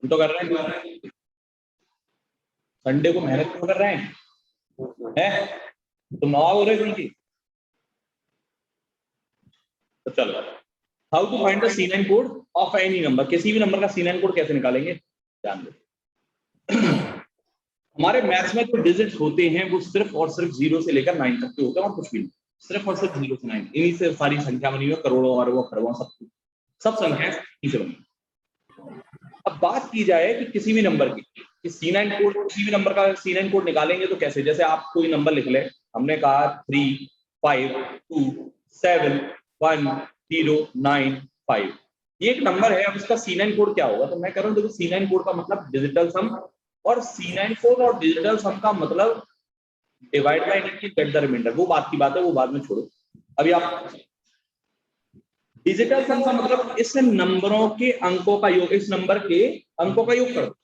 हम तो कर रहे हैं, संडे को मेहनत क्यों कर रहे हैं? तुम नवाब हो रहे हो उनकी। तो चलो, how to find the C9 code of any number, किसी भी नंबर का C9 कोड कैसे निकालेंगे ध्यान दो। हमारे मैथ्स में जो डिजिट्स होते हैं वो सिर्फ और सिर्फ 0 से लेकर 9 तक के होते हैं और कुछ भी नहीं, सिर्फ और सिर्फ 0 से 9, इन्हीं से सारी संख्या बनी हुई है, करोड़ों अरबों खरबों सब संख्याएं इन्हीं से बनी। अब बात की जाए कि किसी भी नंबर की C9 कोड, किसी भी नंबर का C9 कोड निकालेंगे तो कैसे, जैसे आप कोई नंबर लिख ले, हमने कहा 3 5 2 7 1 0 9 5, ये एक नंबर है। अब इसका C9 कोड क्या होगा? तो मैं कह रहा हूँ देखो, C9 कोड का मतलब डिजिटल सम, और C9 कोड और डिजिटल सम का मतलब divide by get the reminder, वो बात की बात है, वो बाद में छोड़ो। अभी आप डिजिटल सम का मतलब इस नंबरों के अंकों का योग, इस नंबर के अंकों का योग कर दो।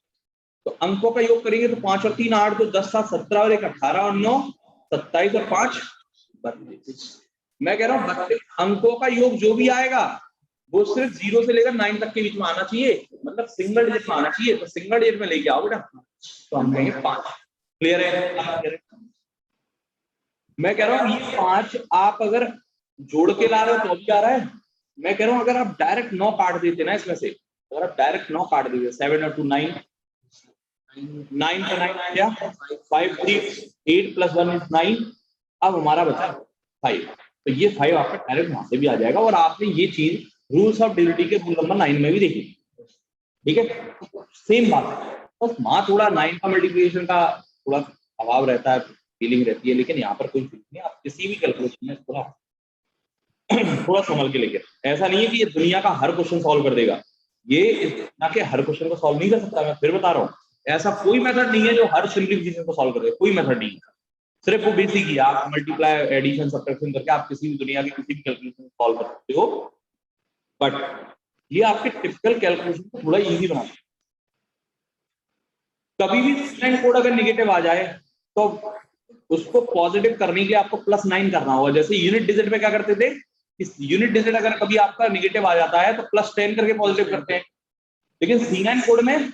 तो अंकों का योग करेंगे तो 5 और 3 8, तो 10 7 17 और 1 18 और 9 27 और 5 32। मैं कह रहा हूं 32 अंकों का योग जो भी आएगा वो सिर्फ 0 से लेकर 9 तक के बीच में आना चाहिए, मतलब सिंगल डिजिट में आना चाहिए। तो सिंगल डिजिट में लेके आओ बेटा, तो हम कहेंगे 5। क्लियर है? मैं कह रहा हूं ये 5 आप अगर जोड़ के ला रहे हो तो भी आ रहा है। मैं कह रहा हूं अगर आप डायरेक्ट 9 काट देते ना इसमें से, अगर आप डायरेक्ट 9 काट देते, 7 और 2 9, 9 का 9 क्या 5 3 8 प्लस 1 इज 9, अब हमारा बचा 5, तो ये 5 आपका डायरेक्ट वहां से भी आ जाएगा। और आपने ये चीज रूल्स ऑफ डिविजिबिलिटी के रूल नंबर 9 में भी देखी, ठीक है? सेम बात है, बस वहां थोड़ा 9 का मल्टीप्लिकेशन का थोड़ा अभाव रहता है, फीलिंग रहती है, लेकिन यहाँ पर कोई फीलिंग नहीं। आप किसी भी कैलकुलेशन में थोड़ा थोड़ा संभल के लेके, ऐसा नहीं है कि ये दुनिया का हर क्वेश्चन सॉल्व कर देगा, ये इस दुनिया के हर क्वेश्चन को सॉल्व नहीं कर सकता। मैं फिर बता रहा हूँ, ऐसा कोई मेथड नहीं है जो हर सिंपलीफिकेशन को सॉल्व कर दे, कोई मेथड नहीं है। सिर्फ वो बेसिक ही, आप मल्टीप्लाई एडिशन सब्ट्रैक्शन करके आप किसी भी दुनिया की किसी भी कैलकुलेशन को सॉल्व कर सकते हो, बट ये आपके टिपिकल कैलकुलेशन को थोड़ा इजी बनाता है। कभी भी C9 कोड अगर नेगेटिव आ जाए तो उसको पॉजिटिव करने के लिए आपको +9 करना होगा। जैसे यूनिट डिजिट में क्या करते थे, इस यूनिट डिजिट अगर कभी आपका नेगेटिव आ जाता है तो +10 करके पॉजिटिव करते हैं, लेकिन C9 कोड में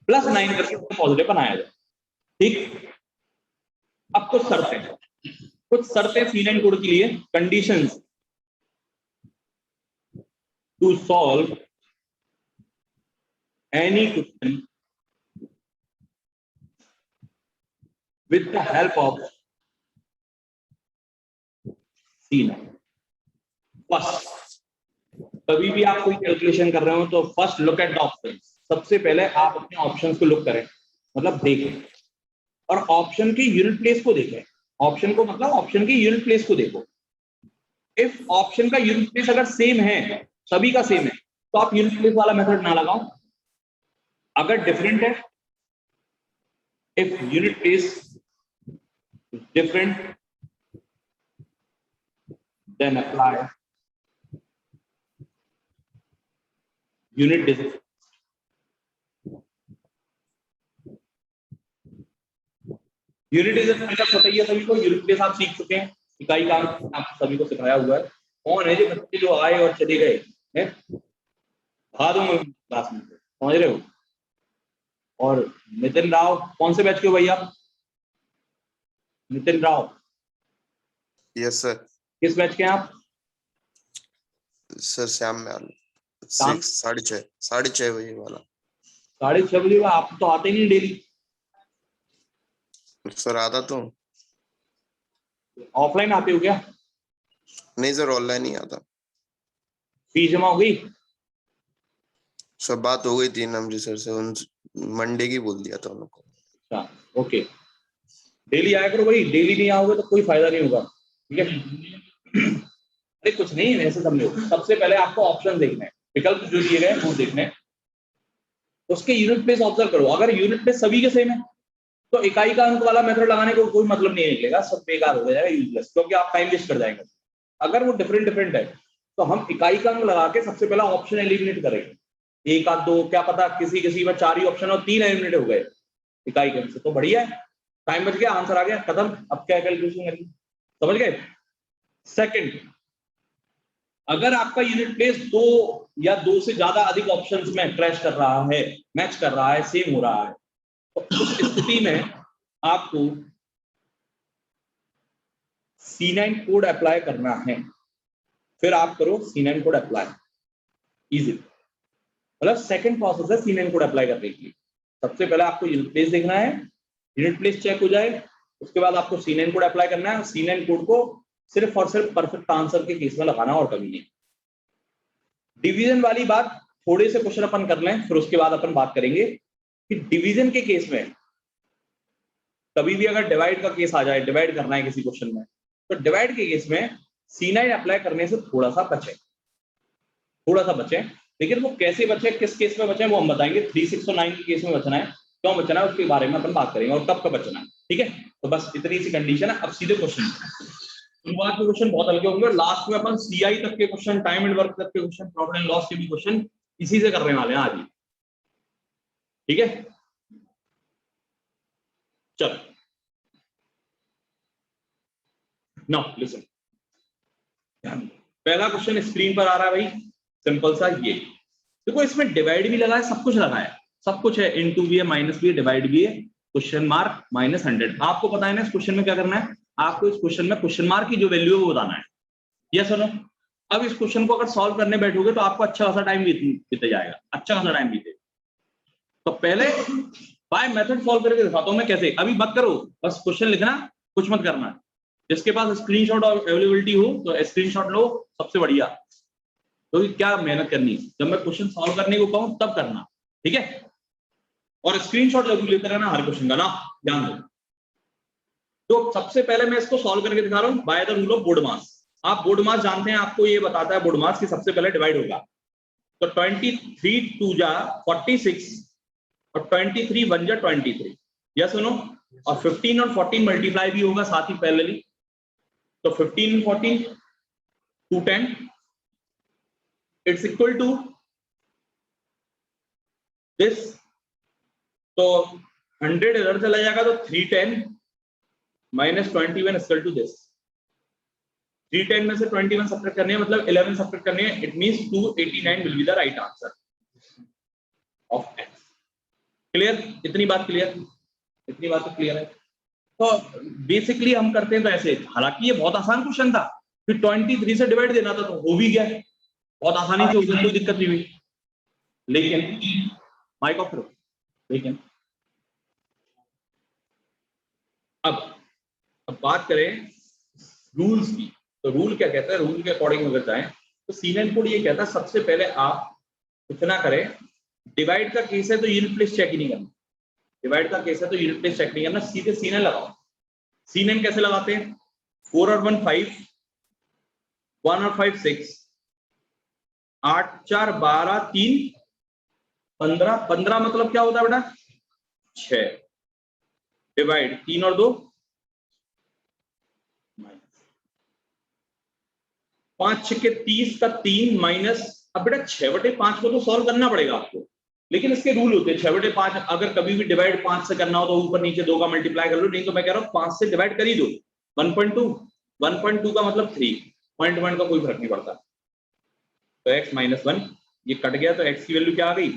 +9 करके पॉजिटिव बनाया जाए। ठीक, अब कुछ शर्तें C9 कोड के लिए, conditions to solve any question with the help of C9। First, कभी भी आप कोई कैलकुलेशन कर रहे हो तो first look at the option, सबसे पहले आप अपने ऑप्शंस को लुक करें, मतलब देखें, और ऑप्शन की यूनिट प्लेस को देखें। ऑप्शन को मतलब ऑप्शन की यूनिट प्लेस को देखो। इफ ऑप्शन का यूनिट प्लेस अगर सेम है, सभी का सेम है, तो आप यूनिट प्लेस वाला मेथड ना लगाओ। अगर डिफरेंट है, if unit place different, then apply unit digit। Unit digit मतलब पता ही है सभी को, यूनिट प्लेस आप सीख चुके हैं, इकाई का आप सभी को सिखाया हुआ है। कौन है जो बच्चे जो आए और चले गए हैं, बता दूंगा क्लास में, समझ रहे हो? और नितिन राव, कौन से बैच के हो भाई आप? Nitin Rao, yes sir. किस बैच के हैं आप? सर श्याम में 6:30 6:30 बजे वाला। 6:30 बजे? आप तो आते ही नहीं डेली। सर आता तो ऑफलाइन आते हो क्या? नहीं सर, ऑनलाइन ही आता। फीस जमा हो गई? सब बात हो गई थी नमजी सर से, उन मंडे की बोल दिया था उनको। अच्छा, ओके, डेली आया करो भाई, डेली नहीं आओगे तो कोई फायदा नहीं होगा, ठीक है? अरे कुछ नहीं, ऐसे समझो, सबसे पहले आपको ऑप्शन देखने हैं, विकल्प जो दिए गए वो देखने हैं, उसके यूनिट प्लेस ऑब्जर्व करो। अगर यूनिट प्लेस सभी के सेम है तो इकाई का अंक वाला मेथड लगाने को कोई मतलब नहीं निकलेगा, सब बेकार हो जाएगा, यूजलेस, क्योंकि आप टाइम वेस्ट कर जाएंगे। अगर वो डिफरेंट है तो हम इकाई का अंक लगा के सबसे पहला ऑप्शन एलिमिनेट करेंगे। 1 आध 2, क्या पता किसी में 4 ही ऑप्शन और 3 एलिमिनेट हो गए इकाई के अंक से, तो बढ़िया है, टाइम बच गया, आंसर आ गया, खत्म। अब क्या कैलकुलेशन करेंगे, समझ गए? सेकंड, अगर आपका यूनिट प्लेस 2 या दो से ज्यादा अधिक ऑप्शंस में क्रैश कर रहा है, मैच कर रहा है, सेम हो रहा है, तो उस स्थिति में आपको C9 कोड अप्लाई करना है। फिर आप करो C9 कोड अप्लाई, इजी। मतलब सेकंड प्रोसेस है C9 कोड अप्लाई करने के लिए। सबसे पहले आपको यूनिट प्लेस देखना है, यूनिट प्लेस चेक हो जाए, उसके बाद आपको C9 कोड अप्लाई करना है। C9 कोड को सिर्फ और सिर्फ परफेक्ट आंसर के केस में लगाना और कभी नहीं। डिवीजन वाली बात थोड़े से क्वेश्चन अपन कर लें, फिर उसके बाद अपन बात करेंगे कि डिवीजन के केस में कभी भी अगर डिवाइड का केस आ जाए, डिवाइड करना है किसी क्वेश्चन में, तो डिवाइड के केस में C9 अप्लाई करने से थोड़ा सा बचे, थोड़ा सा बचे। लेकिन वो कैसे बचे, किस केस में बचे, वो हम बताएंगे। 3, 6 और 9 के केस में बचना है, क्यों बचना है उसके बारे में अपन बात करेंगे, और कब कब बचना है। ठीक है, तो बस इतनी सी कंडीशन है। अब सीधे क्वेश्चन, शुरुआत के क्वेश्चन बहुत हल्के होंगे, और लास्ट में अपन CI तक के क्वेश्चन, टाइम एंड वर्क तक के क्वेश्चन, प्रॉफिट एंड लॉस के भी क्वेश्चन इसी से करने वाले हैं आज ही। ठीक है, चलो नाउ लिसन। पहला क्वेश्चन स्क्रीन पर आ रहा है भाई, सिंपल सा ये देखो, इसमें डिवाइड भी लगा है, सब कुछ लगा है, सब कुछ है, इनटू भी है, माइनस भी है, डिवाइड भी है, क्वेश्चन मार्क -100। आपको पता है ना इस क्वेश्चन में क्या करना है, आपको इस क्वेश्चन में क्वेश्चन मार्क की जो वैल्यू है वो बताना है। यस और नो? अब इस क्वेश्चन को अगर सॉल्व करने बैठोगे तो आपको अच्छा खासा टाइम बीते जाएगा, अच्छा खासा टाइम बीते। तो पहले बाय मेथड सॉल्व करके दिखाता हूं मैं कैसे। अभी मत करो, बस क्वेश्चन लिखना, कुछ मत करना। जिसके पास स्क्रीनशॉट अवेलेबिलिटी हो तो स्क्रीनशॉट लो, सबसे बढ़िया। तो क्या मेहनत करनी है, जब मैं क्वेश्चन सॉल्व करने को कहूं तब करना, ठीक है। और स्क्रीनशॉट जरूर लेते रहना हर क्वेश्चन का ना, ध्यान दो। तो सबसे पहले मैं इसको सॉल्व करके दिखा रहा हूं by the rule of board mass. आप बोर्ड मास जानते हैं, आपको ये बताता है बोर्ड मास कि सबसे पहले डिवाइड होगा। तो 23 2 जा 46 और 23 1 जा 23, यस सुनो। और 15 और 14 मल्टीप्लाई भी होगा साथ ही पैरेलली। तो 15 14 210 इट्स इक्वल टू दिस। तो 100 इधर चला जाएगा तो 310 -21 इक्वल टू दिस। 310 में से 21 सब्ट्रैक्ट करने हैं, मतलब 11 सब्ट्रैक्ट करने हैं। It means 289 will be the right answer of x। Clear? इतनी बात क्लियर? इतनी बात तो क्लियर है। तो बेसिकली हम करते हैं तो ऐसे, हालांकि ये बहुत आसान क्वेश्चन था, फिर 23 से डिवाइड देना था तो हो भी गया, बहुत आसानी से हो गया, कोई दिक्कत नहीं हुई। लेकिन माइक ऑफ करो। लेकिन अब बात करें रूल्स की, तो रूल क्या कहता है, रूल के अकॉर्डिंग अगर जाएं तो C9 कोड ये कहता है सबसे पहले आप कुछ ना करें। डिवाइड का केस है तो यूनिट प्लेस चेक ही नहीं करना, डिवाइड का केस है तो यूनिट प्लेस चेक नहीं करना, सीधे C9 लगाओ। C9 कैसे लगाते हैं, 4 और 1 5, 1 और 5 6, 8 4 12 3 15, 15 मतलब क्या होता है बेटा 6, डिवाइड 3 और 2 5 6 के 30 का 3 माइनस। अब बेटा 6/5 को तो सॉल्व करना पड़ेगा आपको, लेकिन इसके रूल होते हैं 6/5। अगर कभी भी डिवाइड 5 से करना हो तो ऊपर नीचे 2 का मल्टीप्लाई कर लो, नहीं तो मैं कह रहा हूँ 5 से डिवाइड कर ही दो। 1.2, 1.2 का मतलब 3, पॉइंट वन का कोई फर्क नहीं पड़ता। तो x -1 ये कट गया, तो x की वैल्यू क्या आ गई।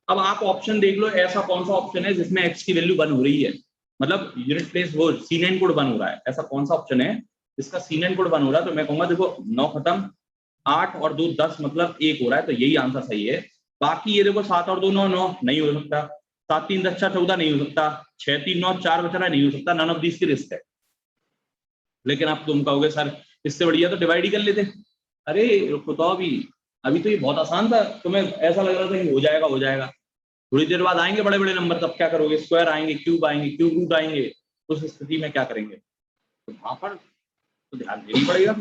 अब आप ऑप्शन देख लो, ऐसा कौन सा ऑप्शन है जिसमें x की वैल्यू 1 हो रही है, मतलब यूनिट प्लेस वो C9 कोड 1 हो रहा है, ऐसा कौन सा ऑप्शन है जिसका C9 कोड 1 हो रहा है। तो मैं कहूंगा देखो 9 खत्म, 8 और 2 10 मतलब 1 हो रहा है, तो यही आंसर सही है। बाकी ये देखो 7 और 2 9 9 नहीं हो सकता, 7 3 10 14 नहीं हो सकता, 6 3 9 4 बच रहा नहीं हो सकता, नन ऑफ दिस की रिस्क है। लेकिन आप तुम कहोगे सर इससे बढ़िया तो डिवाइड ही कर लेते। अरे रुको तो अभी तो ये बहुत आसान था, तुम्हें ऐसा लग रहा था कि हो जाएगा हो जाएगा। थोड़ी देर बाद आएंगे बड़े बड़े नंबर, तब क्या करोगे, स्क्वायर आएंगे, क्यूब आएंगे, क्यूब रूट आएंगे, उस स्थिति में क्या करेंगे, तो वहां पर तो ध्यान देना पड़ेगा।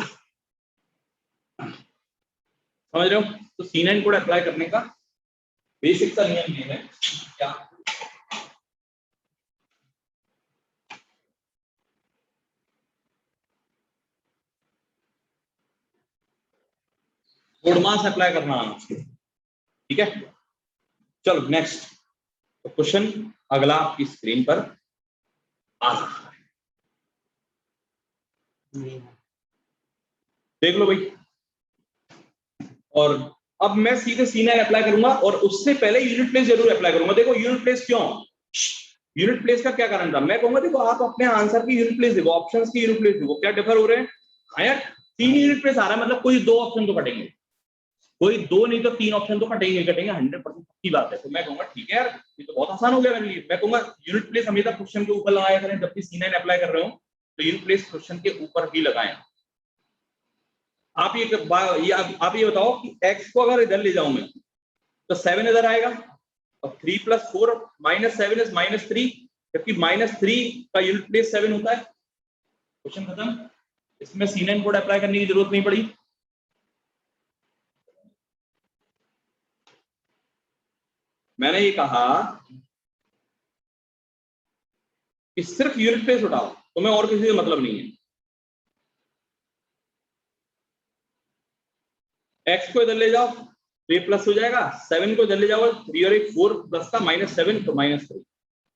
समझ रहे हो? तो C9 कोड अप्लाई करने का बेसिक सा नियम ये है क्या, कोड मास अप्लाई करना, ठीक है। चलो नेक्स्ट क्वेश्चन, अगला आपकी स्क्रीन पर आ सकता है, देख लो भाई। और अब मैं सीधे C9 अप्लाई करूंगा और उससे पहले यूनिट प्लेस जरूर अप्लाई करूंगा। देखो यूनिट प्लेस क्यों, यूनिट प्लेस का क्या कारण था, मैं कहूंगा देखो आप अपने आंसर की यूनिट प्लेस देखो, ऑप्शंस की यूनिट प्लेस देखो, क्या डिफर हो रहे हैं। हाँ यार 3 यूनिट प्लेस आ रहा है, मतलब कोई 2 ऑप्शन तो कटेंगे, कोई 2 नहीं तो 3 ऑप्शन तो कटेंगे 100% की बात है। तो मैं कहूंगा ठीक है यार ये तो बहुत आसान हो गया मेरे लिए। मैं कहूंगा यूनिट प्लेस हमेशा क्वेश्चन के ऊपर लगाया करें, जब भी C9 अप्लाई कर रहे हो तो यूनिट प्लेस क्वेश्चन के ऊपर ही लगाएं। आप ये बताओ कि x को अगर इधर ले जाऊं मैं तो 7 इधर आएगा और 3 + 4 -7 इज -3, जबकि -3 का यूनिट प्लेस 7 होता है। क्वेश्चन खत्म, इसमें C9 कोड अप्लाई करने की जरूरत नहीं पड़ी। मैंने ये कहा कि सिर्फ यूनिट प्लेस उठाओ, तुम्हें और किसी से मतलब नहीं है। x को इधर ले जाओ 3 प्लस हो जाएगा, 7 को इधर ले जाओ 3 और 1 4 प्लस का -7 तो -3।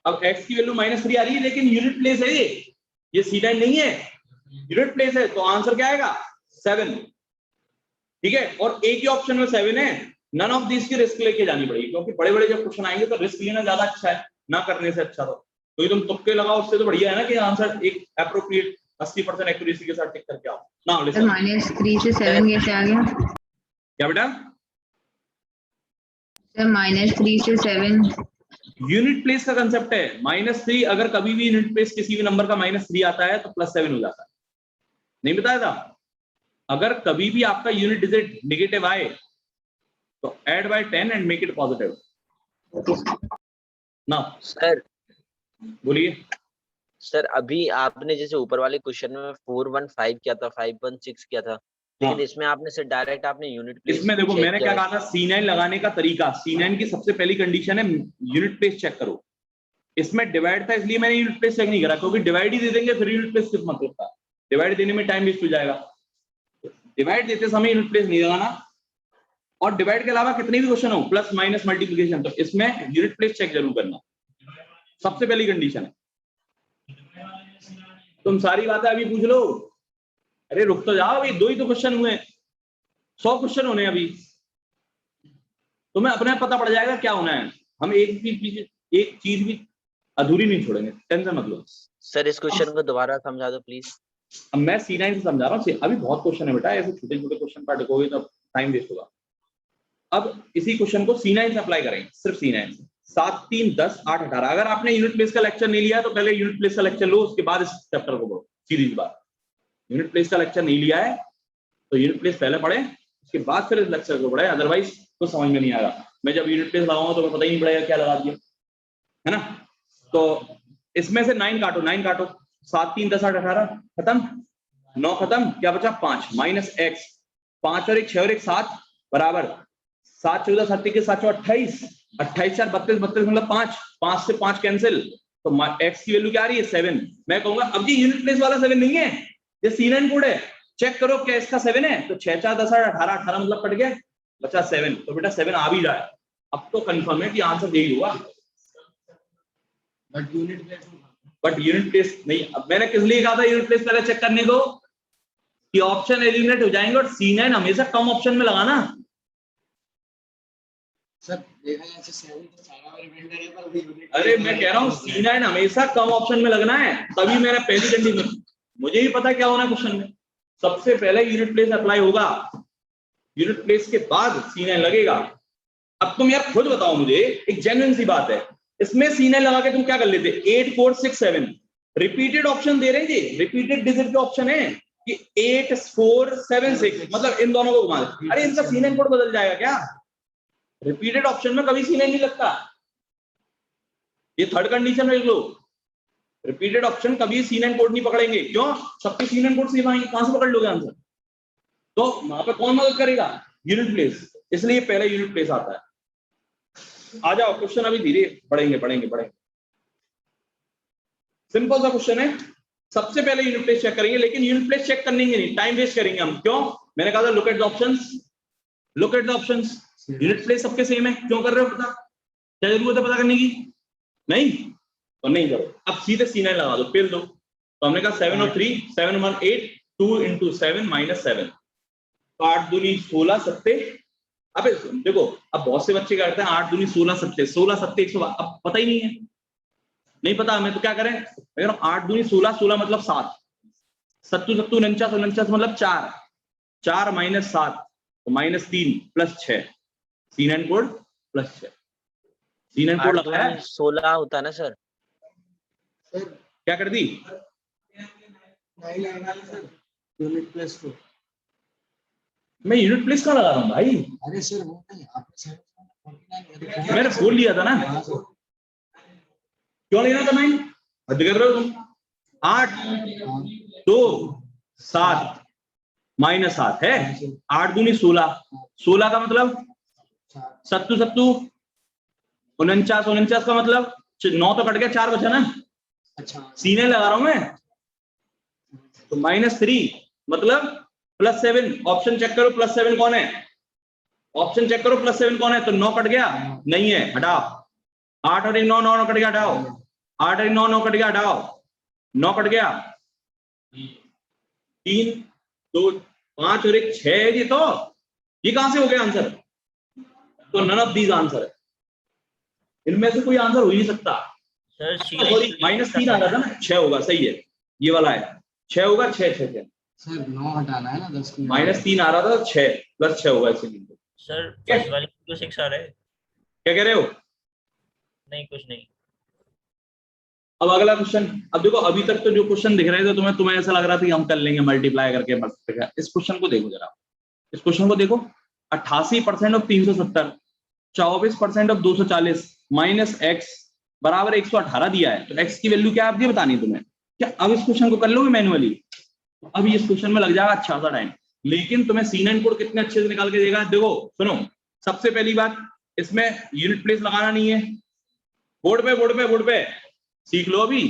अब x की वैल्यू -3 आ रही है, लेकिन यूनिट प्लेस है ये C9 नहीं है, यूनिट प्लेस है, तो आंसर क्या आएगा 7। ठीक है, और एक ही ऑप्शन में 7 है, नन ऑफ दिस की रिस्क लेके जानी पड़ेगी, क्योंकि बड़े बड़े जब क्वेश्चन आएंगे तो रिस्क लेना ज्यादा अच्छा है ना करने से अच्छा। तो तुम तुक्के लगाओ, उससे तो बढ़िया है ना कि आंसर एक एप्रोप्रिएट 80% एक्यूरेसी के साथ टिक करके आओ ना। -3 से 7 कैसे आ गया? क्या बेटा? सर -3 से 7 यूनिट प्लेस का कंसेप्ट है। -3 अगर कभी भी यूनिट प्लेस किसी भी नंबर का -3 आता है तो +7 हो जाता है, नहीं बताया था? अगर कभी भी आपका यूनिट डिजिट नेगेटिव आए तो add by 10 and make it positive ना। सर बोलिए। सर अभी आपने जैसे ऊपर वाले क्वेश्चन में 415 किया था, 516 किया था, लेकिन हाँ। इसमें आपने सर डायरेक्ट आपने यूनिट प्लेस इसमें देखो मैंने क्या कहा था, C9 लगाने का तरीका, C9 की सबसे पहली कंडीशन है यूनिट प्लेस चेक करो। इसमें डिवाइड था इसलिए मैंने यूनिट प्लेस चेक नहीं करा, क्योंकि डिवाइड ही दे देंगे फिर यूनिट प्लेस किस मतलब का, डिवाइड देने में टाइम वेस्ट हो जाएगा। डिवाइड देते समय यूनिट प्लेस नहीं लगाना, और डिवाइड के अलावा कितने भी क्वेश्चन हो प्लस माइनस मल्टीप्लिकेशन, तो इसमें यूनिट प्लेस चेक जरूर करना, सबसे पहली कंडीशन है। तुम सारी बातें अभी पूछ लो, अरे रुक तो जाओ, अभी 2 ही तो क्वेश्चन हुए, 100 क्वेश्चन होने अभी, तुम्हें अपने पता पड़ जाएगा क्या होना है। हम एक चीज भी अधूरी नहीं छोड़ेंगे, टेंशन मत लो। सर इस क्वेश्चन को दोबारा समझा दो प्लीज। अब मैं C9 से समझा रहा हूँ, अभी बहुत क्वेश्चन है बेटा, ऐसे छोटे छोटे क्वेश्चन पर अटकोगे तो टाइम वेस्ट होगा। अब इसी क्वेश्चन को C9 से अप्लाई करेंगे, सिर्फ C9 से। 7 3 10 8 18। अगर आपने यूनिट प्लेस का लेक्चर नहीं लिया तो पहले यूनिट प्लेस का लेक्चर लो, उसके बाद इस चैप्टर को पढ़ो, सीधी बात। यूनिट प्लेस का लेक्चर नहीं लिया है तो यूनिट प्लेस पहले पढ़े, उसके बाद फिर इस लेक्चर को पढ़े, अदरवाइज तो समझ में नहीं आएगा। मैं जब यूनिट प्लेस लगाऊंगा तो पता ही नहीं पड़ेगा क्या लगा दिया, है ना। तो इसमें से 9 काटो, 9 काटो, 7 3 10 8 18 खत्म, 9 खत्म, क्या बचा 5 -x, 5 और 1 6 और 1 7 बराबर 7 14 7 के 7 28, 28 4 32 32 मतलब 5, 5 से 5 कैंसिल, तो x की वैल्यू क्या आ रही है 7। मैं कहूंगा अब ये यूनिट प्लेस वाला 7 नहीं है, ये C9 कोड है, चेक करो क्या इसका 7 है, तो 6 4 10 18 18 मतलब कट गया, बचा 7, तो बेटा 7 आ भी जाए। अब तो कंफर्म है कि आंसर यही हुआ, बट यूनिट प्लेस नहीं। अब मैंने किस लिए कहा था यूनिट प्लेस पहले चेक करने को, कि ऑप्शन एलिमिनेट हो जाएंगे, और C9 हमेशा कम ऑप्शन में लगाना। सर देखा जाए तो 7 तो सारा रिमाइंडर है, पर अभी यूनिट, अरे मैं कह रहा हूँ C9 हमेशा कम ऑप्शन में लगना है, तभी मैंने पहली कंडीशन, मुझे भी पता क्या होना क्वेश्चन में, सबसे पहले यूनिट प्लेस अप्लाई होगा, यूनिट प्लेस के बाद C9 लगेगा। अब तुम यार खुद बताओ मुझे, एक जेन्युइन सी बात है, इसमें C9 लगा के तुम क्या कर लेते, 8 4 6 7 रिपीटेड ऑप्शन दे रहे थे, रिपीटेड डिजिट के ऑप्शन है कि 8 4 7 6, मतलब इन दोनों को घुमा दे। अरे इनका C9 कोड बदल जाएगा क्या? रिपीटेड ऑप्शन में कभी C9 नहीं लगता, ये थर्ड कंडीशन देख लो, रिपीटेड ऑप्शन कभी C9 कोड नहीं पकड़ेंगे। क्यों? सबके C9 कोड से कहां से पकड़ लोगे आंसर? तो वहां पे कौन मदद करेगा? यूनिट प्लेस, इसलिए पहले यूनिट प्लेस आता है। आ जाओ क्वेश्चन अभी धीरे पढ़ेंगे पढ़ेंगे पढ़ेंगे, सिंपल सा क्वेश्चन है। सबसे पहले यूनिट प्लेस चेक करेंगे, लेकिन यूनिट प्लेस चेक करने के नहीं, टाइम वेस्ट करेंगे हम। क्यों? मैंने कहा था look at the options, look at the options. Unit place सबके सेम है, क्यों कर रहे हो पता? क्या जरूरत है पता करने की? नहीं तो नहीं करो, अब सीधे C9 लगा दो, पेल दो। तो हमने कहा 7 और 3 7 1 8 2 into 7 -7, तो 8 दूनी 16 7 अबे देखो, अब बहुत से बच्चे करते हैं 8 दूनी 16 सत्ते 16 सत्ते 100, अब पता ही नहीं है, नहीं पता हमें, तो क्या करें, 8 दूनी 16, 16 मतलब 7, सत्तू सत्तू 49, 49 मतलब 4, 4 माइनस 7 तो -3 plus 6, C9 code plus 6, C9 code 8 लगाया, दूनी 16 होता है ना सर? सर क्या कर दी, 9 लगाना है सर, यूनिट प्लस 2। मैं यूनिट प्लेस कहाँ लगा रहा हूँ भाई, अरे सर वो नहीं, आपने 749 मैंने बोल लिया था ना, हाँ सर। क्यों लेना था 9, हद कर रहे हो तुम, 8 2 7 -7 है, 8 दूनी 16, 16 का मतलब सत्तू सत्तू 49, 49 का मतलब 9 तो कट गया, 4 बचा ना, अच्छा सीने लगा रहा हूं मैं, तो -3 मतलब +7, ऑप्शन चेक करो +7 कौन है, ऑप्शन चेक करो +7 कौन है, तो 9 कट गया, नहीं है, हटाओ, 8 और 9 9 कट गया, हटाओ, 8 और 9 9 कट गया, हटाओ, 9 कट गया, 3 2 5 और 1 6 है, तो ये कहां से हो गया आंसर, तो नन ऑफ दीज आंसर है, इनमें से कोई आंसर हो ही नहीं सकता, सर सॉरी -3 आ रहा था ना, 6 होगा, सही है, ये वाला है 6 होगा, 6 6 6 सर 9 हटाना है ना 10 को। -3 आ रहा था, 6 + 6 होगा इसलिए, सर फर्स्ट वाले को 6 आ रहा है। क्या कह रहे हो, नहीं कुछ नहीं। अब अगला क्वेश्चन, अब देखो अभी तक तो जो क्वेश्चन दिख रहे थे तुम्हें ऐसा लग रहा था कि हम कर लेंगे मल्टीप्लाई करके, इस क्वेश्चन को देखो जरा, इस क्वेश्चन को देखो, 88% ऑफ 370, 24% ऑफ 240 -x बराबर 118 दिया है, तो x की वैल्यू क्या है आपकी बतानी है तुम्हें, क्या अब इस क्वेश्चन को कर लोगे मैन्युअली, अभी इस क्वेश्चन में लग जाएगा अच्छा सा टाइम, लेकिन तुम्हें C9 कोड कितने अच्छे से निकाल के देगा, देखो सुनो, सबसे पहली बात इसमें यूनिट प्लेस लगाना नहीं है, बोर्ड पे सीख लो, अभी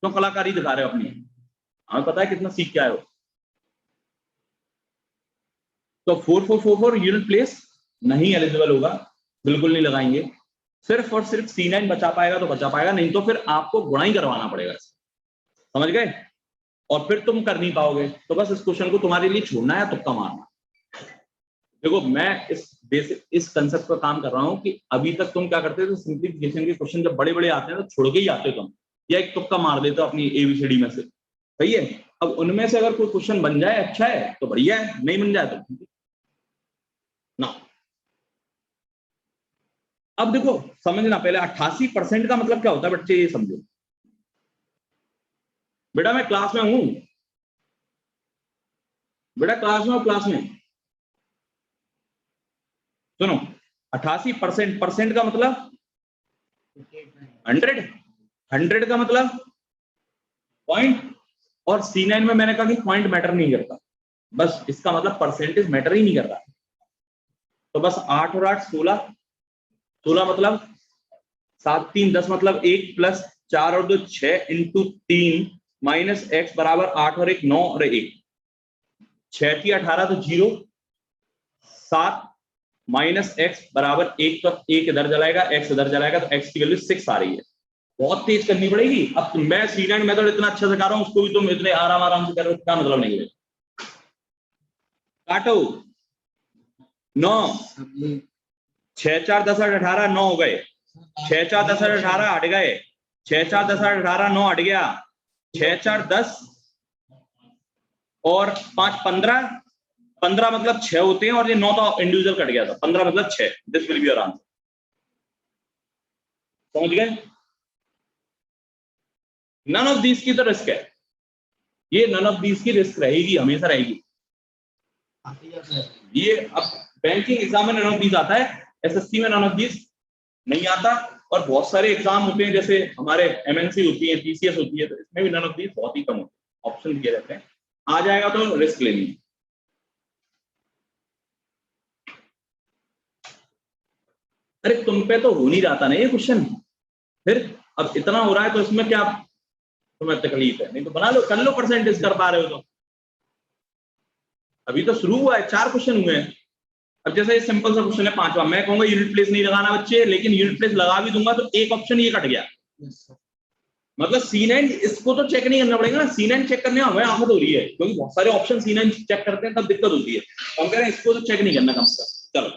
तो कलाकारी दिखा रहे हो अपनी, हमें पता है कितना सीख के आए हो, तो 4444 यूनिट प्लेस नहीं एलिजिबल होगा, बिल्कुल नहीं लगाएंगे, सिर्फ और सिर्फ C9 बचा पाएगा तो बचा पाएगा, नहीं तो फिर आपको गुणा ही करवाना पड़ेगा, समझ गए, और फिर तुम कर नहीं पाओगे, तो बस इस क्वेश्चन को तुम्हारे लिए छोड़ना है, तुक्का मारना। देखो मैं इस कंसेप्ट पर काम कर रहा हूं कि अभी तक तुम क्या करते थे, सिंपलीफिकेशन के क्वेश्चन जब बड़े बड़े आते हैं तो छोड़ के ही आते हो तुम, या एक तुक्का मार देते हो अपनी ABCD में से, सही है, अब उनमें से अगर कोई क्वेश्चन बन जाए अच्छा है तो बढ़िया है, नहीं बन जाए तो ना। अब देखो समझना, पहले 88% का मतलब क्या होता है बच्चे, ये समझो, बेटा मैं क्लास में हूं, बेटा क्लास में सुनो, 88% का मतलब 100 का मतलब पॉइंट, और C9 में मैंने कहा कि पॉइंट मैटर नहीं करता, बस इसका मतलब परसेंटेज मैटर ही नहीं कर रहा, तो बस 8 और 8 16, 16 मतलब 7 3 10 मतलब 1 + 4 और 2 6 × 3 -x बराबर 8 और 1 9 और 1 6 की 18 तो 0, 7 -x बराबर 1, तो 1 इधर चलाएगा, x इधर चलाएगा, तो x की वैल्यू 6 आ रही है, बहुत तेज करनी पड़ेगी, अब मैं C9 मेथड इतना अच्छा सिखा रहा हूं, उसको भी तुम इतने आराम से कर रहे हो, क्या मतलब नहीं है, काटो 9 6 4 10 8 18 9 हो गए, 6 4 10 8 18 हट गए, 6 4 10 8 18 9 हट गया, 6 4 10 और 5 15, 15 मतलब 6 होते हैं, और ये 9 तो इंडिविजुअल कट गया था, 15 मतलब 6, this will be your answer, समझ गए, नन ऑफ दीज की तो रिस्क है, ये नन ऑफ दीज की रिस्क रहेगी, हमेशा रहेगी, ये अब बैंकिंग एग्जाम में नन ऑफ दीज आता है, SSC में नन ऑफ दीज नहीं आता, और बहुत सारे एग्जाम होते हैं जैसे हमारे MNC होती है, TCS होती है, तो इसमें भी नन ऑफ दीज बहुत ही कम होते हैं, ऑप्शन दिए रहते हैं, आ जाएगा तो रिस्क लेनी है। अरे तुम पे तो हो नहीं जाता ना ये क्वेश्चन, फिर अब इतना हो रहा है तो इसमें क्या तुम्हें तकलीफ है, नहीं तो बना लो, कर लो, परसेंटेज कर पा रहे हो तो, अभी तो शुरू हुआ है, 4 क्वेश्चन हुए हैं, अब जैसे ये सिंपल सा क्वेश्चन है 5वां, मैं कहूंगा यूनिट प्लेस नहीं लगाना बच्चे, लेकिन यूनिट प्लेस लगा भी दूंगा तो एक ऑप्शन ये कट गया, मतलब C9 इसको तो चेक नहीं करना पड़ेगा ना, C9 चेक करने में हमें आफत हो रही है, क्योंकि बहुत सारे ऑप्शन C9 चेक करते हैं तब दिक्कत होती है, हम कह रहे हैं इसको तो चेक नहीं करना कम से कम, चलो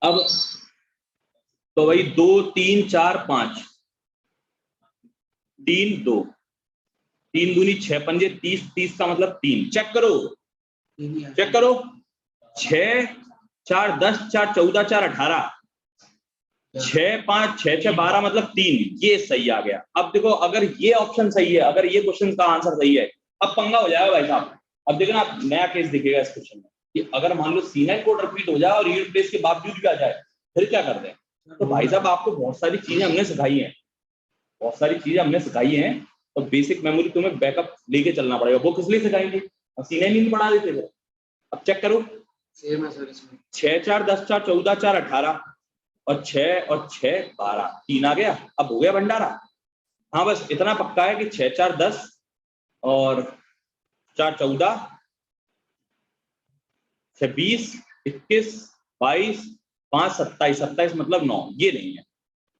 अब तो वही 2 3 4 5 3 2 3 दूनी 6 पंजे 30, 30 का मतलब 3। चेक करो, चेक करो। 6 4 10 4 14 4 18 6 5 6 6 12 मतलब 3, ये सही आ गया। अब देखो अगर ये ऑप्शन सही है, अगर ये क्वेश्चन का आंसर सही है, अब पंगा हो जाएगा भाई साहब। अब देखना आप नया केस दिखेगा इस क्वेश्चन में कि अगर मान लो C9 कोड रिपीट हो जाए और यूनिट प्लेस के बावजूद भी आ जाए, फिर क्या करते हैं? तो भाई साहब आपको बहुत सारी चीजें हमने सिखाई हैं, बहुत सारी चीजें हमने सिखाई हैं, तो बेसिक मेमोरी तुम्हें बैकअप लेके चलना पड़ेगा। वो किस लिए सिखाएंगे? और C9 नहीं पढ़ा देते थे। अब चेक करो, सेम है सर इसमें। 6 4 10 4 14 4 18 और 6 और 6 12 3 आ गया। अब हो गया भंडारा। हाँ बस इतना पक्का है कि 6 4 10 और 4 14 6 20 21 22 5 27 27 मतलब 9, ये नहीं है।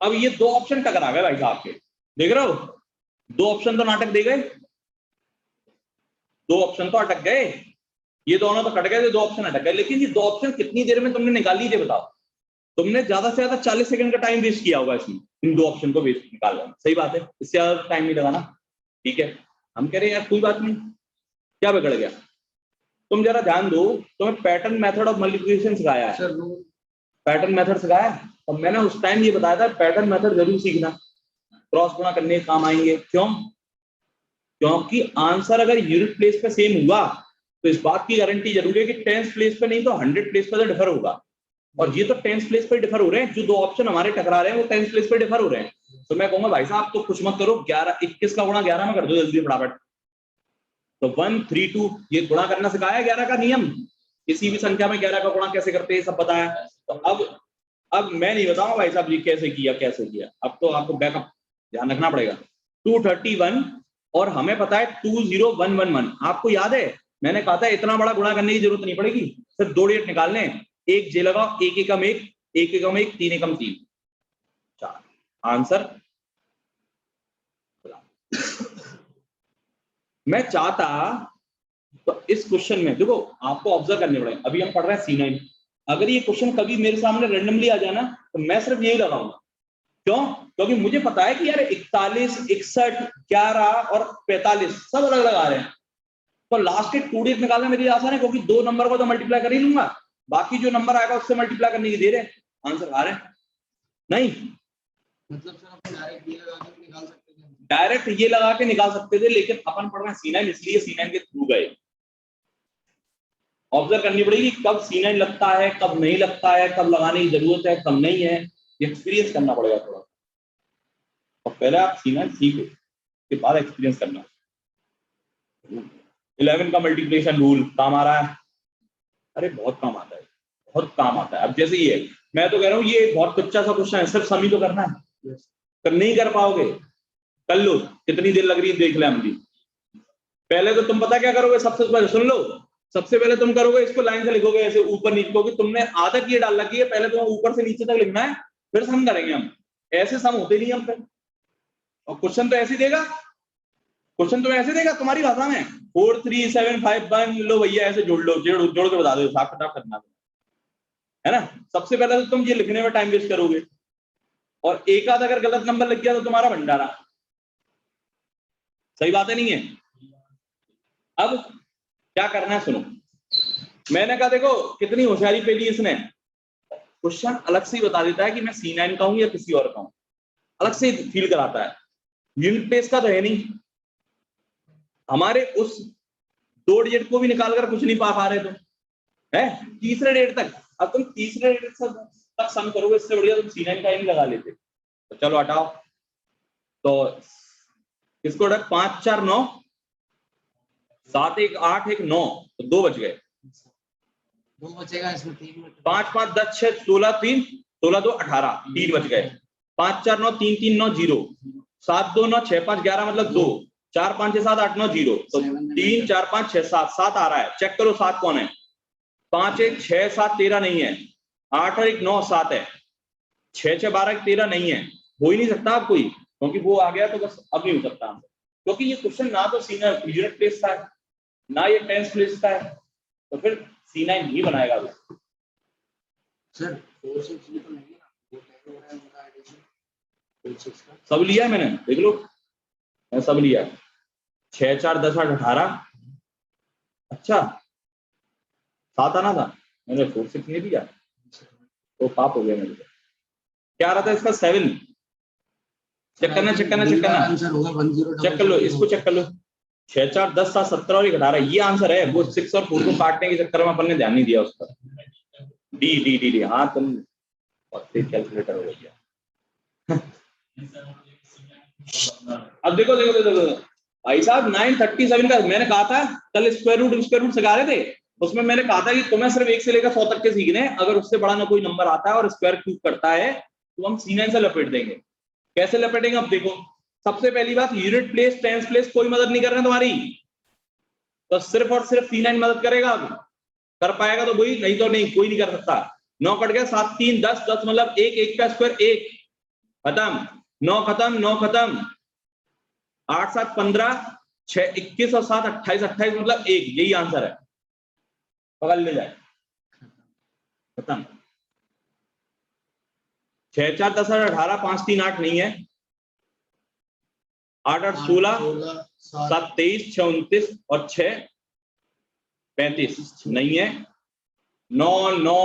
अब ये दो ऑप्शन टकरा गए भाई साहब के, देख रहे हो? दो ऑप्शन तो नाटक दे गए, दो ऑप्शन तो अटक गए, ये दोनों तो कट गए, दो ऑप्शन अटक गए। लेकिन ये दो ऑप्शन कितनी देर में तुमने निकाल लीजिए बताओ? तुमने ज्यादा से ज्यादा 40 सेकंड का टाइम वेस्ट किया होगा इसमें, इन दो ऑप्शन को वेस्ट निकालने में। सही बात है, इससे ज्यादा टाइम नहीं लगाना। ठीक है, हम कह रहे हैं यार कोई बात नहीं, क्या बिगड़ गया? तुम जरा ध्यान दो, तुम्हें पैटर्न मेथड ऑफ मल्टीप्लिकेशन सिखाया है, सर पैटर्न मेथड सिखाया है, और मैंने उस टाइम ये बताया था पैटर्न मेथड जरूर सीखना, क्रॉस गुणा करने के काम आएंगे। क्यों? क्योंकि आंसर अगर यूनिट प्लेस पे सेम हुआ तो इस बात की गारंटी जरूर है कि टेंस प्लेस पे नहीं तो 100 प्लेस पे तो डिफर होगा। और ये तो टेंस प्लेस पे डिफर हो रहे हैं, जो दो ऑप्शन हमारे टकरा रहे हैं वो टेंस प्लेस पे डिफर हो रहे हैं। तो मैं कहूंगा भाई साहब तो कुछ मत करो, 11 21 का गुणा 11 में कर दो जल्दी फटाफट। तो 1 3 2 ये गुणा करना सिखाया 11 का नियम, किसी भी संख्या में 11 का गुणा कैसे करते हैं सब बताया। तो अब मैं नहीं बताऊंगा भाई साहब ये कैसे किया कैसे किया, अब तो आपको बैकअप ध्यान रखना पड़ेगा। 231 और हमें पता है 20111, आपको याद है मैंने कहा था इतना बड़ा गुणा करने की जरूरत नहीं पड़ेगी, सिर्फ दो डिजिट निकालने हैं। एक जे लगाओ, एक एकम एक, एक एकम एक, तीन एकम तीन, 4 आंसर। मैं चाहता तो इस क्वेश्चन में देखो आपको ऑब्जर्व करने पड़ेगा। अभी हम पढ़ रहे हैं C9, अगर ये क्वेश्चन कभी मेरे सामने रैंडमली आ जाए ना तो मैं सिर्फ यही लगाऊंगा। क्यों? क्योंकि मुझे पता है कि यार 41 61 11 और 45 सब अलग अलग आ रहे हैं, तो लास्ट के 2 डिजिट निकालना मेरी आसान है, क्योंकि दो नंबर को तो मल्टीप्लाई कर ही लूंगा, बाकी जो नंबर आएगा उससे मल्टीप्लाई करने की देर है, आंसर आ रहे हैं। नहीं मतलब सर अपन डायरेक्ट ये लगा के निकाल सकते थे, डायरेक्ट ये लगा के निकाल सकते थे, लेकिन अपन पढ़ रहे हैं C9 इसलिए C9 के थ्रू गए। ऑब्जर्व करनी पड़ेगी कब C9 लगता है कब नहीं लगता है, कब लगाने की जरूरत है कब नहीं है, ये एक्सपीरियंस करना पड़ेगा थोड़ा। और पहले आप C9 सीखो, उसके बाद एक्सपीरियंस करना। 11 का मल्टीप्लिकेशन रूल काम आ रहा है? अरे बहुत काम आता है, बहुत काम आता है। अब जैसे ये मैं तो कह रहा हूँ ये बहुत कच्चा सा क्वेश्चन है, सिर्फ समी तो करना है, कर नहीं कर पाओगे कर लो, कितनी देर लग रही है देख ले हम भी। पहले तो तुम पता क्या करोगे, सबसे पहले सुन लो, सबसे पहले तुम करोगे इसको लाइन से लिखोगे ऐसे ऊपर नीचे, क्योंकि तुमने आदत ये डाल रखी है पहले तुम्हें ऊपर से नीचे तक लिखना है, फिर सम करेंगे हम, ऐसे सम होते नहीं हम पे। और क्वेश्चन तो ऐसे देगा, क्वेश्चन तो ऐसे देगा तुम्हारी भाषा में 4 3 7 5 1, लो भैया ऐसे जोड़ लो, जोड़ के बता दो, साफ फटाफ करना है ना। सबसे पहले तो तुम ये लिखने में टाइम वेस्ट करोगे, और एक आध अगर गलत नंबर लग गया तो तुम्हारा भंडारा। सही बात है नहीं है? अब क्या करना है सुनो, मैंने कहा देखो कितनी होशियारी पे ली इसने, क्वेश्चन अलग से ही बता देता है कि मैं C9 का हूं या किसी और का हूं, अलग से फील कराता है। यूनिट प्लेस का तो है नहीं, हमारे उस 2 डिजिट को भी निकाल कर कुछ नहीं पा रहे तुम, है तीसरे डेट तक। अब तुम तीसरे डेट तक सम करोगे, इससे बढ़िया तुम C9 का ही नहीं लगा लेते। तो चलो हटाओ, तो इसको 5 4 9 7 1 8 1 9, तो 2 बच गए, 2 बचेगा इसमें 3 में 5 5 10 6 16 3 16 2 18, 3 बच गए। 5 4 9 3 3 9 0, 7 2 9 6 5 11 मतलब 2, 4 5 6 7 8 9 0, तो 3 4 5 6 7 7 आ रहा है। चेक करो 7 कौन है, 5 1 6 7 13 नहीं है, 8 और 1 9 7 है, 6 6 12 1 13 नहीं है, हो ही नहीं सकता आप कोई, क्योंकि वो आ गया तो बस अब नहीं हो सकता, क्योंकि ये क्वेश्चन ना तो यूनिट प्लेस का है ना ये टेंस प्लेस का है, तो फिर C9 ही बनाएगा वो। सर 4-6 भी तो नहीं है ना, वो 10 हो रहा है उनका एडिशन 4-6 का। सब लिया है मैंने, देख लो मैं सब लिया है। 6 4 10 8 18। अच्छा 7 आना था, मैंने 4 6 नहीं दिया तो पाप हो गया मेरे को। क्या आ रहा था इसका 7। चेक करना चेक करना चेक करना, आंसर होगा 10। चेक कर लो इसको, चेक कर लो। 6 4 10 7 17 और 18 ये आंसर है। वो 6 और 4 को काटने के चक्कर में अपन ने ध्यान नहीं दिया उस पर। डी डी डी डी, हाँ तुम बहुत तेज कैलकुलेटर हो गया। अब देखो देखो देखो देखो भाई साहब 937 का मैंने कहा था कल स्क्वायर रूट सिखा रहे थे, उसमें मैंने कहा था कि तुम्हें सिर्फ 1 से लेकर 100 तक के सीखने हैं। अगर उससे बड़ा ना कोई नंबर आता है और स्क्वायर क्यूब करता है तो हम C9 से लपेट देंगे। कैसे लपेटेंगे अब देखो। सबसे पहली बात, यूनिट प्लेस टेंस प्लेस कोई मदद नहीं कर रहे तुम्हारी, तो सिर्फ और सिर्फ C9 मदद करेगा। अब कर पाएगा तो वही, नहीं तो नहीं, कोई नहीं कर सकता। 9 कट गया, 7 3 10 10 मतलब 1 1 का स्क्वायर 1 खत्म, 9 खत्म 9 खत्म, 8 7 15 6 21 और 7 28 28 मतलब 1। यही आंसर है, पकड़ ले जाए, खत्म। 6 4 10 18 5 3 8 नहीं है, 8 8 16 7 23 6 29 और 6 35 नहीं है, 9 9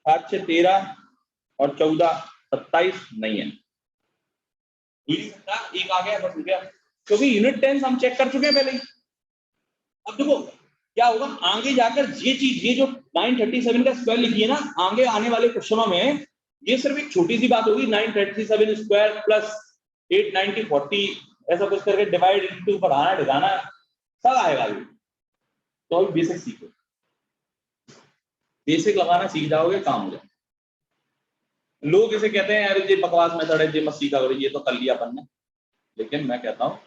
7 6 13 और 14 27 नहीं है। एक आ गया बस हो गया, क्योंकि यूनिट टेंस हम चेक कर चुके हैं पहले ही। अब देखो क्या होगा आगे जाकर, ये चीज, ये जो 937 का स्क्वायर लिखी है ना, आगे आने वाले क्वेश्चनों में ये सिर्फ एक छोटी सी बात होगी। 937 स्क्वायर प्लस 890 40 ऐसा कुछ करके डिवाइड इनटू बढ़ाना ढिकाना सब आएगा। तो बेसिक सीखो, बेसिक लगाना सीख जाओगे काम हो जाए। लोग इसे कहते हैं अरे ये बकवास मेथड है, ये मत सीखा करो, ये तो कर लिया अपन ने। लेकिन मैं कहता हूँ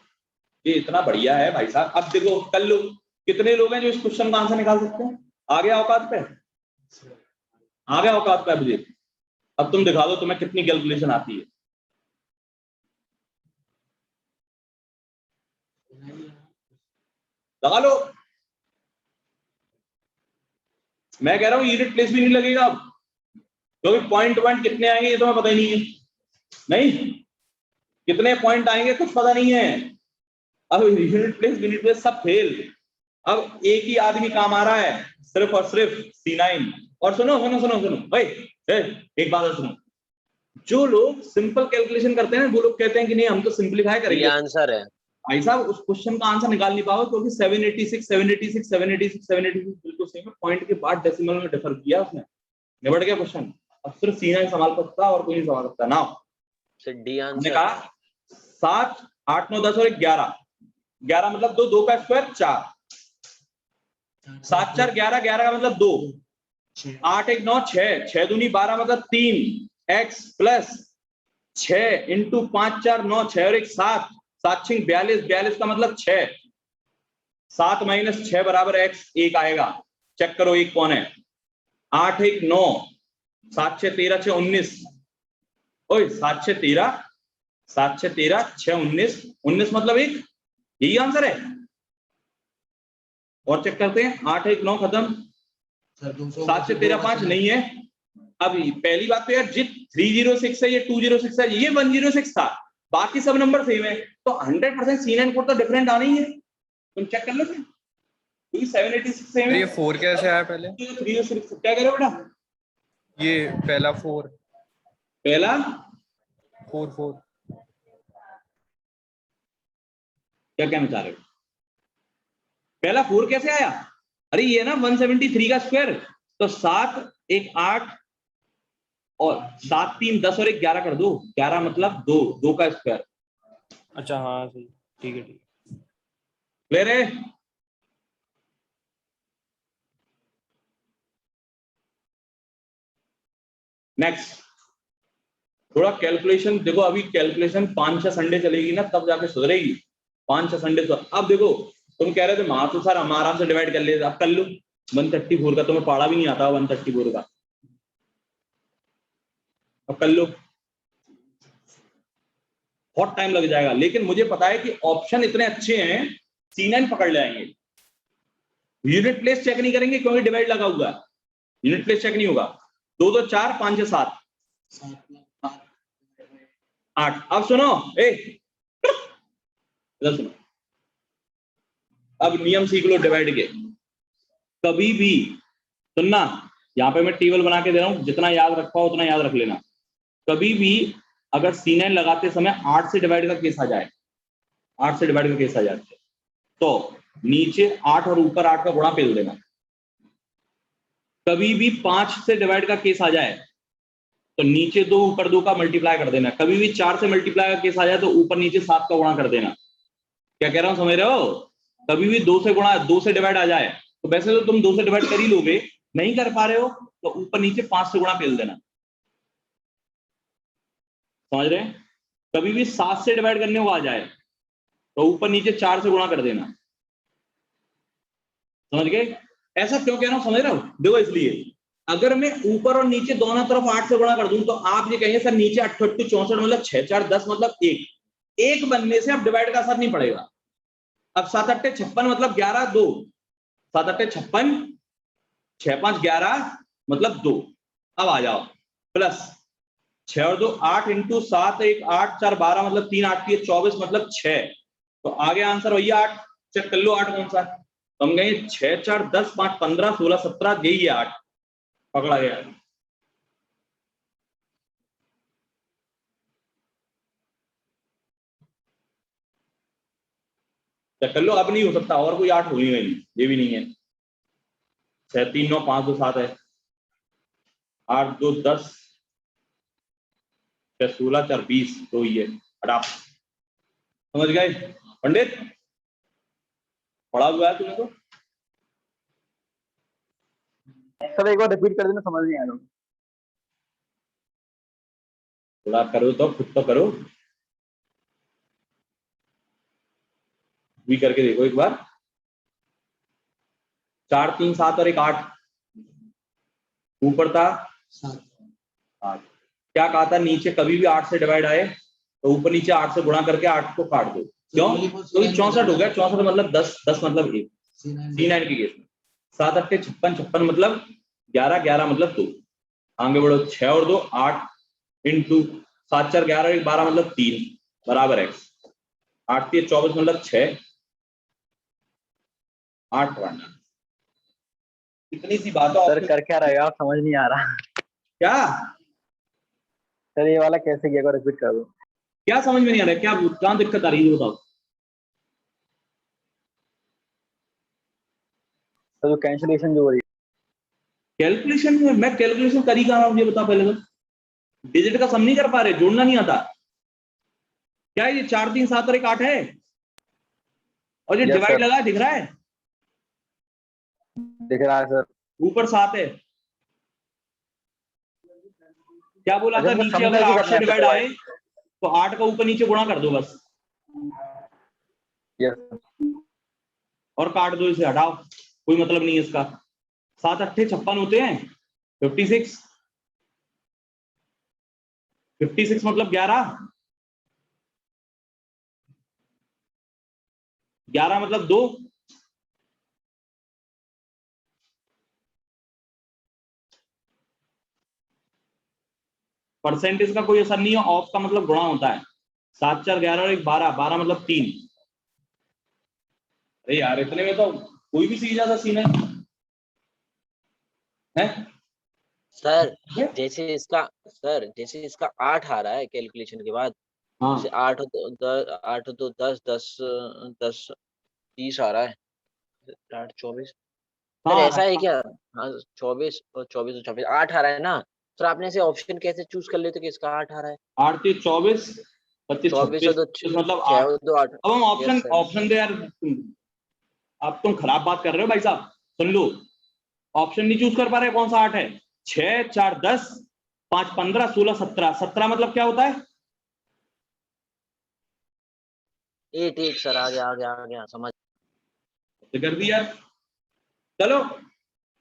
ये इतना बढ़िया है भाई साहब। अब देखो कल लोग कितने लोग हैं जो इस क्वेश्चन का आंसर निकाल सकते हैं? आ गया औकात पे, आ गया औकात पे मुझे। अब तुम दिखा दो तुम्हें कितनी कैलकुलेशन आती है। लगा लो। मैं कह रहा हूं यूनिट प्लेस भी नहीं लगेगा अब, क्योंकि पॉइंट कितने आएंगे ये तो हमें पता ही नहीं है। नहीं, कितने पॉइंट आएंगे कुछ पता नहीं है। अब यूनिट प्लेस सब फेल। अब एक ही आदमी काम आ रहा है, सिर्फ और सिर्फ C9। और सुनो सुनो सुनो सुनो भाई, एक बात सुनो, जो लोग सिंपल कैलकुलेशन करते हैं वो लोग कहते हैं कि नहीं हम तो सिंपलीफाई करेंगे। ये आंसर है भाई साहब उस क्वेश्चन का आंसर निकाल नहीं पाओ, क्योंकि 786 बिल्कुल सेम है। पॉइंट के बाद डेसिमल में डिफर किया उसने, निबट गया क्वेश्चन। अब सिर्फ C9 संभाल सकता और कोई नहीं संभाल सकता ना। डी हमने आंसर कहा 7 8 9 10 और 11 11 मतलब 2 2 का स्क्वायर 4 7 4 11 11 का मतलब 2 8 1 9 6 6 दूनी 12 मतलब 3 x प्लस 6 इंटू 5 4 9 6 और 1 7 7 6 42 42 का मतलब 6 7 माइनस 6 बराबर x 1 आएगा। चेक करो 1 कौन है। 8 1 9 7 6 13 6 19 ओए 7 6 13 7 6 13 6 19 19 मतलब 1। यही आंसर है। और चेक करते हैं 8 1 9 खत्म, 7 से 13 5 नहीं है। अभी पहली बात तो यार जित 306 है ये 206 है ये 106 था, बाकी सब नंबर सेम है, तो 100% C9 कोड तो डिफरेंट आना ही है। तुम चेक कर लो, 786 सेम है। ये 4 कैसे आया पहले? 306 क्या कह रहे हो बेटा? ये पहला 4 पहला 4 4 क्या कहना चाह रहे हो? पहला 4 कैसे आया? अरे ये ना 173 का स्क्वायर, तो 7 1 8 और 7 3 10 और 1 11 कर दो, 11 मतलब 2 2 का स्क्वायर। अच्छा हाँ सही, ठीक है ठीक है। क्लियर है? नेक्स्ट थोड़ा कैलकुलेशन देखो। अभी कैलकुलेशन 5-6 संडे चलेगी ना तब जाके सुधरेगी। 5-6 संडे तो अब देखो तुम कह रहे थे मां तो सर हम आराम से डिवाइड कर लेते, अब कर लो 134 का। तुम्हें पढ़ा भी नहीं आता 134 का, अब कर लो। बहुत टाइम लग जाएगा, लेकिन मुझे पता है कि ऑप्शन इतने अच्छे हैं C9 पकड़ जाएंगे। यूनिट प्लेस चेक नहीं करेंगे क्योंकि डिवाइड लगा हुआ है, यूनिट प्लेस चेक नहीं होगा। 2 2 4 5 6 7 7 में 5 8। अब सुनो, इधर सुनो, अब नियम सीख लो डिवाइड के। कभी भी सुनना, यहाँ पे मैं टेबल बना के दे रहा हूं, जितना याद रख पाओ उतना याद रख लेना। कभी भी अगर C9 लगाते समय 8 से डिवाइड का केस आ जाए, 8 से डिवाइड का केस आ जाए, तो नीचे 8 और ऊपर 8 का गुणा पेल देना। कभी भी 5 से डिवाइड का केस आ जाए तो नीचे 2 ऊपर 2 का मल्टीप्लाई कर देना। कभी भी 4 से मल्टीप्लाई का केस आ जाए तो ऊपर नीचे 7 का गुणा कर देना। क्या कह रहा हूं, समझ रहे हो? कभी भी 2 से डिवाइड आ जाए तो वैसे तो तुम 2 से डिवाइड कर ही लोगे, नहीं कर पा रहे हो तो ऊपर नीचे 5 से गुणा पेल देना। समझ रहे हैं? कभी भी 7 से डिवाइड करने को आ जाए तो ऊपर नीचे 4 से गुणा कर देना। समझ गए? ऐसा क्यों कह रहा हूं, समझ रहे हो? देखो, इसलिए अगर मैं ऊपर और नीचे दोनों तरफ 8 से गुणा कर दूं तो आप ये कहेंगे सर नीचे 8 8 64 मतलब 6 4 10 मतलब 1 बनने से अब डिवाइड का असर नहीं पड़ेगा। अब 7 8 56 मतलब 11 2, 7 8 56, 6 5 11 मतलब 2। अब आ जाओ, प्लस 6 और 2 8 इंटू 7 1 8 4 12 मतलब 3 8 3 24 मतलब 6। तो आगे आंसर वही 8। चेक कर लो 8 कौन सा है। तो हम कहेंगे 6 4 10 5 15 16 17 यही है 8, पकड़ा गया। चेक कर लो, अब नहीं हो सकता, और कोई 8 होगी नहीं, ये भी नहीं है। 6 3 9 5 2 7 है, 8 2 10, 6 16 4 20 तो ये हटा। समझ गए पंडित? पढ़ा हुआ है तुम्हें तो? सर एक बार रिपीट कर देना, समझ नहीं आ रहा। थोड़ा करो तो, खुद तो करो, भी करके देखो एक बार। 4 3 7 और 1 8, ऊपर था 7 8। क्या कहा था, नीचे कभी भी 8 से डिवाइड आए तो ऊपर नीचे 8 से गुणा करके 8 को काट दो। क्यों? क्योंकि 64 हो गया, 64 मतलब 10 10 मतलब 1 C9 के केस में। 7 8 56 56 मतलब 11 11 मतलब 2। आगे बढ़ो, 6 और 2 8 इंटू 7 4 11 1 12 मतलब 3 बराबर x। 8 3 24 मतलब 6 8 बढ़ना। इतनी सी बात है। सर कर क्या रहे हो आप, समझ नहीं आ रहा। क्या सर ये वाला कैसे किया, रिपीट कर दो। क्या समझ में नहीं आ रहा है? क्या कहां दिक्कत आ रही है बताओ? सर जो कैंसिलेशन जो हो रही कैलकुलेशन में मैं कैलकुलेशन कर ही कहा रहा हूं, ये बता पहले तो। डिजिट का सम नहीं कर पा रहे, जोड़ना नहीं आता क्या? ये 4 3 7 और 1 8 है, और ये Yes, डिवाइड sir. लगा है, दिख रहा है? दिख रहा है सर। ऊपर 7 है। क्या बोला था, अच्छा, नीचे सम अगर कैसे 8 करना से है डिवाइड सर? आए तो 8 का ऊपर नीचे गुणा कर दो बस, यस सर। और काट दो, इसे हटाओ, कोई मतलब नहीं है इसका। 7 8 56 होते हैं, 56 56 मतलब 11 11 मतलब 2। परसेंटेज का कोई असर नहीं है, ऑफ का मतलब गुणा होता है। 7 4 11 और 1 12 12 मतलब 3। अरे यार, इतने में तो कोई भी सीख जाता सीने है। सर जैसे इसका 8 आ रहा है कैलकुलेशन के बाद, हाँ जैसे 8 8 तो 10 10 10 30 आ रहा है, 8 24। सर हाँ ऐसा है क्या? हाँ 24 और 24 8 आ रहा है ना? सर आपने ऐसे ऑप्शन कैसे चूज कर लेते कि इसका 8 आ रहा है? 8 3 24 25 24 26 और 2 मतलब 6 8। और 2 8। अब हम यस ऑप्शन सर। ऑप्शन दे यार, अब तुम खराब बात कर रहे हो भाई साहब, सुन लो। ऑप्शन नहीं चूज कर पा रहे, कौन सा 8 है? 6 4 10 5 15 16 17 17 मतलब क्या होता है? 8 8 सर, आ गया समझ। तो कर दिया। चलो,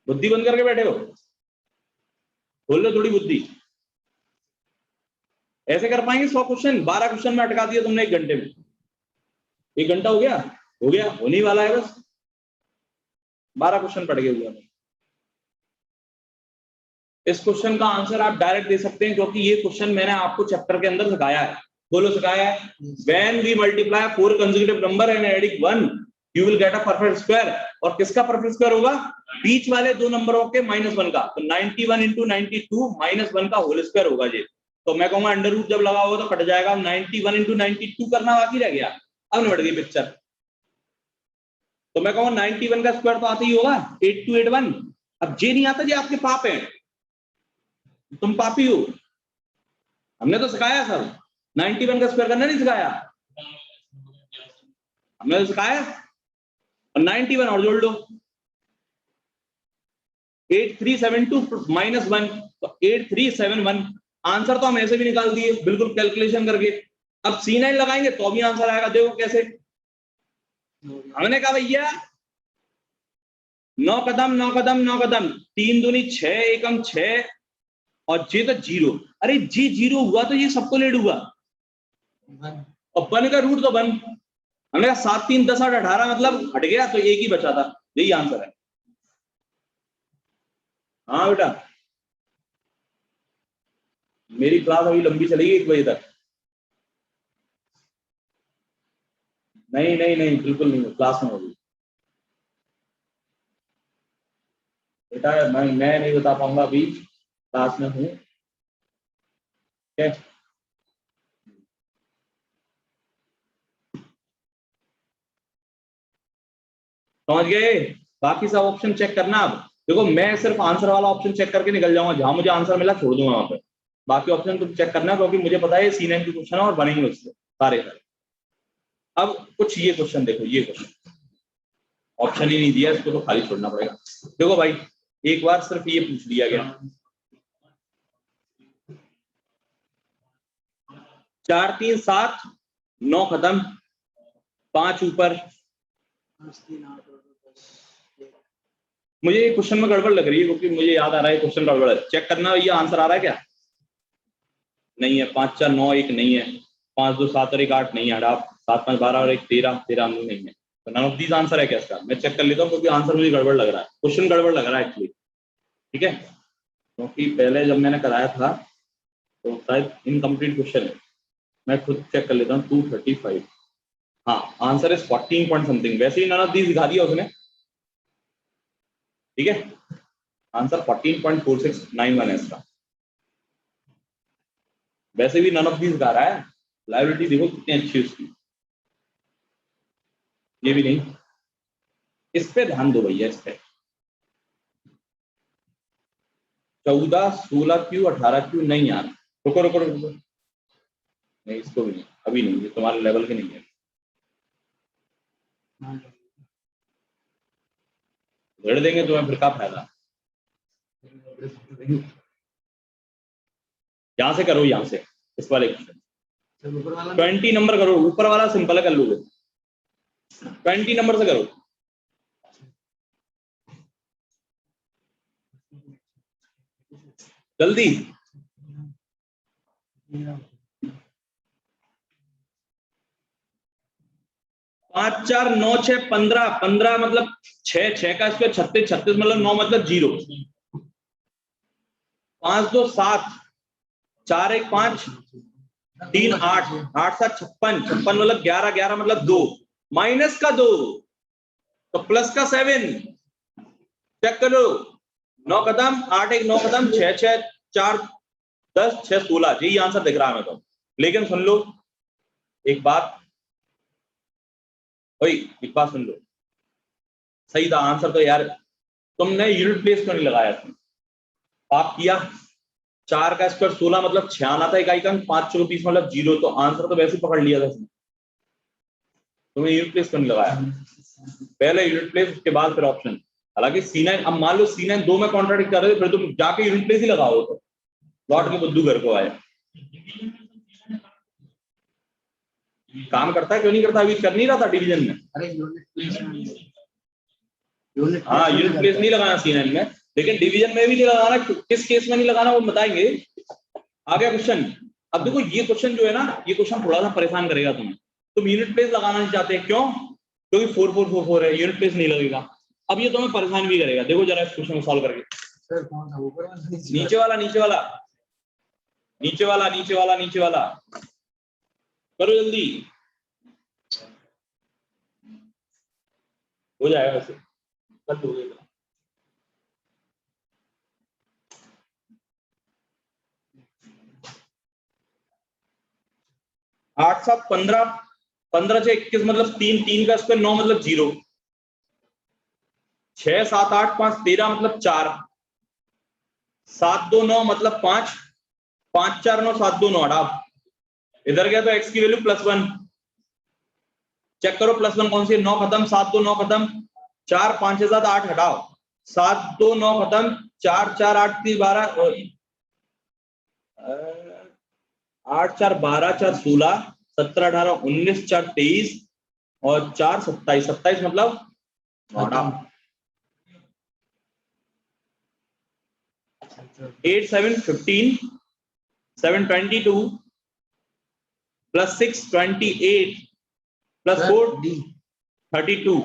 बुद्धि बंद करके बैठे हो, खोल लो थोड़ी बुद्धि। ऐसे कर पाएंगे 100 क्वेश्चन? 12 क्वेश्चन में अटका दिया तुमने 1 घंटे में। 1 घंटा हो गया? हो गया, होने वाला है बस। 12 क्वेश्चन पड़ गए हुआ। इस क्वेश्चन का आंसर आप डायरेक्ट दे सकते हैं, क्योंकि ये क्वेश्चन मैंने आपको चैप्टर के अंदर सिखाया है। बोलो सिखाया है। When we multiply 4 consecutive number and adding 1 you will get a perfect square. और किसका परफेक्ट स्क्वायर होगा? बीच वाले दो नंबरों के -1 का। तो 91 इंटू 92 -1 का होल स्क्वायर होगा जी। तो मैं कहूंगा अंडर रूट जब लगा होगा तो कट जाएगा। 91 इंटू 92 करना बाकी रह गया। अब निबट गई पिक्चर। तो मैं कहूंगा 91 का स्क्वायर तो आता ही होगा 8281। अब जे नहीं आता जी, आपके पाप है, तुम पापी हो। हमने तो सिखाया सर, 91 का स्क्वायर करना नहीं सिखाया, हमने तो सिखाया। और 91 और जोड़ लो, 8372 -1 तो 8371। आंसर तो हम ऐसे भी निकाल दिए बिल्कुल कैलकुलेशन करके। अब C9 लगाएंगे तो भी आंसर आएगा। देखो कैसे। हमने कहा भैया 9 कदम 9 कदम 9 कदम, 3 दूनी 6 एकम 6 और जे तो 0। अरे जी 0 हुआ तो ये सबको लेट हुआ, और बन का रूट तो बन। हमने कहा 7 3 10 8 18 मतलब हट गया, तो एक ही बचा था। यही आंसर है। हाँ बेटा, मेरी क्लास अभी लंबी चलेगी 1 बजे तक। नहीं नहीं नहीं, बिल्कुल नहीं, क्लास में होगी बेटा। मैं नहीं बता पाऊंगा, अभी क्लास में हूँ। समझ गए? बाकी सब ऑप्शन चेक करना। अब देखो, मैं सिर्फ आंसर वाला ऑप्शन चेक करके निकल जाऊंगा, जहां मुझे आंसर मिला छोड़ दूंगा वहां पे। बाकी ऑप्शन तुम चेक करना, क्योंकि मुझे पता है C9 के क्वेश्चन है और बनेंगे उससे सारे। अब कुछ ये क्वेश्चन देखो, ये क्वेश्चन ऑप्शन ही नहीं दिया, इसको तो खाली छोड़ना पड़ेगा। देखो भाई, एक बार सिर्फ ये पूछ लिया गया, 4 3 7 9 खत्म, 5 ऊपर। मुझे ये क्वेश्चन में गड़बड़ लग रही है, क्योंकि मुझे याद आ रहा है क्वेश्चन गड़बड़ है। चेक करना ये आंसर आ रहा है क्या? नहीं है। 5 4 9 1 नहीं है। 5 2 7 और 1 8 नहीं है। 7 5 12 और 1 13 13 नहीं है। तो नन ऑफ दीज आंसर है क्या इसका? मैं चेक कर लेता हूँ, क्योंकि आंसर मुझे गड़बड़ लग रहा है, क्वेश्चन गड़बड़ लग रहा है एक्चुअली। ठीक है, क्योंकि पहले जब मैंने कराया था तो शायद इनकम्प्लीट क्वेश्चन है। मैं खुद चेक कर लेता हूँ। 235। हाँ, आंसर इज 14 पॉइंट समथिंग। वैसे ही नन ऑफ दीज दिखा दिया उसने। ठीक है, आंसर 14.4691 है इसका। वैसे भी नन ऑफ दीज दिखा रहा है। लायबिलिटी देखो कितनी अच्छी उसकी। ये भी नहीं, इस पे ध्यान दो भैया। इस पे 14 16 क्यू 18 क्यू नहीं यार। रुको रुको रुको, नहीं इसको भी नहीं, अभी नहीं, ये तुम्हारे लेवल के नहीं है। झेड़ देंगे तुम्हें, फिर क्या फायदा। यहां से करो, यहां से इस वाले क्वेश्चन 20 नंबर करो। ऊपर वाला सिंपल है, कर लोगे। 20 नंबर से करो। जल्दी। 5 4 9 6 15 15 मतलब 6 6 का स्क्वायर 36 36 मतलब 9 मतलब 0। 5 2 7 4 1 5 3 8 8 7 56 56 मतलब 11 11 मतलब 2 माइनस का 2 तो प्लस का 7। चेक करो। 9 कदम 8 1 9 कदम 6 6 4 10 6 16। यही आंसर दिख रहा है मेरे को। लेकिन सुन लो एक बात, एक बात सुन लो। सही था आंसर तो यार, तुमने यूनिट प्लेस क्यों नहीं लगाया? तुम पाप किया। 4 का स्क्वायर 16 मतलब 6 आना था इकाई का। 5 चौको 30 मतलब 0। तो आंसर तो वैसे पकड़ लिया था इसने। तुमने यूनिट प्लेस क्यों नहीं लगाया? पहले यूनिट प्लेस, उसके बाद फिर ऑप्शन। हालांकि C9, अब मान लो C9 2 में कॉन्ट्रैक्ट कर रहे थे, फिर तुम जाके यूनिट प्लेस ही लगाओ। तो लौट के बुद्धू घर को आए। काम करता है क्यों नहीं करता? अभी कर नहीं रहा था डिवीजन में। अरे हाँ, यूनिट प्लेस नहीं लगाना C9 में, लेकिन डिवीजन में भी नहीं लगाना। किस केस में नहीं लगाना वो बताएंगे। आ गया क्वेश्चन। अब देखो ये क्वेश्चन जो है ना, ये क्वेश्चन थोड़ा सा परेशान करेगा तुम्हें। तुम यूनिट प्लेस लगाना नहीं चाहते, क्यों? क्योंकि 4 4 4 4 है, यूनिट प्लेस नहीं लगेगा। अब ये तुम्हें परेशान भी करेगा। देखो जरा इस क्वेश्चन को सॉल्व करके। सर कौन सा ऊपर वाला नीचे वाला नीचे वाला नीचे वाला नीचे वाला नीचे वाला करो जल्दी, हो जाएगा वैसे कल हो गएगा। 8 7 15 15 से 21 मतलब 3 3 का स्क्वायर 9 मतलब 0 6 7 8 5 13 मतलब 4 7 2 9 मतलब 5 5 4 9 7 2 9 हटा, इधर गया तो x की वैल्यू +1, चेक करो +1 कौन सी है, 9 खत्म 7 2 9 खत्म 4 5 6 7 8 हटाओ 7 2 9 खत्म 4 4 8 3 12 8 4 12 4 16 17 18 19 4 23 और 4 27 27 मतलब 8 7 15 7 22 +6 28 +4 32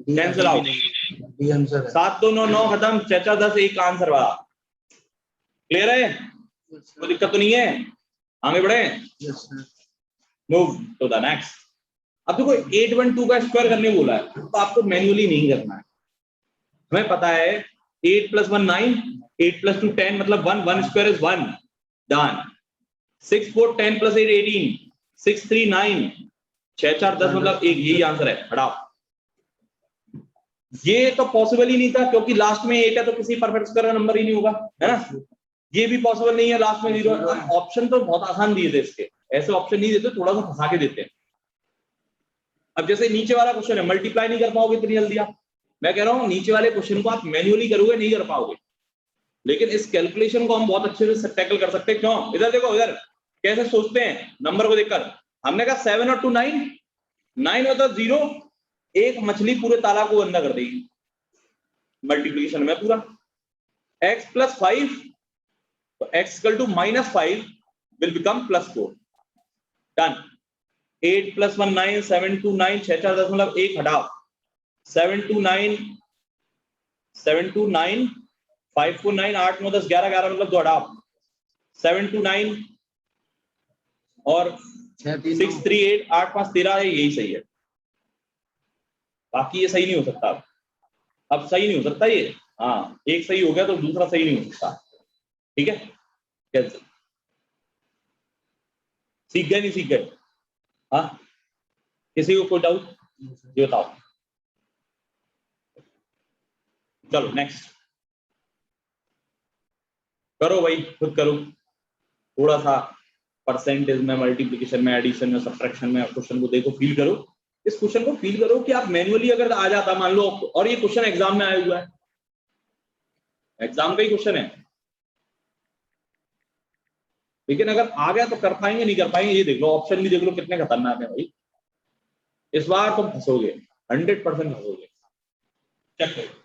कैंसिल आउट, डी आंसर है। 7 2 9 9 खत्म 6 4 10 एक आंसर वाला। क्लियर है, कोई दिक्कत तो नहीं है, आगे बढ़े, yes sir. Move to the next. अब देखो 8 1 2 का स्क्वायर करने बोला है तो आपको मैन्युअली नहीं करना है, हमें पता है 8 + 1 9 8 + 2 10 मतलब 1 1 स्क्वायर इज 1 डन। 6 4 10 + 8 18 6 3 9 6 4 10 मतलब एक, यही आंसर है, हटाओ। ये तो पॉसिबल ही नहीं था क्योंकि लास्ट में 8 है तो किसी परफेक्ट स्क्वायर का नंबर ही नहीं होगा, है ना। ये भी पॉसिबल नहीं है, लास्ट में 0। ऑप्शन तो बहुत आसान दिए थे इसके, ऐसे ऑप्शन नहीं देते, थोड़ा सा फंसा के देते हैं। अब जैसे नीचे वाला क्वेश्चन है, मल्टीप्लाई नहीं कर पाओगे इतनी जल्दी आप, मैं कह रहा हूं नीचे वाले क्वेश्चन को आप मैन्युअली करोगे नहीं कर पाओगे, लेकिन इस कैलकुलेशन को हम बहुत अच्छे से टैकल कर सकते हैं। क्यों, इधर देखो, इधर कैसे सोचते हैं नंबर को देखकर। हमने कहा 7 और 2 9 9 होता 0, एक मछली पूरे तालाब को गंदा कर देगी मल्टीप्लिकेशन में पूरा। x + 5 तो x = -5 will become +4 डन। 8 + 1 9 7 2 9 6 4 10 मतलब 1 हटाओ 7 2 9 7 2 9 5 4 9 8 9 10 11 11 मतलब 2 हटाओ 7 2 9 और 6 3 8 8 5 13 है, यही सही है, बाकी ये सही नहीं हो सकता। अब सही नहीं हो सकता ये, हाँ एक सही हो गया तो दूसरा सही नहीं हो सकता, ठीक है। कैंसिल, सीख गए नहीं सीख गए, हाँ किसी को कोई डाउट ये बताओ, चलो नेक्स्ट करो भाई, खुद करो थोड़ा सा, परसेंटेज में, मल्टीप्लिकेशन में, एडिशन में, सब्ट्रैक्शन में क्वेश्चन को देखो, फील करो, इस क्वेश्चन को फील करो कि आप मैन्युअली अगर आ जाता मान लो, और ये क्वेश्चन एग्जाम में आया हुआ है, एग्जाम का ही क्वेश्चन है, लेकिन अगर आ गया तो कर पाएंगे नहीं कर पाएंगे, ये देख लो, ऑप्शन भी देख लो कितने खतरनाक है भाई, इस बार तुम फंसोगे 100% फंसोगे, चेक करो।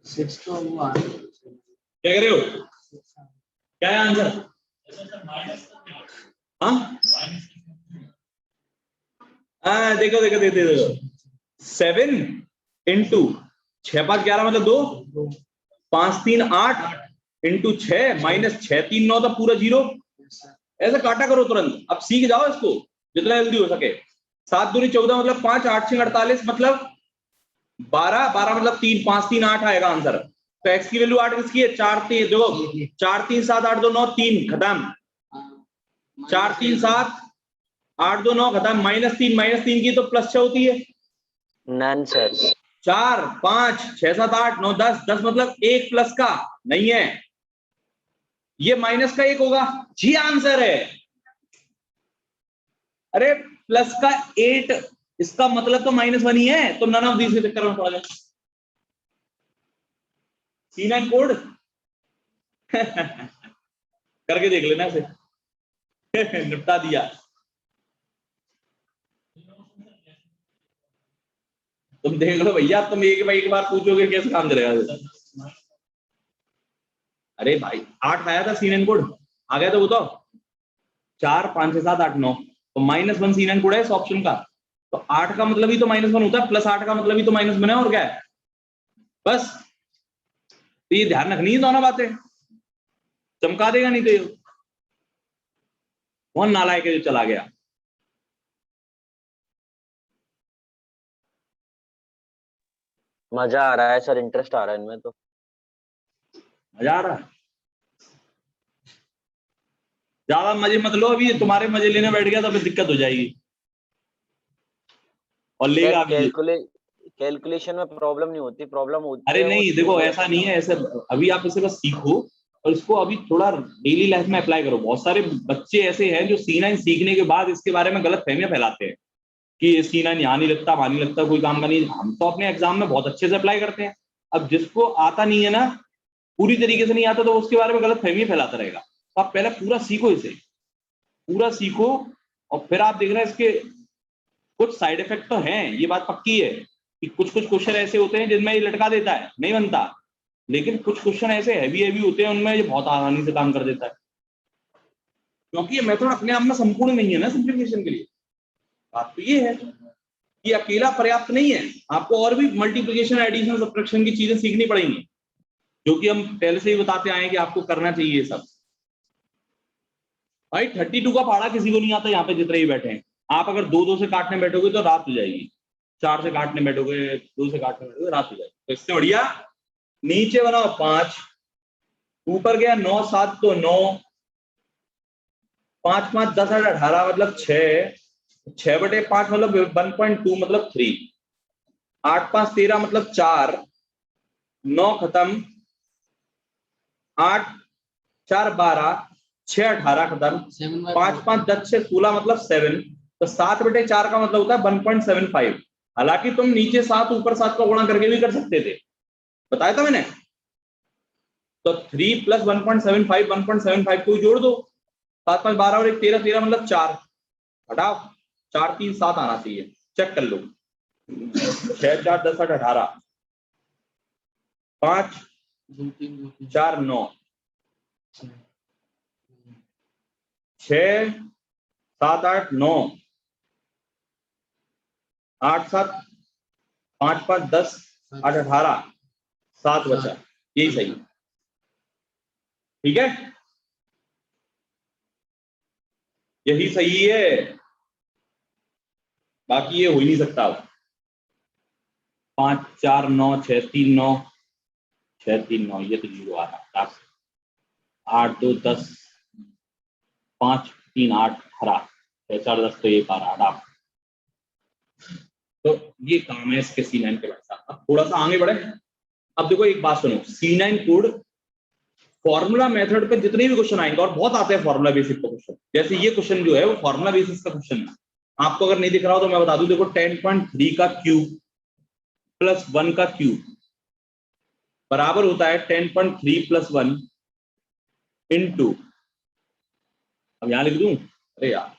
तो हुआ क्या कर रहे हो, क्या है आंसर, हाँ देखो देखो देखो देखो 7 × 6 5 11 मतलब 2 5 3 8 × 6 -6 3 9 तो पूरा 0, ऐसे काटा करो तुरंत, अब सीख जाओ इसको जितना जल्दी हो सके। 7 दूनी 14 मतलब 5 8 6 48 मतलब 12 12 मतलब 3 5 3 8 आएगा आंसर। तो x की वैल्यू 8 किसकी है, 4 3 देखो 4 3 7 8 2 9 3 खत्म, 4 3 7 8 2 9 खत्म, -3 की तो +6 होती है, नन सर। 4 5 6 7 8 9 10 10 मतलब 1 प्लस का नहीं है, ये -1 होगा, जी आंसर है। अरे प्लस का 8, इसका मतलब तो -1 ही है, तो नन ऑफ दीज के चक्कर में पड़ा जाए। C9 कोड करके देख लेना इसे निपटा दिया। तुम देख लो भैया, तुम एक बार पूछोगे कैसे काम करेगा। अरे भाई 8 आया था C9 कोड, आ गया तो बताओ। 4 5 6 7 8 9, तो -1 C9 कोड है इस ऑप्शन का। तो 8 का मतलब ही तो -1 होता है, प्लस 8 का मतलब ही तो -1 है, और क्या है बस। तो ये ध्यान रखनी है दोनों बातें, चमका देगा नहीं तो ये कौन नालायक है जो चला गया। मजा आ रहा है सर, इंटरेस्ट आ रहा है इनमें तो। मजा आ रहा है, ज्यादा मजे मत लो, अभी तुम्हारे मजे लेने बैठ गया तो फिर दिक्कत हो जाएगी और लेगा भी। कैलकुलेशन में प्रॉब्लम नहीं होती, प्रॉब्लम होती अरे है नहीं वो देखो, ऐसा नहीं है, ऐसे अभी आप इसे बस सीखो और इसको अभी थोड़ा डेली लाइफ में अप्लाई करो। बहुत सारे बच्चे ऐसे हैं जो C9 सीखने के बाद इसके बारे में गलत फहमियां फैलाते हैं कि C9 यहाँ नहीं लगता, वहां नहीं लगता, कोई काम का नहीं। हम तो अपने एग्जाम में बहुत अच्छे से अप्लाई करते हैं। अब जिसको आता नहीं है ना, पूरी तरीके से नहीं आता, तो उसके बारे में गलत फहमियां फैलाता रहेगा। तो आप पहले पूरा सीखो, इसे पूरा सीखो, और फिर आप देख रहे हैं इसके कुछ साइड इफेक्ट तो हैं, ये बात पक्की है कि कुछ क्वेश्चन ऐसे होते हैं जिनमें ये लटका देता है, नहीं बनता। लेकिन कुछ क्वेश्चन ऐसे हैवी होते हैं, उनमें ये बहुत आसानी से काम कर देता है, क्योंकि ये मेथड अपने आप में संपूर्ण नहीं है ना सिंप्लीफिकेशन के लिए। बात तो ये है कि अकेला पर्याप्त नहीं है, आपको और भी मल्टीप्लिकेशन, एडिशन, सब्ट्रैक्शन की चीजें सीखनी पड़ेंगी, जो कि हम पहले से ही बताते आए कि आपको करना चाहिए ये सब। भाई 32 का पहाड़ा किसी को नहीं आता, यहाँ पे जितने ही बैठे हैं। आप अगर 2 से काटने बैठोगे तो रात हो जाएगी, 4 से काटने बैठोगे, 2 से काटने बैठोगे, रात हो जाएगी। तो इससे बढ़िया नीचे बनाओ 5, ऊपर गया 9 7 तो 9, 5 5 10 8 18 मतलब 6, 6/5 मतलब 1.2 मतलब 3, 8 5 13 मतलब 4, 9 खत्म, 8 4 12, 6 18 खत्म, 5 5 10 6 16 मतलब 7, तो 7/4 का मतलब होता है 1.75। हालांकि तुम नीचे 7 ऊपर 7 का गुणा करके भी कर सकते थे, बताया था मैंने। तो 3 + 1.75, 1.75 को जोड़ दो, 7 5 12 और 1 13, 13 मतलब 4, हटाओ 4 3 7 आना चाहिए, चेक कर लो। 6 4 10 8 18, 5 4 9, 6 7 8 9, 8 7 5 5 10 8 18, 7 बचा, यही सही, ठीक है, यही सही है, बाकी ये हो ही नहीं सकता। 5 4 9 6 3 9, 6 3 9, ये तो 0 आ रहा है। 8 2 10, 5 3 8 18, 6 4 10 तो 1 आ रहा है। तो ये काम है इसके C9 के बाद। अब थोड़ा सा आगे बढ़े। अब देखो एक बात सुनो, C9 कोड फॉर्मूला मेथड पे जितने भी क्वेश्चन आएंगे, और बहुत आते हैं फॉर्मूला बेसिस का क्वेश्चन, जैसे ये क्वेश्चन जो है वो फॉर्मूला बेसिस का क्वेश्चन है। आपको अगर नहीं दिख रहा हो तो मैं बता दूं, देखो 10.3 का क्यूब प्लस 1 का क्यूब बराबर होता है 10.3 + 1 इंटू, अब यहां लिख दूं, अरे यार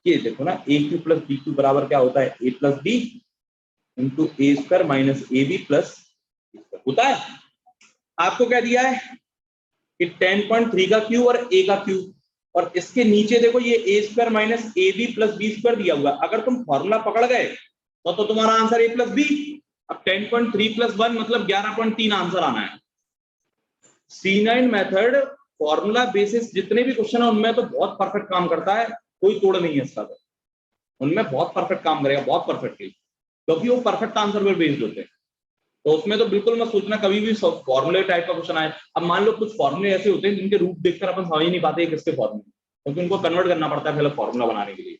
ये देखो ना, a³ + b³ बराबर क्या होता है, a + b into a² - ab + होता है। आपको क्या दिया है कि 10.3 का क्यूब और a का क्यूब, और इसके नीचे देखो ये a² - ab + b² दिया हुआ। अगर तुम फॉर्मूला पकड़ गए तो तुम्हारा आंसर a + b। अब 10.3 + 1 मतलब 11.3 आंसर आना है। C9 मेथड फॉर्मूला बेसिस जितने भी क्वेश्चन है उनमें तो बहुत परफेक्ट काम करता है, कोई तोड़ नहीं है इसका, तो उनमें बहुत परफेक्ट काम करेगा, बहुत परफेक्टली, क्योंकि वो परफेक्ट आंसर पर बेस्ड होते हैं। तो उसमें तो बिल्कुल मत सोचना कभी भी फॉर्मूले टाइप का क्वेश्चन आए। अब मान लो कुछ फॉर्मूले ऐसे होते हैं जिनके रूप देखकर अपन समझ ही नहीं पाते किसके फॉर्मूले, क्योंकि उनको कन्वर्ट करना पड़ता है पहले फॉर्मूला बनाने के लिए।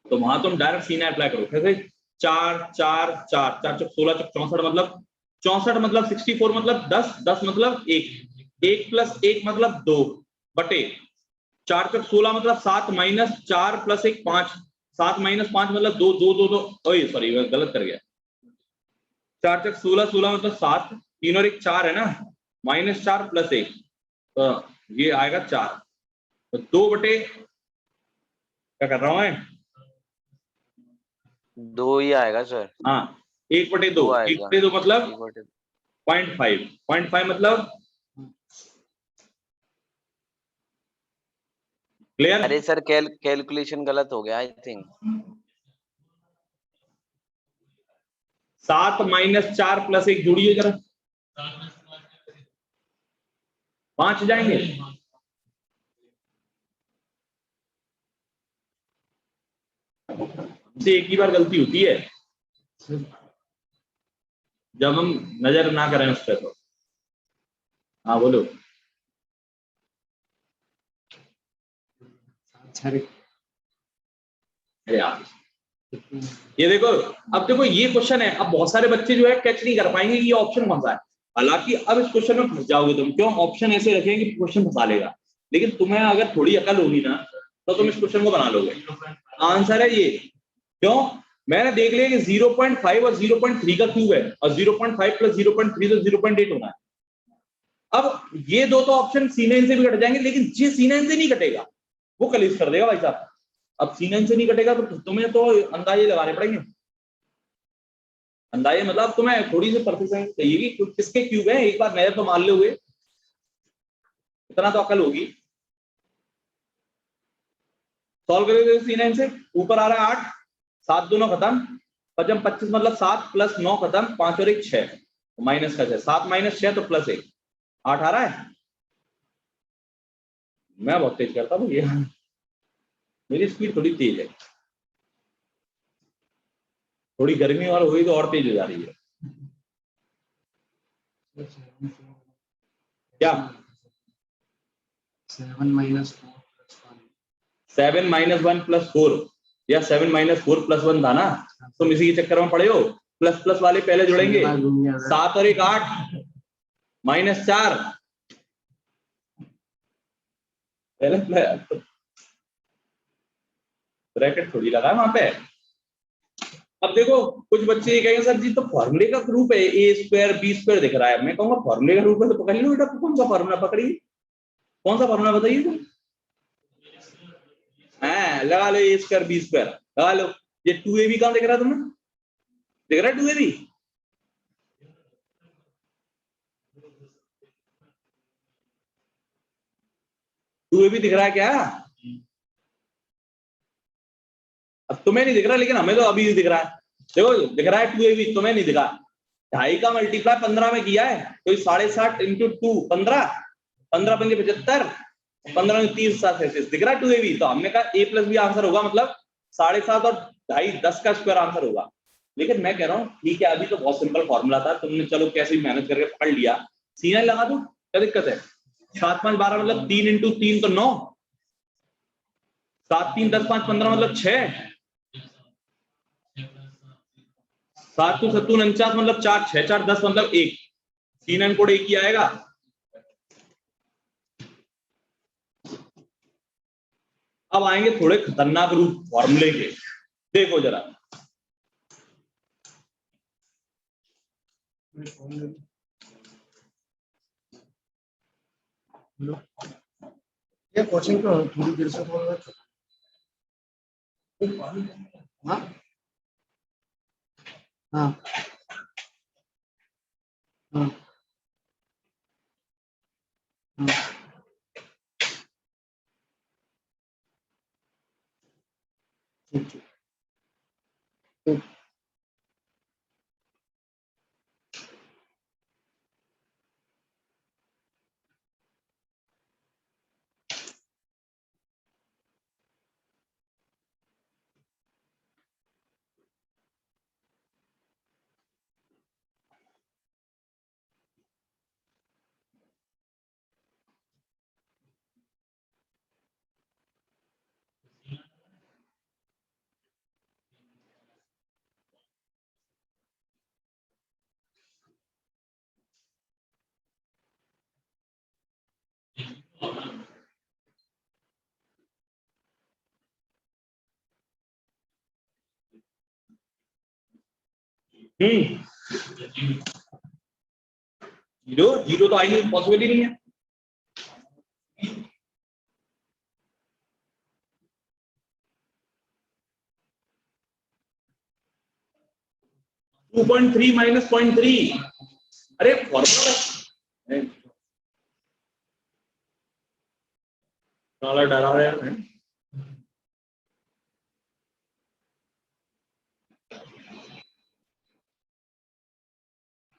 तो वहां तुम डायरेक्ट C9 अप्लाई करो। कैसे? 4 4 4 4 × 16 = 64 मतलब 64 मतलब 64 मतलब 10 10 मतलब 1 1 + 1 मतलब 2 बटे 4 × 16 मतलब 7 - 4 + 1 5 7 माइनस 5 मतलब 2 2 2 2 ओए सॉरी मैं गलत कर गया। 4 चक 16 16 मतलब 7, 3 और 1 4 है ना, -4 + 1 तो ये आएगा 4। तो 2 बटे क्या कर रहा हूं मैं, 2 ही आएगा सर। हाँ 1 बटे 2, 2 1 आएगा। बटे 2 मतलब 1/2। 0.5, 0.5 मतलब क्लियर। अरे सर कैलकुलेशन गलत हो गया आई थिंक। 7 - 4 + 1 जोड़िए जरा, 5 जाएंगे। से एक ही बार गलती होती है जब हम नजर ना करें उस पर। तो हाँ बोलो। अरे यार ये देखो, अब देखो ये क्वेश्चन है, अब बहुत सारे बच्चे जो है कैच नहीं कर पाएंगे कि ये ऑप्शन कौन सा है। हालांकि अब इस क्वेश्चन में फंस जाओगे तुम, क्यों ऑप्शन ऐसे रखेंगे कि क्वेश्चन फंसा लेगा, लेकिन तुम्हें अगर थोड़ी अकल होगी ना तो तुम इस क्वेश्चन को बना लोगे। आंसर है ये, क्यों मैंने देख लिया कि 0.5 और 0.3 का क्यूब है और 0.5 + 0.3 तो 0.8 होना है। अब ये दो तो ऑप्शन C9 से भी कट जाएंगे, लेकिन जे C9 से नहीं कटेगा वो कलेश कर देगा भाई साहब। अब C9 से नहीं कटेगा तो तुम्हें तो अंदाजे लगाने पड़ेंगे। अंदाजे मतलब तुम्हें थोड़ी सी परफेक्शन चाहिए कि किसके क्यूब है, एक बार नजर तो मान लोगे, इतना तो अकल होगी। सॉल्व करोगे C9 से, ऊपर आ रहा है 8, 7 दोनों खत्म, 5 25 मतलब 7 + 9 खत्म, 5 और 1 6, माइनस का 6, 7 - 6 तो +1, 8 आ रहा है। मैं बहुत तेज करता हूँ ये, मेरी स्पीड थोड़ी तेज है, थोड़ी गर्मी और हुई तो और तेज हो जा रही है। क्या 7 - 4 + 1 7 - 1 + 4 या 7 - 4 + 1 था ना, तुम इसी के चक्कर में पड़े हो। प्लस प्लस वाले पहले जुड़ेंगे, 7 और 1 8, -4 पहले ब्रैकेट थोड़ी लगा है वहां पे। अब देखो कुछ बच्चे ये कहेंगे सर जी तो फॉर्मूले का ग्रुप है, a² b² दिख रहा है। मैं कहूंगा फॉर्मूले का ग्रुप है तो पकड़ लो बेटा, कौन सा फॉर्मूला पकड़िए, कौन सा फॉर्मूला बताइए तुम। हाँ लगा लो a² b² लगा लो। ये 2ab कहां दिख रहा है तुम्हें, दिख रहा है 2ab, 2ab दिख रहा है क्या। अब तुम्हें नहीं दिख रहा लेकिन हमें तो अभी दिख रहा है। देखो दिख रहा है 2ab, तुम्हें नहीं दिखा। 2.5 का मल्टीप्लाई 15 में किया है तो 7.5 × 2 15, 15 × 5 75, 15 × 3 7 दिख रहा है 2ab। तो हमने कहा a + b आंसर होगा, मतलब 7.5 और 2.5 10 का स्क्वायर आंसर होगा। लेकिन मैं कह रहा हूँ ठीक है अभी तो बहुत सिंपल फॉर्मूला था, तुमने चलो कैसे भी मेहनत करके पकड़ लिया, C9 लगा दो क्या दिक्कत है। 7 5 12 मतलब 3 × 3 तो 9, 7 3 10 5 15 मतलब 6, 7 2 7 49 मतलब 4, 6 4 10 मतलब 1, C9 कोड 1 ही आएगा। अब आएंगे थोड़े खतरनाक रूप फॉर्मूले के, देखो जरा। ये कोचिंग को थोड़ी देर से बोल रहा था। हाँ हाँ हाँ हाँ ठीक ठीक ठीक। जीरो जीरो तो आएंगे, पॉसिबल ही नहीं है। -2.3 -0.3, अरे फॉर्मूला डरा रहे हैं।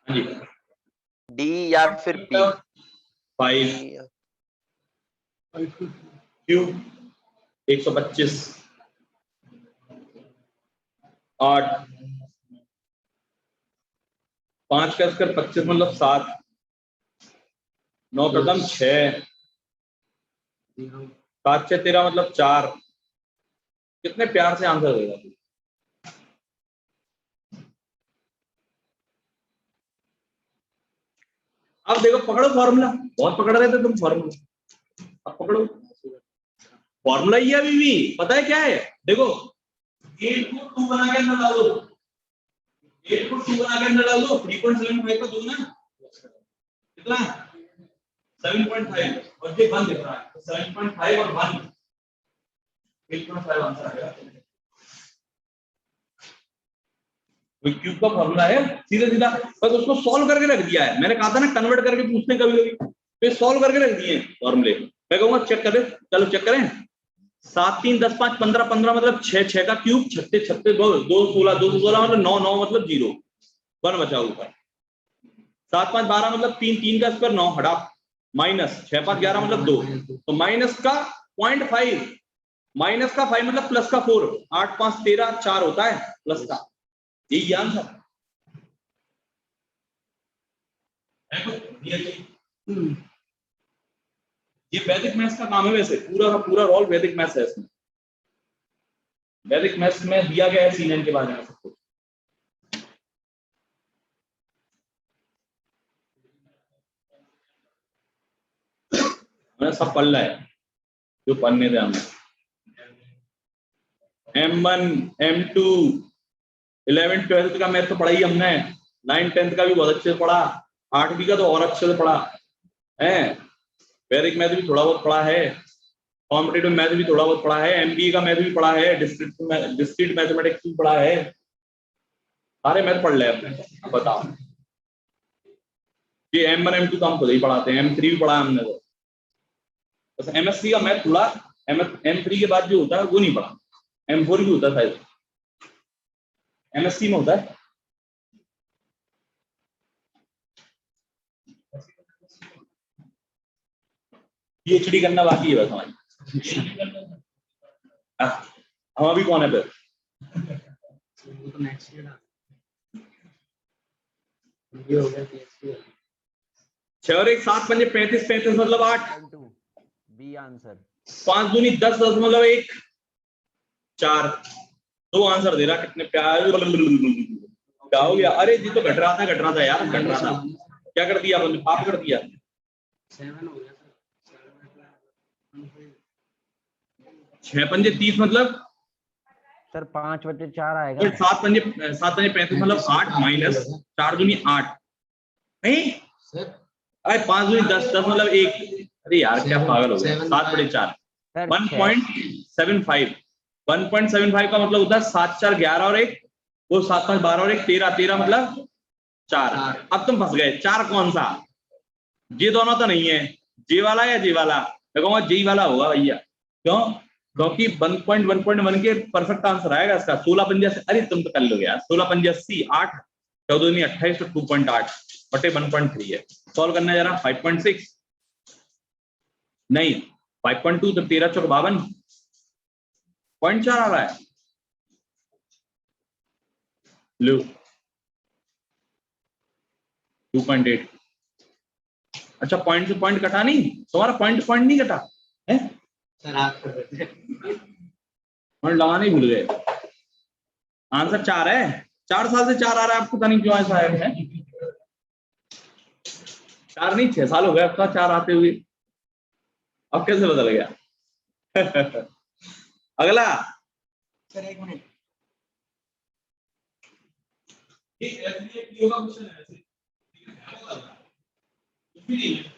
जी डी या फिर पी। 5 क्यू 125 8 5 का स्क्वायर 25 मतलब 7 9 कदम 6 7 6 13 मतलब 4। कितने प्यार से आंसर देगा तू। अब देखो पकड़ो फॉर्मूला, बहुत पकड़ रहे थे तुम फॉर्मूला, अब पकड़ो फॉर्मूला ही है अभी भी। पता है क्या है, देखो 8 को 2 बना के अंदर डाल दो, 8 को 2 बना के अंदर डाल दो, 3.75 का 2 ना कितना 7.5 और ये 1 दिख रहा है, तो 7.5 और 1 8.5 आंसर आएगा। कोई क्यूब का फॉर्मूला है सीधा सीधा, बस उसको सॉल्व करके रख दिया है। मैंने कहा था ना कन्वर्ट करके पूछते कभी कभी, तो सॉल्व करके रख दिए फॉर्मूले। मैं कहूंगा चेक करें, चलो चेक करें। 7 3 10 5 15 15 मतलब 6 6 का क्यूब 36 36 2 2 16 2 16 मतलब 9 9 मतलब 0 1 बचा ऊपर। 7 5 12 मतलब 3 3 का स्क्वायर 9 हटा माइनस 6 5 11 मतलब 2, तो माइनस का 0.5 माइनस का 5 मतलब प्लस का 4 8 5 13 4 होता है प्लस का, यही आंसर है। ये वैदिक मैथ्स का काम है, वैसे पूरा का पूरा रोल वैदिक मैथ्स है इसमें। वैदिक मैथ्स में दिया गया है सीनेन के बारे में सब कुछ। मैंने सब पढ़ है जो पढ़ने थे हमें। M1 M2 11 12 का मैथ तो पढ़ा ही हमने, 9 10 का भी बहुत अच्छे से पढ़ा, 8वीं का तो और अच्छे से पढ़ा है। वैदिक मैथ भी थोड़ा बहुत पढ़ा है, कॉम्पिटिटिव मैथ भी थोड़ा बहुत पढ़ा है, एमबीए का मैथ भी पढ़ा है, डिस्क्रीट मैथमेटिक्स भी पढ़ा है, सारे मैथ पढ़ ले अपने। बताओ ये M1 M2 तो हम खुद ही पढ़ाते हैं, M3 भी पढ़ा हमने तो, बस MSc का मैथ थोड़ा M3 के बाद जो होता है वो नहीं पढ़ा, M4 भी होता है MSc में होता है। PhD करना बाकी है बस हमारी। हम अभी कौन है फिर? ये हो गया PhD। 6 और 1 7 5 35 35 मतलब 8, बी आंसर। 5 दूनी 10 10 मतलब 1 4, 2 आंसर दे रहा। कितने प्यार क्या हो गया? अरे जी तो घट रहा था यार, घट रहा था। क्या कर दिया आपने? आप कर दिया 7 हो गया सर। 6 पंजे 30 मतलब सर 5 बटे 4 आएगा। 7 पंजे 35 मतलब 8 माइनस 4 दूनी 8 नहीं, अरे 5 दूनी 10 10 मतलब 1। अरे यार क्या पागल हो गया। 7 बटे 4 1.75 1.75 का मतलब होता है 7 4 11 और 1, वो 7 5 12 और 1 13 13 मतलब 4। अब तुम फंस गए, 4 कौन सा? ये दोनों तो नहीं है, जे वाला या जे वाला? मैं कहूंगा जे वाला होगा भैया। क्यों? क्योंकि 1.1 के परफेक्ट आंसर आएगा इसका। 16 पंजे, अरे तुम तो कर लोगे यार। 16 पंजे 80 8 14 दूनी 28 तो 2.8 बटे 1.3 है। सॉल्व करना जरा। 5.6 नहीं 5.2 तो 13 चौक 52 0.4 आ रहा है। लो 2.8। अच्छा पॉइंट से पॉइंट कटा नहीं तुम्हारा? पॉइंट पॉइंट नहीं कटा है सर, आप कर देते पॉइंट लगाने भूल गए। आंसर 4 है। 4 साल से 4 आ रहा है आपको, पता नहीं क्यों ऐसा है। 4 नहीं 6 साल हो गए आपका 4 आते हुए, अब कैसे बदल गया? अगला सर, 1 मिनट। ये एसडीए पीओ का क्वेश्चन है ऐसे, ठीक है, क्या होगा कुछ भी नहीं है।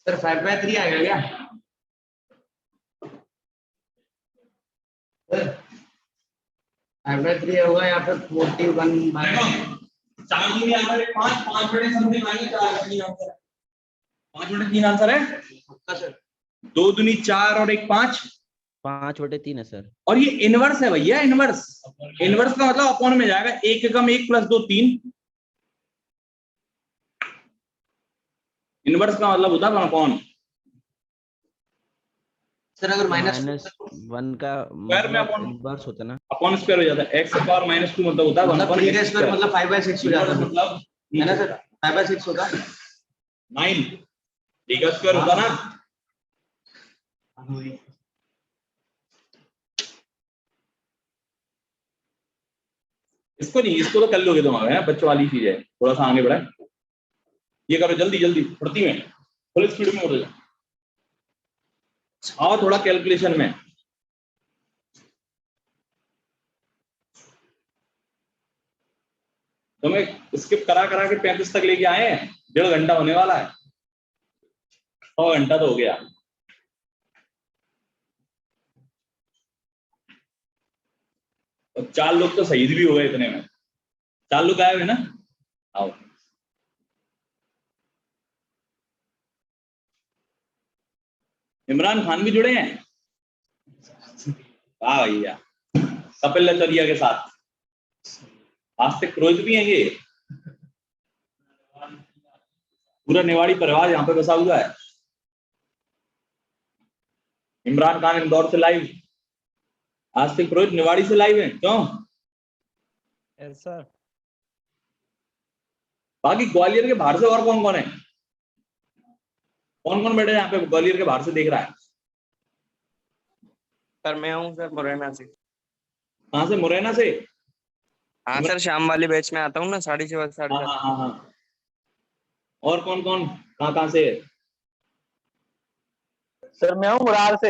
सर 5/3 आएगा क्या? सर 5/3 होगा या फिर 41/। 4 नहीं आ रहे, 5 बटे समथिंग आएंगे, 4 नहीं आंसर है, 5/3 आंसर है पक्का सर? 2 दूनी 4 और 1 5, 5/3 है सर। और ये इनवर्स है भैया, इनवर्स। इनवर्स का मतलब अपॉन में जाएगा, 1 के कम 1 + 2 3। इनवर्स का मतलब होता है अपॉन। सर अगर -1 का स्क्वायर में मतलब अपॉन, इनवर्स होता है ना। अपॉन स्क्वायर हो जाता है, x की पावर -2 मतलब होता है 1 मतलब अपॉन 3 का x स्क्वायर मतलब 5/6 हो जाता है, मतलब है ना सर? 5/6 होता है 9, 3 का स्क्वायर होता ना। इसको नहीं, इसको तो कर लोगे तुम, है बच्चों वाली चीज है, थोड़ा सा आगे बढ़ा। ये करो जल्दी जल्दी, फुर्ती में, फुल स्पीड में हो जाए। आओ थोड़ा कैलकुलेशन में। तुम्हें स्किप करा करा के 35 तक लेके आए हैं, 1.5 घंटा होने वाला है, 100 घंटा तो हो गया। और 4 लोग तो शहीद भी हो गए इतने में, 4 लोग आए हुए ना। आओ इमरान खान भी जुड़े हैं, हाँ भैया, कपिल लचरिया के साथ। आस्तिक पुरोहित भी हैं ये, पूरा निवाड़ी परिवार यहाँ पे बसा हुआ है। इमरान खान इंदौर से लाइव, आस्तिक पुरोहित निवाड़ी से लाइव है। क्यों? सर बाकी ग्वालियर के बाहर से और कौन कौन है? कौन कौन बैठे यहाँ पे ग्वालियर के बाहर से देख रहा है? सर मैं हूँ सर मुरैना से। कहाँ से? मुरैना से? हाँ सर शाम वाली बैच में आता हूँ ना 6:30 साढ़े हाँ 7। हाँ हाँ हाँ। और कौन कौन कहाँ कहाँ से है? सर मैं हूँ मुरार से।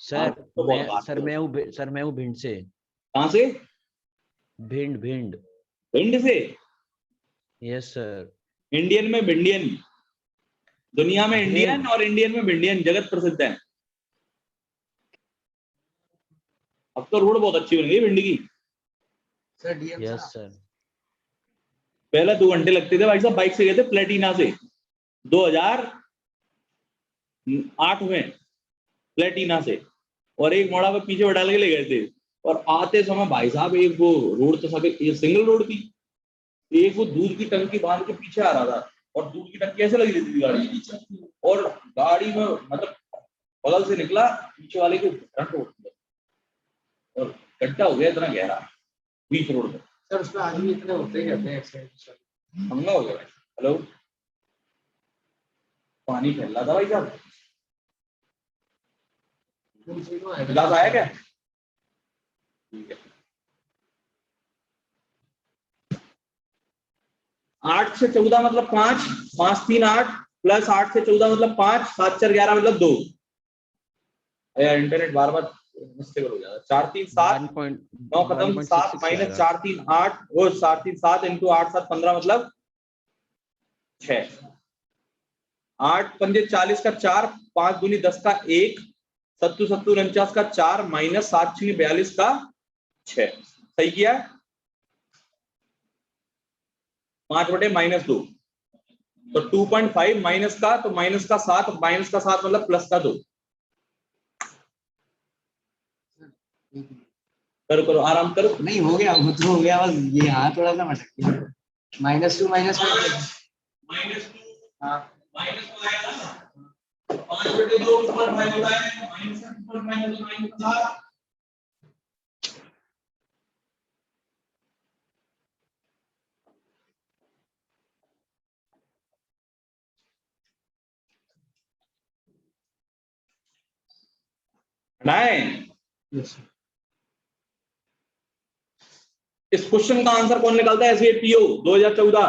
हाँ, तो बहुत बात है। सर मैं हूँ भिंड से। कहाँ से? भिंड भिंड। भिंड से? Yes sir. इंडियन में भिंडियन, दुनिया में इंडियन भिंड। और इंडियन में भिंडियन जगत प्रसिद्ध है। अब तो रोड बहुत अच्छी बन गई भिंड की। सर डीएम यस साहब, सर। पहले 2 घंटे लगते थे भाई साहब, बाइक से गए थे प्लेटिना से 2008 में, प्लेटिना से, और एक मोड़ा पे पीछे बैठा के ले गए थे। और आते समय भाई साहब एक वो रोड तो सब ये सिंगल रोड थी, एक वो दूध की टंकी बांध के पीछे आ रहा था, और दूध की टंकी ऐसे लगी रहती थी गाड़ी, और गाड़ी में मतलब बगल से निकला, पीछे वाले के फ्रंट रोड पे, और गड्ढा हो गया इतना गहरा बीच रोड पे। सर उसमें आदमी इतने होते ही रहते हैं एक्सीडेंट। हमला हो गया भाई। हेलो, पानी फैल रहा था भाई साहब। गिलास आया क्या? ठीक है। 8 से 14 मतलब 5, 5 3 8 प्लस 8 से 14 मतलब 5, 7 4 11 मतलब 2। यार इंटरनेट बार बार मिस्टेक हो जाता है। 4 3 7 9 खत्म, 7 माइनस 4 3 8, वो 7 3 7 इंटू 8 7 15 मतलब 6। 8 पंजे 40 का 4, 5 दूनी 10 का 1, 7 7 49 का 4 माइनस 7 6 42 का 6। सही किया? 5/-2 तो 2.5 माइनस का, तो माइनस का 7, माइनस का 7 मतलब प्लस का 2। करो करो आराम करो। नहीं हो गया, वो तो हो गया, बस ये हाँ थोड़ा सा मटक गया। -2 -5। -2 हाँ माइनस को आया ना, 5/2 ऊपर 5 होता है, माइनस का ऊपर माइनस का 7। 9। Yes. इस क्वेश्चन का आंसर कौन निकालता है? एसबीआई पीओ 2014,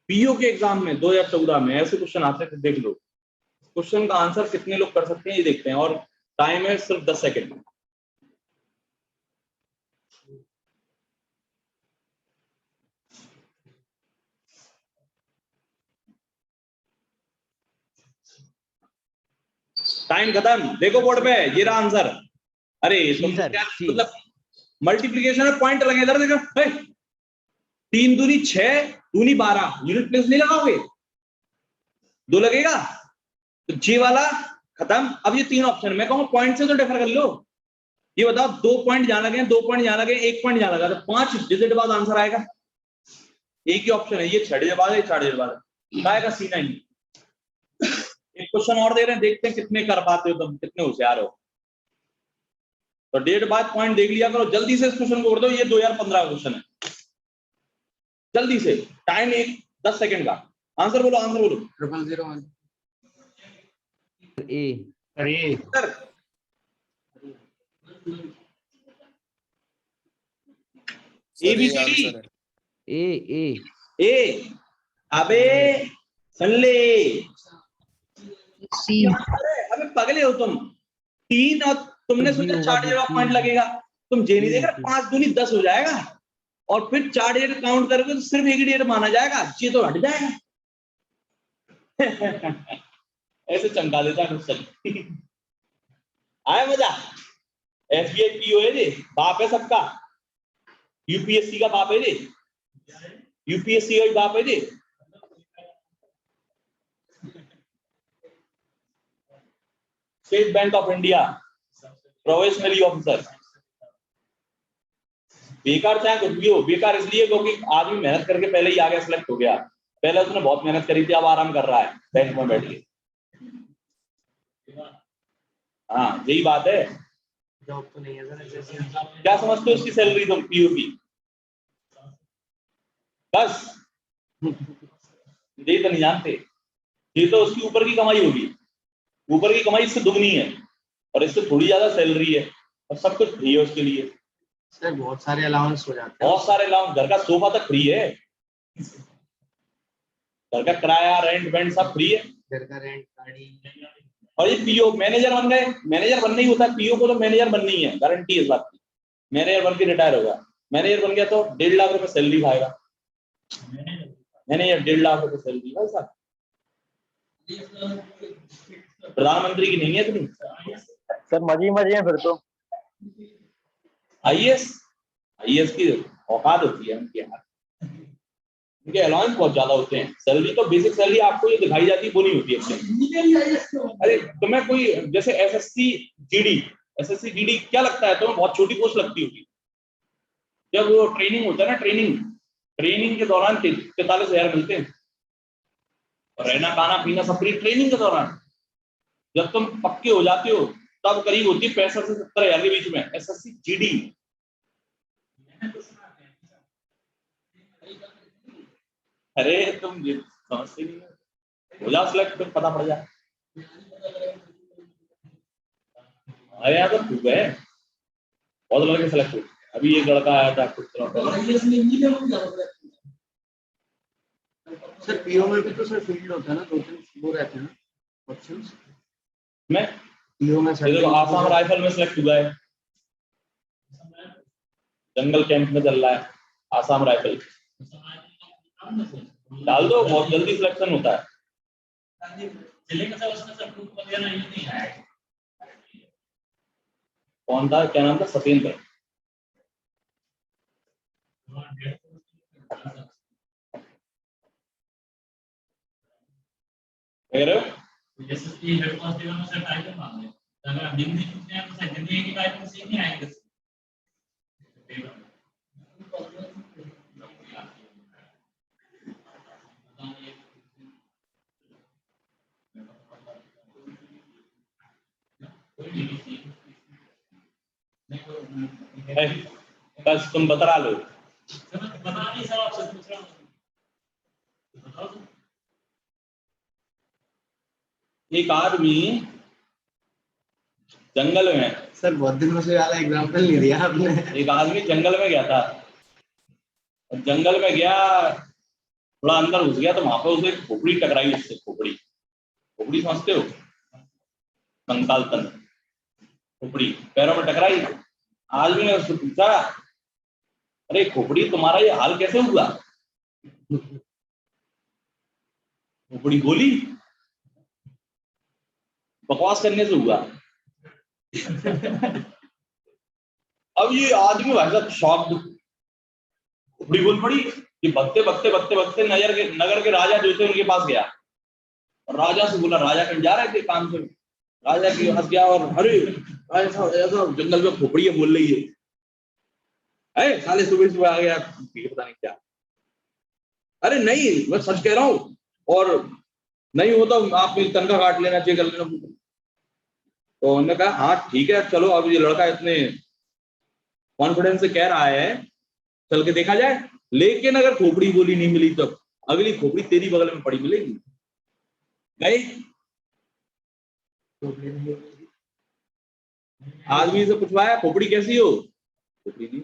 पीओ के एग्जाम में 2014 में ऐसे क्वेश्चन आते हैं, देख लो। क्वेश्चन का आंसर कितने लोग कर सकते हैं ये देखते हैं, और टाइम है सिर्फ 10 सेकेंड। टाइम खत्म। देखो बोर्ड पे, ये रहा आंसर। अरे तुम सर, क्या सी। मतलब मल्टीप्लिकेशन में पॉइंट लगे इधर देखो। 3 दूनी 6, दूनी 12, यूनिट प्लेस नहीं लगाओगे? 2 लगेगा तो जी वाला खत्म। अब ये 3 ऑप्शन, मैं कहूँ पॉइंट से तो डिफर कर लो। ये बताओ 2 पॉइंट जहां लगे, 2 पॉइंट जहां लगे, 1 पॉइंट जहां लगा, तो 5 डिजिट बाद आंसर आएगा। एक ही ऑप्शन है, ये 6 डिजिट बाद है, 4 डिजिट बाद आएगा। C9। एक क्वेश्चन और दे रहे हैं, देखते हैं कितने कर पाते हो तुम, कितने होशियार हो। तो डेट बाद पॉइंट देख लिया करो, जल्दी से इस क्वेश्चन को कर दो। ये 2015 का क्वेश्चन है, जल्दी से। टाइम 10 सेकंड का। आंसर बोलो, आंसर बोलो। 0001। ए। अरे सर सर ये ABCD आंसर है। ए। ए। अबे सुन ले, सी। अबे पगले हो तुम। 3 और तुमने तो B सोचा होगा 4 तो डिजिट का C पॉइंट लगेगा। तुम जे नहीं B देख रहे, होती। 5 दूनी 10 हो जाएगा, और फिर 4 डिजिट काउंट करोगे तो सिर्फ 1 डिजिट माना जाएगा, ये तो हट जाएगा। ऐसे चमका देता है क्वेश्चन। आया मजा? एसबीआई पीओ है जी, बाप है सबका। यूपीएससी का बाप है जी, यूपीएससी का बाप है जी। State Bank of India probationary officer. बेकार चाहे कुछ भी हो, बेकार इसलिए क्योंकि आदमी मेहनत करके पहले ही आगे सेलेक्ट हो गया। पहले उसने बहुत मेहनत करी थी, अब आराम कर रहा है बैंक में बैठ के। हाँ यही बात है। जॉब तो नहीं है सर। क्या समझते हो उसकी सैलरी तुम पीओ की? बस ये तो नहीं जानते, ये तो उसकी ऊपर की कमाई होगी। ऊपर की कमाई इससे दुगनी है, और इससे थोड़ी ज्यादा सैलरी है, और सब कुछ फ्री है उसके लिए। सर बहुत सारे अलाउंस हो जाते हैं। बहुत सारे लाभ, घर का सोफा तक फ्री है, घर का किराया, रेंट वेंट सब फ्री है। घर का रेंट, गाड़ी। और ये पीओ मैनेजर बन गए, मैनेजर बनना ही होता है पीओ को, तो मैनेजर बननी है, गारंटी है इस बात की। मैनेजर बन के रिटायर होगा, मैनेजर बन गया तो 1.5 लाख रुपए सैलरी खाएगा। मैनेजर 1.5 लाख रुपए सैलरी भाई साहब। प्रधानमंत्री की नहीं है इतनी। सर मजे हैं फिर तो। आईएएस की औकात होती है उनके यहाँ, उनके अलाउंस बहुत ज्यादा होते हैं। सैलरी तो बेसिक सैलरी आपको ये दिखाई जाती है वो नहीं होती है। अरे तुम्हें कोई जैसे एसएससी जीडी क्या लगता है तुम्हें? बहुत छोटी पोस्ट लगती होगी। जब वो ट्रेनिंग होता है ना, ट्रेनिंग के दौरान 43,000 मिलते हैं, और रहना खाना पीना सब फ्री ट्रेनिंग के दौरान। जब तुम पक्के हो जाते हो तब करीब होती है 65 से 70,000 के बीच में एसएससी जीडी। अरे तुम समझते नहीं हो जाओ सिलेक्ट, फिर पता पड़ जाए। अरे यहाँ तो खूब है, बहुत लड़के सिलेक्ट हुए। अभी एक लड़का आया था कुछ दिनों पहले। सर पीओ में भी तो सर फील्ड होता है ना, 2-3 वो रहते हैं ना ऑप्शंस मैं पीओ में। ये देखो आसाम राइफल में सिलेक्ट हुआ है, जंगल कैंप में चल रहा है आसाम राइफल। डाल दो, बहुत जल्दी सिलेक्शन होता है। कौन था, क्या नाम था? सत्येंद्र। कह रहे हो बस तुम बता लो। एक आदमी जंगल में। सर बहुत दिनों से वाला एग्जांपल नहीं दिया आपने। एक आदमी जंगल में गया था, जंगल में गया, थोड़ा अंदर घुस गया तो वहां पर उसे खोपड़ी टकराई, उससे खोपड़ी, खोपड़ी समझते हो, कंकाल तन, खोपड़ी पैरों में टकराई। आदमी ने उससे पूछा, अरे खोपड़ी तुम्हारा ये हाल कैसे हुआ? खोपड़ी बोली, बकवास करने से हुआ। अब ये आदमी भाई साहब शॉक्ड, खोपड़ी बोल पड़ी। ये भगते भगते भगते भगते नगर के राजा जो थे उनके पास गया और राजा से बोला, राजा कहीं जा रहे थे काम से, राजा की हंस गया और अरे ऐसा ऐसा जंगल में खोपड़ी बोल रही है, साले सुबह सुबह आ गया, पता नहीं क्या। अरे नहीं मैं सच कह रहा हूँ, और नहीं हो तो आप तनख्वाह काट लेना चाहिए, कर लेना। तो उन्होंने कहा हाँ ठीक है चलो, अब ये लड़का इतने कॉन्फिडेंस से कह रहा है, चल के देखा जाए। लेकिन अगर खोपड़ी बोली नहीं मिली तो अगली खोपड़ी तेरी बगल में पड़ी मिलेगी। गए आदमी से पूछवाया, खोपड़ी कैसी हो? खोपड़ी नहीं,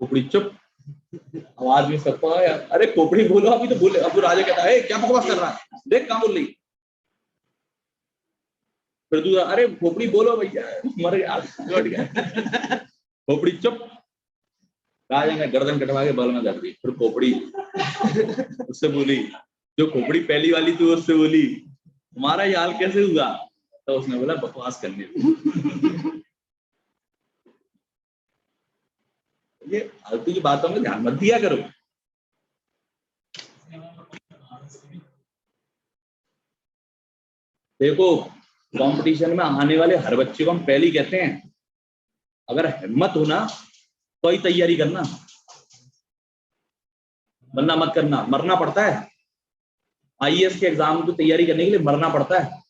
खोपड़ी चुप। अब आदमी सबको आया, अरे खोपड़ी बोलो अभी तो बोले। अब राजा कहता है क्या बकवास कर रहा है, देख कहां बोल रही। फिर दूसरा, अरे खोपड़ी बोलो भैया, मर गया, लौट गया। खोपड़ी चुप। राजा ने गर्दन कटवा के बगल में कर दी। फिर खोपड़ी उससे बोली, जो खोपड़ी पहली वाली थी उससे बोली, तुम्हारा ये हाल कैसे हुआ? तो उसने बोला बकवास करने। ये फालतू की बातों में ध्यान मत दिया करो। देखो कंपटीशन में आने वाले हर बच्चे को हम पहले ही कहते हैं, अगर हिम्मत हो ना तो ही तैयारी करना, वरना मत करना। मरना पड़ता है आईएएस के एग्जाम की तैयारी करने के लिए, मरना पड़ता है।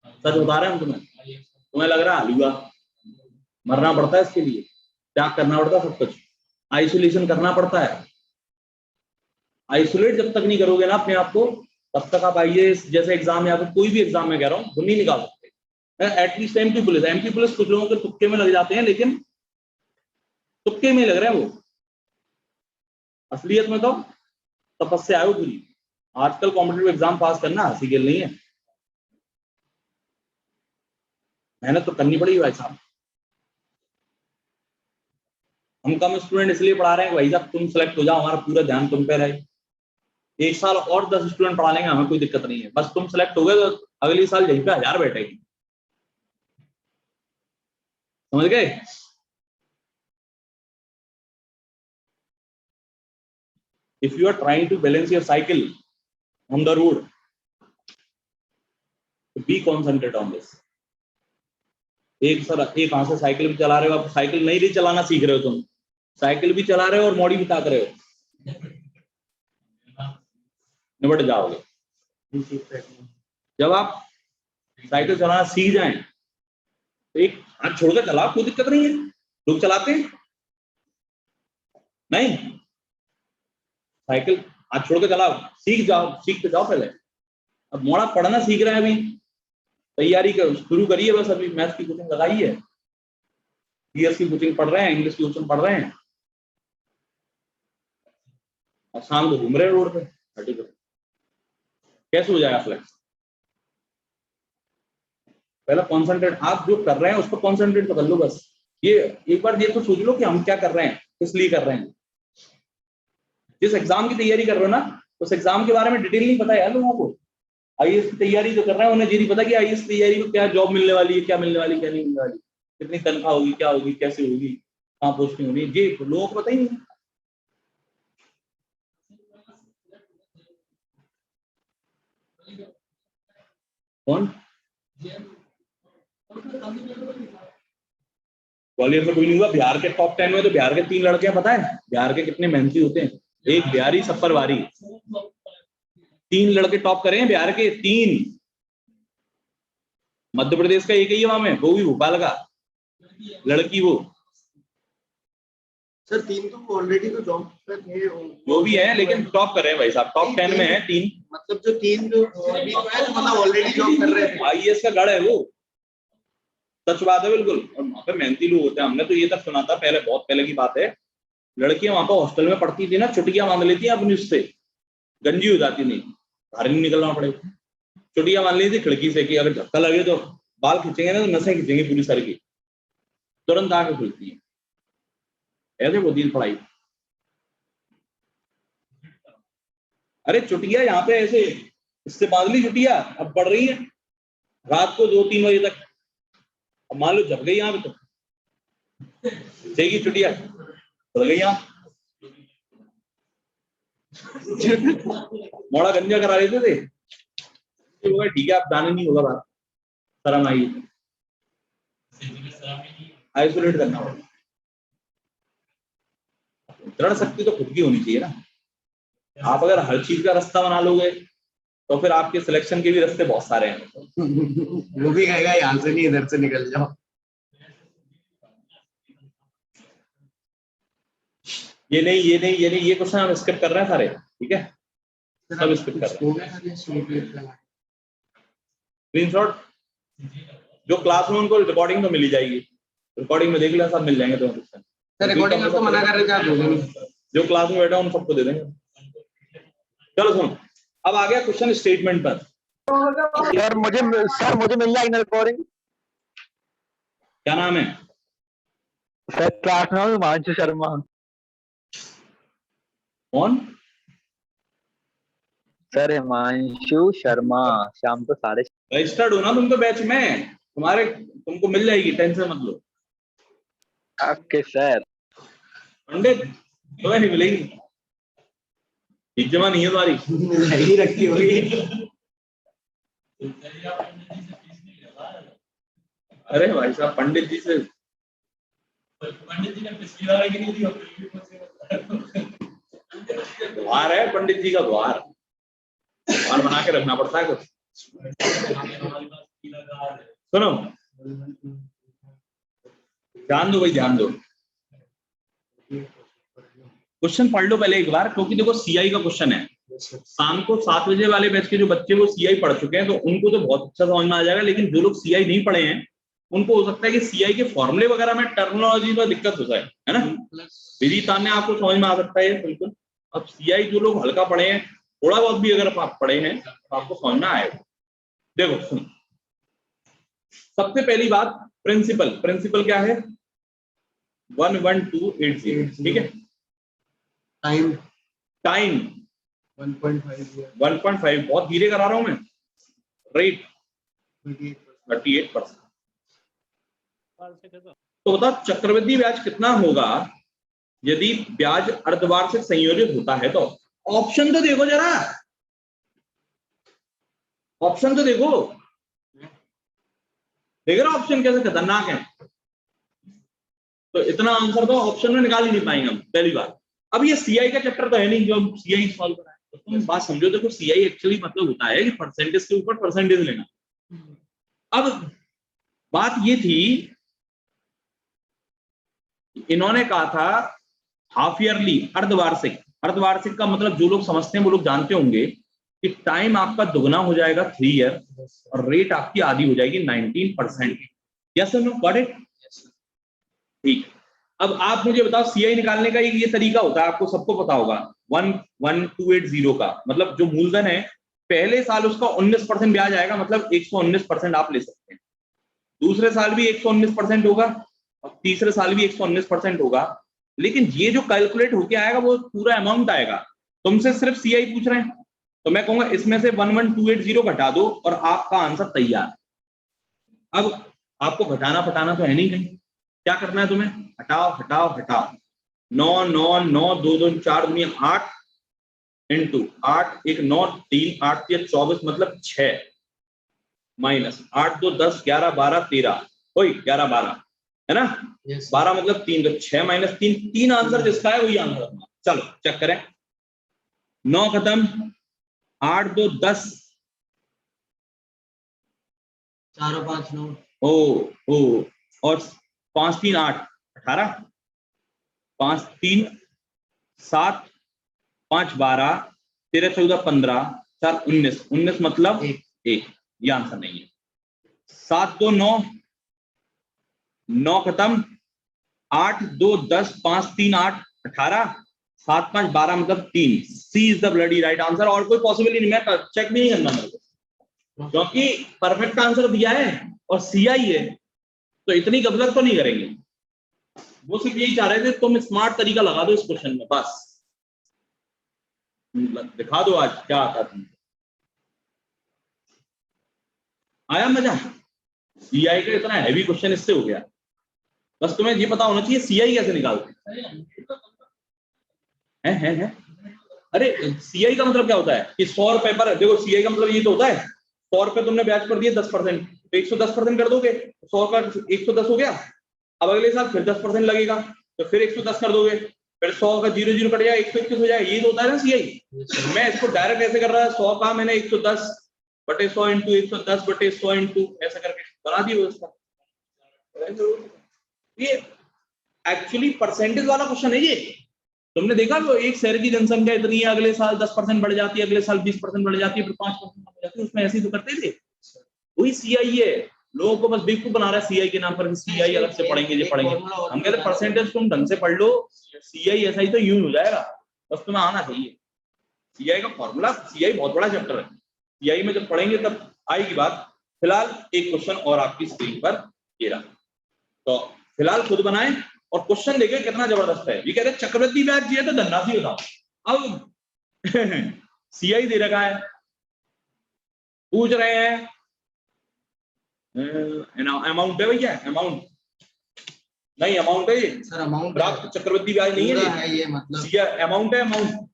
सच बता रहे हैं हम तुम्हें लग रहा है हलवा, मरना पड़ता है इसके लिए, त्याग करना पड़ता है सब कुछ, आइसोलेशन करना पड़ता है। आइसोलेट जब तक नहीं करोगे ना अपने आप को, तब तक आप आईएएस जैसे एग्जाम या फिर कोई भी एग्जाम में कह रहा हूँ वो नहीं निकाल सकते। एटलीस्ट एमपी पुलिस कुछ लोगों के तुक्के में लग जाते हैं, लेकिन तुक्के में लग रहे हैं वो, असलियत में तो तपस्या है वो पूरी। आजकल कॉम्पिटिटिव एग्जाम पास करना हंसी खेल नहीं है, मेहनत तो करनी पड़ेगी भाई साहब। हम कम स्टूडेंट इसलिए पढ़ा रहे हैं कि भाई साहब तुम सेलेक्ट हो जाओ, हमारा पूरा ध्यान तुम पे रहे। एक साल और 10 स्टूडेंट पढ़ा लेंगे, हमें कोई दिक्कत नहीं है, बस तुम सेलेक्ट हो गए तो अगले साल यहीं पे 1000 बैठेगी। समझ गए? If you are trying to balance your cycle on the road, be concentrate on this. एक हाथ से साइकिल भी चला रहे हो, आप साइकिल नहीं भी चलाना सीख रहे हो, तुम साइकिल भी चला रहे हो और मॉडी भी ताक रहे हो, निपट जाओगे। जब आप साइकिल चलाना सीख जाएं तो एक हाथ छोड़कर चलाओ, कोई दिक्कत नहीं है। लोग चलाते हैं नहीं, साइकिल हाथ छोड़ के चलाओ, सीखते जाओ पहले। अब मोड़ा पढ़ना सीख रहे हैं, अभी तैयारी शुरू करिए, बस अभी मैथ्स की कोचिंग लगाई है, जीएस की कोचिंग पढ़ रहे हैं, इंग्लिश की कोचिंग पढ़ रहे हैं, और शाम को घूम रहे हैं रोड पे। कैसे हो जाएगा फ्लेक्स? पहले कॉन्सेंट्रेट, आप जो कर रहे हैं उस पर कॉन्सेंट्रेट तो कर लो बस। ये एक बार ये तो सोच लो कि हम क्या कर रहे हैं, किस लिए कर रहे हैं। जिस एग्जाम की तैयारी कर रहे हो ना, उस एग्जाम के बारे में डिटेल नहीं पता है लोगों को। आईएएस की तैयारी जो कर रहे हैं उन्हें ये नहीं पता कि आईएएस की तैयारी में क्या जॉब मिलने वाली है, क्या मिलने वाली, क्या नहीं मिलने वाली, कितनी तनख्वाह होगी, क्या होगी, कैसे होगी, कहाँ पोस्टिंग होगी, ये लोगों को पता ही नहीं। कौन ग्वालियर में कोई नहीं हुआ? बिहार के टॉप 10 में तो बिहार के 3 लड़के हैं, पता है बिहार के कितने मेहनती होते हैं। एक बिहारी सप्पर वारी, 3 लड़के टॉप करे हैं बिहार के, 3। मध्य प्रदेश का एक ही है वहां में, वो भी भोपाल का लड़की। वो सर 3 तो ऑलरेडी तो जॉब पे थे, वो भी है, लेकिन टॉप कर रहे हैं भाई साहब, टॉप 10 में है 3। मतलब जो 3 जो अभी तो है, मतलब ऑलरेडी जॉब कर रहे थे। आईएएस का गढ़ है वो, सच बात है बिल्कुल। और वहां पे मेहनती लोग होते हैं, हमने तो ये तक सुना था पहले, बहुत पहले की बात है, लड़कियां वहां पर हॉस्टल में पढ़ती थी ना, चुटिया बांध लेती अपनी, उससे गंजी हो जाती, नहीं बाहर नहीं निकलना पड़ेगा, चुटिया बांध ली थी खिड़की से कि अगर धक्का लगे तो बाल खींचेंगे ना तो नसें खींचेंगे पूरी सर की, तुरंत आके खुलती है। ऐसे होती है पढ़ाई। अरे चुटिया यहाँ पे ऐसे इससे बांध ली चुटिया, अब पढ़ रही है रात को 2-3 बजे तक, अब मान लो जब गई यहाँ पे तो देगी चुटिया, पड़ गई यहाँ मोड़ा गंजा करा लेते थे, ठीक है आप जाने नहीं होगा बात, शर्म आई, आइसोलेट करना होगा। दृढ़ शक्ति तो खुद की होनी चाहिए ना। आप अगर हर चीज का रास्ता बना लोगे तो फिर आपके सिलेक्शन के भी रास्ते बहुत सारे हैं। वो भी कहेगा यहाँ से नहीं इधर से निकल जाओ। ये नहीं ये नहीं ये नहीं, ये क्वेश्चन हम स्किप कर रहे हैं सारे, ठीक है सब स्किप कर रहे हैं। स्क्रीनशॉट जो क्लास में उनको रिकॉर्डिंग तो मिली जाएगी, रिकॉर्डिंग में देख लिया सब मिल जाएंगे तुम्हें क्वेश्चन। सर रिकॉर्डिंग आपको मना कर रहे थे, आप दोगे जो क्लास में बैठा उन सबको दे देंगे। चलो सुनो, अब आ गया क्वेश्चन स्टेटमेंट पर। सर मुझे मिल जाएगी ना रिकॉर्डिंग? क्या नाम है? सर क्लास नाम हिमांशु शर्मा। कौन? सर हिमांशु शर्मा, शाम को 6:30। रजिस्टर्ड हो ना तुम तो बैच में, तुमको मिल जाएगी, टेंशन मत लो। Okay sir. पंडित तुम्हें नहीं मिलेगी, ठीक जमा नहीं है तुम्हारी, ही रखी होगी। अरे भाई साहब पंडित जी से, पंडित जी ने पिछली बार की नहीं दी, द्वार है पंडित जी का, द्वार बना के रखना पड़ता है कुछ। सुनो ध्यान दो भाई, ध्यान दो, क्वेश्चन पढ़ लो पहले एक बार, क्योंकि देखो सीआई का क्वेश्चन है। शाम को 7 बजे वाले बैच के जो बच्चे वो सीआई पढ़ चुके हैं तो उनको तो बहुत अच्छा समझ में आ जाएगा, लेकिन जो लोग सीआई नहीं पढ़े हैं उनको हो सकता है कि सीआई के फॉर्मूले वगैरह में टर्मिनोलॉजी में दिक्कत हो जाए, है ना। विधि तान्य आपको समझ में आ सकता है बिल्कुल। अब सीआई जो लोग हल्का पढ़े हैं, थोड़ा बहुत भी अगर आप पढ़े हैं तो आपको समझ में आएगा। देखो सुनो, सबसे पहली बात प्रिंसिपल क्या है? 11280, ठीक है। टाइम 1.5 बहुत धीरे करा रहा हूं मैं। रेट 38%। तो बताओ चक्रवृद्धि ब्याज कितना होगा यदि ब्याज अर्धवार्षिक संयोजित होता है? तो ऑप्शन तो देखो जरा, ऑप्शन तो देखो, देख रहे हो ऑप्शन कैसे खतरनाक है। तो इतना आंसर तो ऑप्शन में निकाल ही नहीं पाएंगे हम पहली बार। अब ये सीआई का चैप्टर तो है नहीं जो हम सीआई सॉल्व कराएं, तो तुम बात समझो। देखो सीआई एक्चुअली मतलब होता है कि परसेंटेज के ऊपर परसेंटेज लेना। अब बात ये थी, इन्होंने कहा था हाफ ईयरली, अर्धवार्षिक का मतलब जो लोग समझते हैं वो लोग जानते होंगे कि टाइम आपका दुगना हो जाएगा 3 ईयर और रेट आपकी आधी हो जाएगी 19%। यस और नो, गॉट इट? ठीक। अब आप मुझे बताओ सीआई निकालने का ये तरीका होता है, आपको सबको पता होगा। 11280 का मतलब जो मूलधन है पहले साल उसका 19% ब्याज आएगा, मतलब 119% आप ले सकते हैं। दूसरे साल भी 119% होगा और तीसरे साल भी 119% होगा। लेकिन ये जो कैलकुलेट होके आएगा वो पूरा अमाउंट आएगा। तुमसे सिर्फ सीआई पूछ रहे हैं तो मैं कहूंगा इसमें से 11280 घटा दो और आपका आंसर तैयार। अब आपको घटाना पटाना तो है नहीं कहीं, क्या करना है तुम्हें? हटाओ हटाओ हटाओ। 9 9 9 2 2 4 दूनी 8 इंटू 8 1 9 3 8 3 24 मतलब 6 माइनस 8 2 10 11 12 13 वही 11 12 है ना। 12 मतलब 3, तो 6 माइनस 3 आंसर जिसका है वही आंसर अपना। चलो चेक करें। 9 खत्म, 8 2 10, 4 और 5 9, ओ और 5 3 8 18, 5 3 7, 5 12, 13 14 15, 4 19 मतलब 1। ये आंसर नहीं है। 7 2 9, 9 खत्म, 8 2 10 5 3 8 18 7 5 12 मतलब 3। C is the bloody right answer. और कोई पॉसिबिलिटी नहीं, मैं चेक भी नहीं करना मेरे को, क्योंकि परफेक्ट आंसर दिया है और सीआई है, तो इतनी गफलत तो नहीं करेंगे। वो सिर्फ यही चाह रहे थे तुम स्मार्ट तरीका लगा दो इस क्वेश्चन में, बस दिखा दो आज क्या आता तुम। आया मजा? सीआई का इतना हैवी क्वेश्चन इससे हो गया, बस तुम्हें ये पता होना चाहिए सीआई कैसे निकालते हैं। अरे सीआई का मतलब क्या होता है कि 100 रुपए पर, देखो सीआई का मतलब ये तो होता है 100 रुपए तुमने ब्याज पर दिए 10%, तो 110% कर दोगे, 100 का 110 हो गया। अब अगले साल फिर 10% लगेगा, तो फिर 110 कर दोगे, फिर 100 का 0 कट जाएगा, 121 हो जाएगा। ये तो होता है ना सीआई। मैं इसको डायरेक्ट ऐसे कर रहा है, 100 का मैंने 110 बटे 100 इंटू 110 बटे 100 इंटू ऐसा करके बना दी व्यवस्था। ये एक्चुअली परसेंटेज वाला क्वेश्चन है ये। तुमने देखा तो एक शहर की जनसंख्या इतनी है, अगले साल 10% बढ़ जाती है, अगले साल 20% बढ़ जाती है, फिर 5% बढ़ जाती है, उसमें ऐसे ही तो करते थे। वही सीआई है, लोगों को बस बेवकूफ बना रहा है सीआई के नाम पर, सीआई अलग से पढ़ेंगे, ये पढ़ेंगे। हम कहते परसेंटेज तुम ढंग से पढ़ लो, सीआई ऐसा ही तो यूं हो जाएगा, बस तुम्हें आना चाहिए। सीआई का फॉर्मूला, सीआई बहुत बड़ा चैप्टर है, सीआई में जब पढ़ेंगे तब आएगी बात। फिलहाल एक क्वेश्चन और आपकी स्क्रीन पर ये रहा, तो फिलहाल खुद बनाएं और क्वेश्चन देखिए कितना जबरदस्त है। ये कहते हैं चक्रवृद्धि ब्याज दिया तो धनराशि बताओ। अब सीआई दे रखा है, पूछ रहे हैं अमाउंट है भैया, अमाउंट नहीं, अमाउंट है ये सर, अमाउंट प्राप्त चक्रवृद्धि ब्याज नहीं है ये मतलब सीआई अमाउंट है, अमाउंट।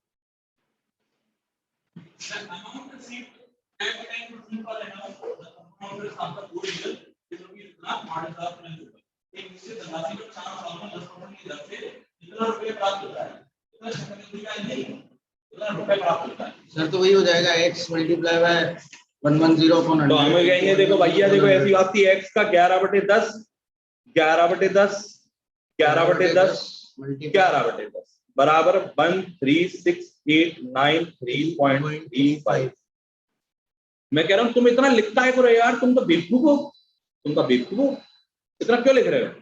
सर तो वही हो जाएगा x मल्टीप्लाई बाय 110 अपॉन 100। तो हमें कहेंगे देखो भैया, देखो ऐसी बात थी, x का 11/10 11/10 11/10 11/10 बराबर 13689.35। मैं कह रहा हूं तुम इतना लिखता है करो यार, तुम तो बेवकूफ हो, तुम तो बेवकूफ हो, इतना क्यों लिख रहे हो?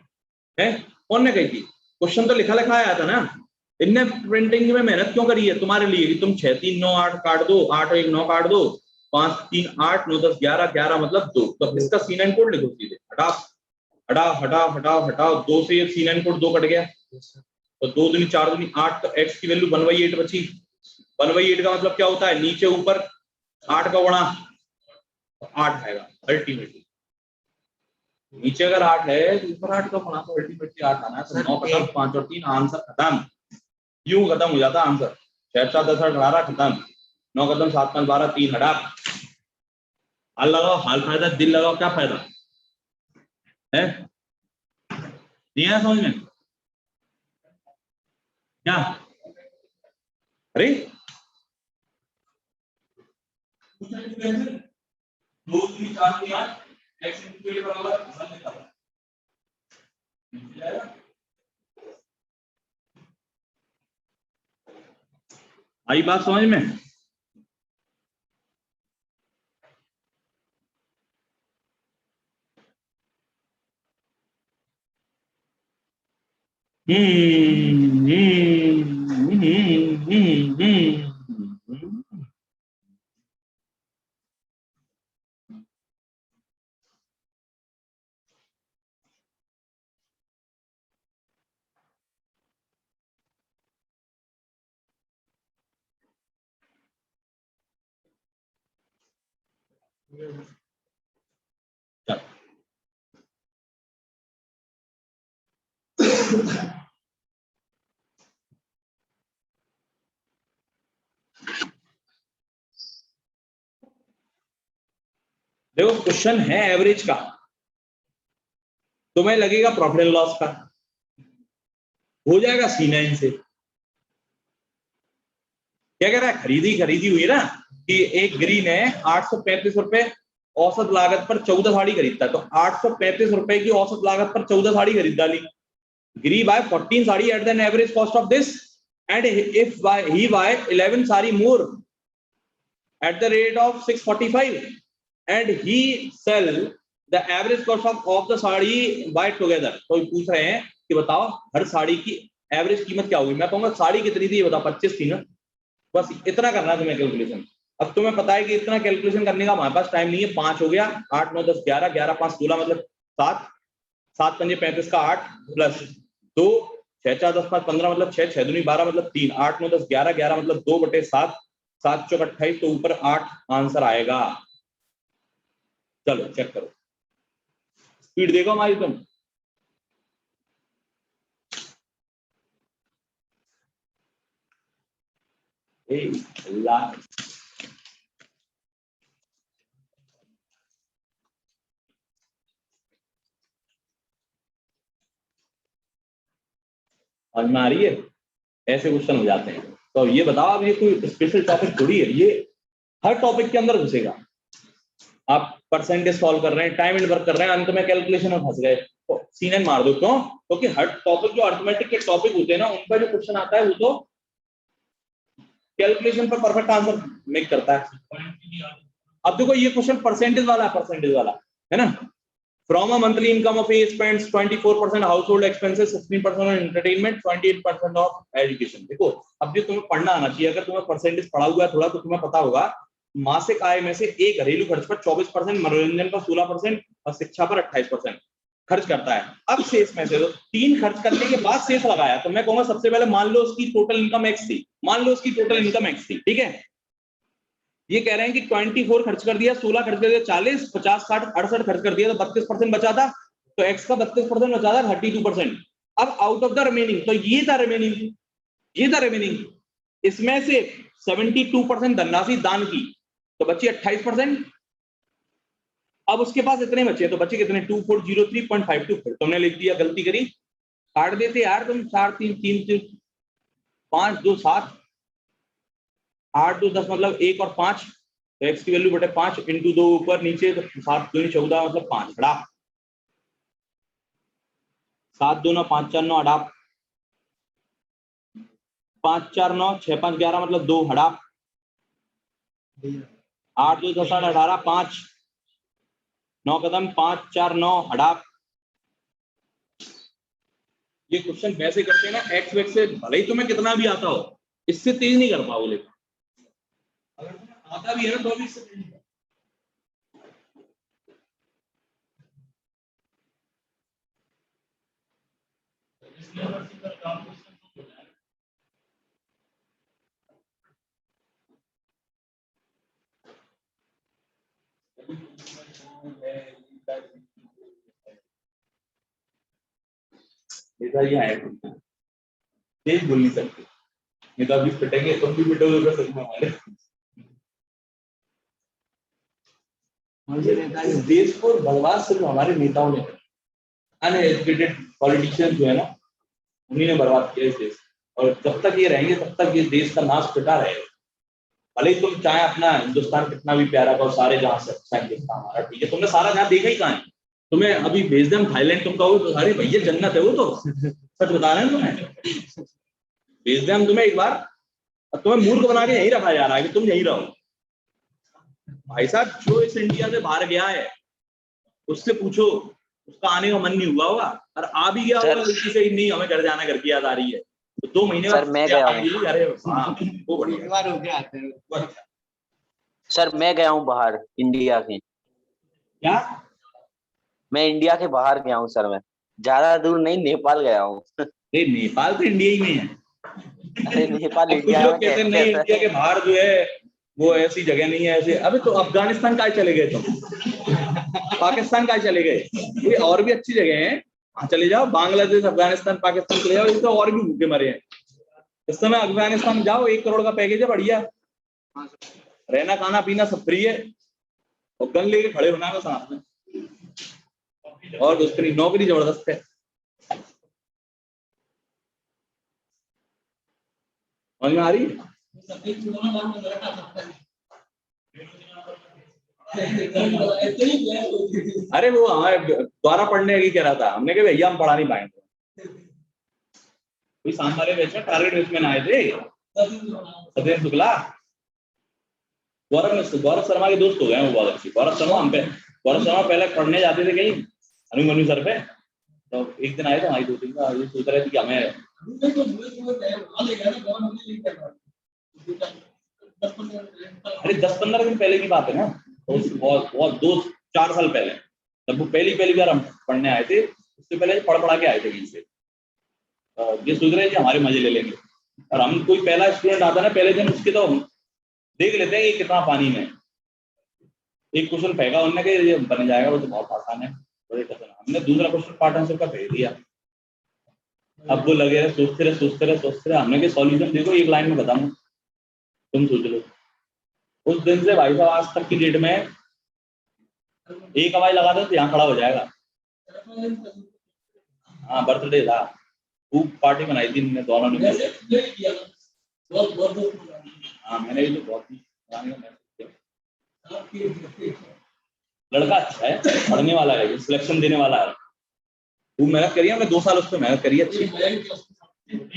हैं, कौन ने कही थी? क्वेश्चन तो लिखा लिखा आया था ना। इनने प्रिंटिंग में मेहनत क्यों करी है तुम्हारे लिए कि तुम 6 3 9 8 काट दो, 8 1 9 काट दो, 5 3 8 9 10 11 11 मतलब 2। तो इसका C9 कोड लिखो सीधे, हटाओ हटाओ हटाओ हटाओ हटाओ, 2 से C9 कोड 2 कट गया, तो 2 दूनी 4 दूनी 8, तो x की वैल्यू 1/8 बची। 1/8 का मतलब क्या होता है, नीचे ऊपर 8 का गुणा, 8 आएगा अल्टीमेटली। नीचे अगर 8 है तो ऊपर 8 का गुणा, तो अल्टीमेटली 8 आना है। तो 9 खत्म, 5 और 3 आंसर खत्म, यूं खत्म हो जाता आंसर। 6 4 10 18 खत्म, 9 खत्म, 7 5 12 3 हटा। हाल लगाओ, हाल फायदा, दिल लगाओ, क्या फायदा है? दिया समझ में क्या? अरे 2 3 4 3 8 x के बराबर आई बात समझ में? देखो क्वेश्चन है एवरेज का, तुम्हें लगेगा प्रॉफिट एंड लॉस का, हो जाएगा C9 से। क्या कह रहा है, खरीदी हुई ना कि एक ग्रीन है 835 रुपए औसत लागत पर 14 साड़ी खरीदता है, तो 835 रुपए की औसत लागत पर 14 साड़ी खरीद डाली। Agree buy 14 sari at an average cost of this, and if he buy 11 sari more at the rate of 645, and he sell the average cost of the sari by together. तो पूछ रहे हैं कि बताओ हर साड़ी की एवरेज कीमत क्या होगी। मैं कहूंगा साड़ी कितनी थी ये बताओ, 25 थी ना, बस इतना करना है तुम्हें कैलकुलेशन। अब तुम्हें पता है कि इतना कैलकुलेशन करने का हमारे पास टाइम नहीं है। 5 हो गया, 8 9 10 11, 11 5 16 मतलब 7, 7 पंजे 35 का 8 प्लस 2, 6 4 10 5 15 मतलब 6, 6 दूनी 12 मतलब 3, 8 9 10 11, 11 मतलब 2/7, 7 चौक 28, तो ऊपर 8 आंसर आएगा। चलो चेक करो, स्पीड देखो हमारी तुम। समझ में आ रही है? ऐसे क्वेश्चन हो जाते हैं। तो ये बताओ, अब ये कोई स्पेशल टॉपिक थोड़ी है, ये हर टॉपिक के अंदर घुसेगा। आप परसेंटेज सॉल्व कर रहे हैं, टाइम एंड वर्क कर रहे हैं, अंत में कैलकुलेशन में फंस गए तो सीन मार दो। क्यों? क्योंकि हर टॉपिक जो अर्थमेटिक के टॉपिक होते हैं ना, उनका जो क्वेश्चन आता है वो तो कैलकुलेशन पर परफेक्ट आंसर मेक करता है। अब देखो ये क्वेश्चन परसेंटेज वाला है, परसेंटेज वाला है ना। From a monthly income of A spends 24% household expenses, 16% on entertainment, 28% of education। देखो अब जो तुम्हें पढ़ना आना चाहिए, अगर तुम्हें परसेंटेज पढ़ा हुआ है थोड़ा तो तुम्हें पता होगा मासिक आय में से एक घरेलू खर्च पर 24%, मनोरंजन पर 16% और शिक्षा पर 28% खर्च करता है। अब शेष में से तो 3 खर्च करने के बाद शेष लगाया, तो मैं कहूंगा सबसे पहले मान लो उसकी टोटल इनकम X थी, मान लो उसकी टोटल इनकम X थी, ठीक है। ये कह रहे हैं कि 24 खर्च कर दिया, 16 खर्च कर दिया, 40 50 60 68 खर्च कर दिया, तो 32% बचा था। तो x का 32% बचा था 32%। अब आउट ऑफ द रिमेनिंग, तो ये था रिमेनिंग, ये था रिमेनिंग, इसमें से 72% धनराशि दान की, तो बची 28%। अब उसके पास इतने बचे, तो बचे कितने 2403.52। फिर तुमने लिख दिया, गलती करी, काट देते यार तुम, 4 3 3 3 5 2 7 8 2 10 मतलब 1 और 5, तो x की वैल्यू बटे 5 इंटू 2 ऊपर नीचे, तो 7 2 14 मतलब 5 हड़ा, 7 2 9 5 4 9 हड़ा, 5 4 9 6 5 11 मतलब 2 हड़ा, 8 2 10 18 5 9 कदम 5 4 9 हड़ा। ये क्वेश्चन वैसे करते हैं ना, एक्स वेक्स से भले ही तुम्हें कितना भी आता हो, इससे तेज नहीं कर पाओगे, लेकिन अगर आता भी है ना तो भी इससे तेज नहीं। ये है, तेज बोल नहीं सकते, नहीं तो अभी पिटेंगे, तुम भी पिटोगे सच में हमारे। इस देश को बर्बाद सिर्फ हमारे नेताओं ने, अनएजुकेटेड पॉलिटिशियन जो है ना, उन्हीं ने बर्बाद किया इस देश। और जब तक ये रहेंगे तब तक ये देश का नाश पिटा रहेगा। भले ही तुम चाहे अपना हिंदुस्तान कितना भी प्यारा का, सारे जहां से हमारा, ठीक है, तुमने सारा जहां देखा ही कहाँ है। तुम्हें अभी भेज दें थाईलैंड, तुम कहोगे तो अरे भैया जन्नत है वो तो, सच बता रहे हैं तुम्हें। भेज दें हम तुम्हें एक बार, तुम्हें मूर्ख बना के यहीं रखा जा रहा है कि तुम यहीं रहो। भाई साहब जो इस इंडिया से बाहर गया है उससे पूछो, उसका आने का मन नहीं हुआ होगा, और आ भी गया होगा गलती से, नहीं हमें घर जाना, घर की याद आ रही है, तो 2 महीने सर मैं गया हूँ, अरे वो बढ़िया आते हैं। सर मैं गया हूँ बाहर इंडिया के, क्या? मैं इंडिया के बाहर गया हूँ सर, मैं ज्यादा दूर नहीं, नेपाल गया हूँ। नेपाल तो इंडिया ही में है। अरे नेपाल कुछ इंडिया लोग में कहते हैं नहीं, इंडिया के बाहर जो है वो ऐसी जगह नहीं है ऐसे। अबे तो अफगानिस्तान का चले गए तुम, पाकिस्तान का चले गए, ये और भी अच्छी जगह है, वहां चले जाओ। बांग्लादेश अफगानिस्तान पाकिस्तान चले जाओ, इससे और भी भूखे मरे हैं इस समय। अफगानिस्तान जाओ, 1 करोड़ का पैकेज है, बढ़िया, रहना खाना पीना सब फ्री है, और गन लेके खड़े होना है साथ में, और दूसरी नौकरी जबरदस्त है। समझ में आ रही है? अरे वो हमारे द्वारा पढ़ने की कह रहा था, हमने कहा भैया हम पढ़ा नहीं पाएंगे। कोई सामने वाले बैच में टारगेट बैचमैन आए थे, सत्येंद्र शुक्ला, गौरव शर्मा के दोस्त हो गए, वो बहुत अच्छी। गौरव शर्मा हम पे वर्ष पहले पढ़ने जाते थे कहीं हनुमनु सर पे, तो एक दिन आए थे हमारी 2-3 का, ये सोच रहे थे कि हमें अरे 10-15 दिन पहले की बात है ना, तो बहुत 2-4 साल पहले, जब वो पहली बार हम पढ़ने आए थे, उससे पहले पढ़ के आए थे कहीं से। ये सोच रहे थे हमारे मजे ले लेंगे, और हम कोई पहला स्टूडेंट आता ना पहले दिन, उसके तो देख लेते हैं कि कितना पानी में। एक क्वेश्चन फेंका उन्होंने कि ये बन जाएगा, वो तो बहुत आसान है, बड़े कठिन। हमने दूसरा क्वेश्चन पार्ट आंसर का भेज दिया, अब वो लगे रहे सोचते रहे। हमने के सॉल्यूशन देखो एक लाइन में बताऊं, तुम सोच लो। उस दिन से भाई साहब आज तक की डेट में एक आवाज लगा दो तो यहाँ खड़ा हो जाएगा। हाँ बर्थडे था, खूब पार्टी बनाई थी हमने दोनों ने। हाँ मैंने भी तो बहुत लड़का अच्छा है, पढ़ने वाला है, सिलेक्शन देने वाला है, वो मेहनत करी है, हमने 2 साल उस पर मेहनत करी अच्छी।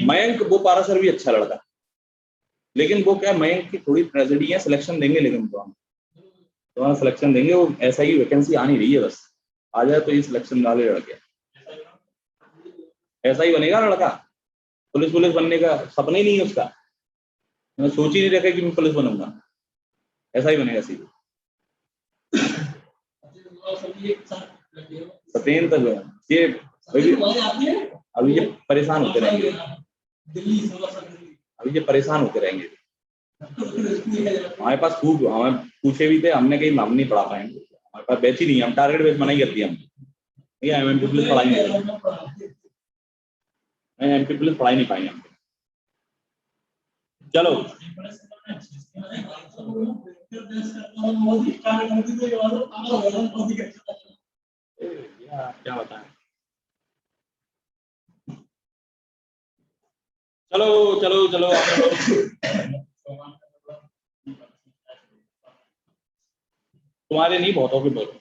मयंक वो पारासर भी अच्छा लड़का, लेकिन वो क्या मयंक की थोड़ी ट्रेजेडी है, सिलेक्शन देंगे लेकिन तो हम सिलेक्शन देंगे, वो ऐसा ही वैकेंसी आ नहीं रही है, बस आ जाए तो ये सिलेक्शन वाले लड़के ऐसा ही बनेगा लड़का। पुलिस बनने का सपना ही नहीं है उसका, मैं सोच ही नहीं रखा कि मैं पुलिस बनूंगा, ऐसा ही बनेगा सीधे। सत्येंद्र तक ये अभी ये परेशान होते रहेंगे, हमारे पास खूब, हमें पूछे भी थे, हमने कहीं हम नहीं पढ़ा पाएंगे, हमारे पास बैच ही नहीं है, हम टारगेट बेच बनाई करती है, हम एमपी पुलिस पढ़ाई नहीं पाएंगे हम। चलो क्या बताएं, चलो तुम्हारे नहीं बहुतों के बोलो,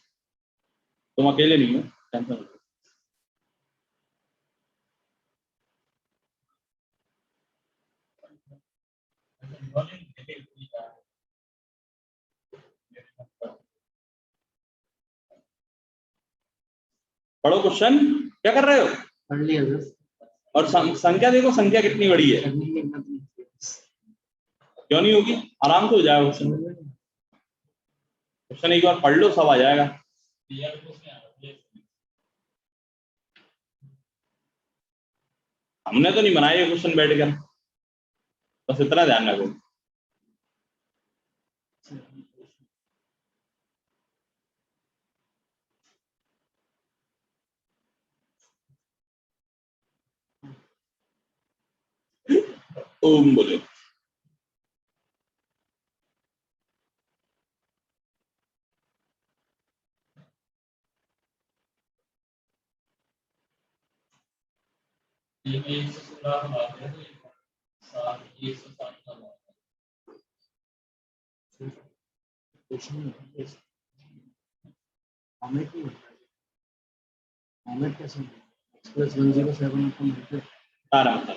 तुम अकेले नहीं हो, टेंशन मत लो। पढ़ो क्वेश्चन, क्या कर रहे हो? पढ़ लिया सर। और संख्या देखो, संख्या कितनी बड़ी है, क्यों नहीं होगी, आराम से हो जाएगा क्वेश्चन, एक बार पढ़ लो सब आ जाएगा। हमने तो नहीं बनाया ये क्वेश्चन बैठकर, बस इतना ध्यान रखो। ओम बोलो। कैसे प्लस 107 आराम से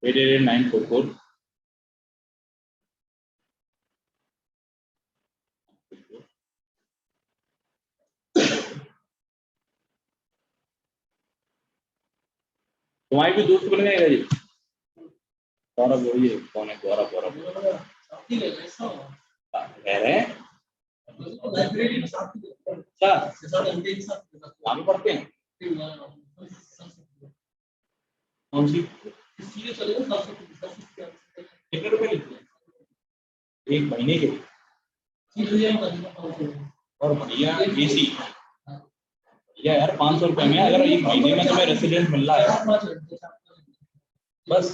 888-944 तुम्हारी भी दोस्त बन गए जी। गौरव वही है, कौन है गौरव? कह रहे हैं अच्छा आगे पढ़ते हैं, कौन सी कितने रुपए लेते हैं एक महीने के? और बढ़िया एसी भैया यार 500 रुपए में अगर एक महीने में तुम्हें रेसिडेंट मिल रहा है, बस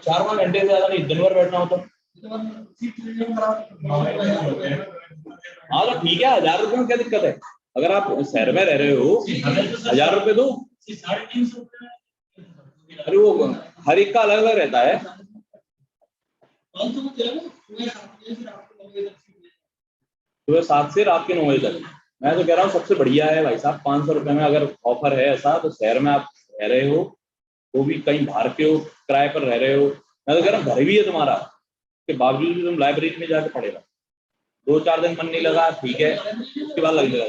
4-5 घंटे से ज्यादा नहीं, दिन भर बैठना हो तो हाँ तो ठीक है, 1000 रुपए में क्या दिक्कत है? अगर आप शहर में रह रहे हो 1000 रुपए दो, अरे वो हर एक का अलग अलग रहता है। सुबह 7 से रात के 9 बजे तक, मैं तो कह रहा हूँ सबसे बढ़िया है भाई साहब, 500 रुपए में अगर ऑफर है ऐसा, तो शहर में आप रह रहे हो, वो भी कहीं बाहर के हो, किराए पर रह रहे हो, मैं तो कह रहा हूँ घर भी है तुम्हारा, उसके बावजूद भी तुम लाइब्रेरी में जाके पढ़ेगा। 2-4 दिन मन नहीं लगा ठीक है, उसके बाद लगने लगा।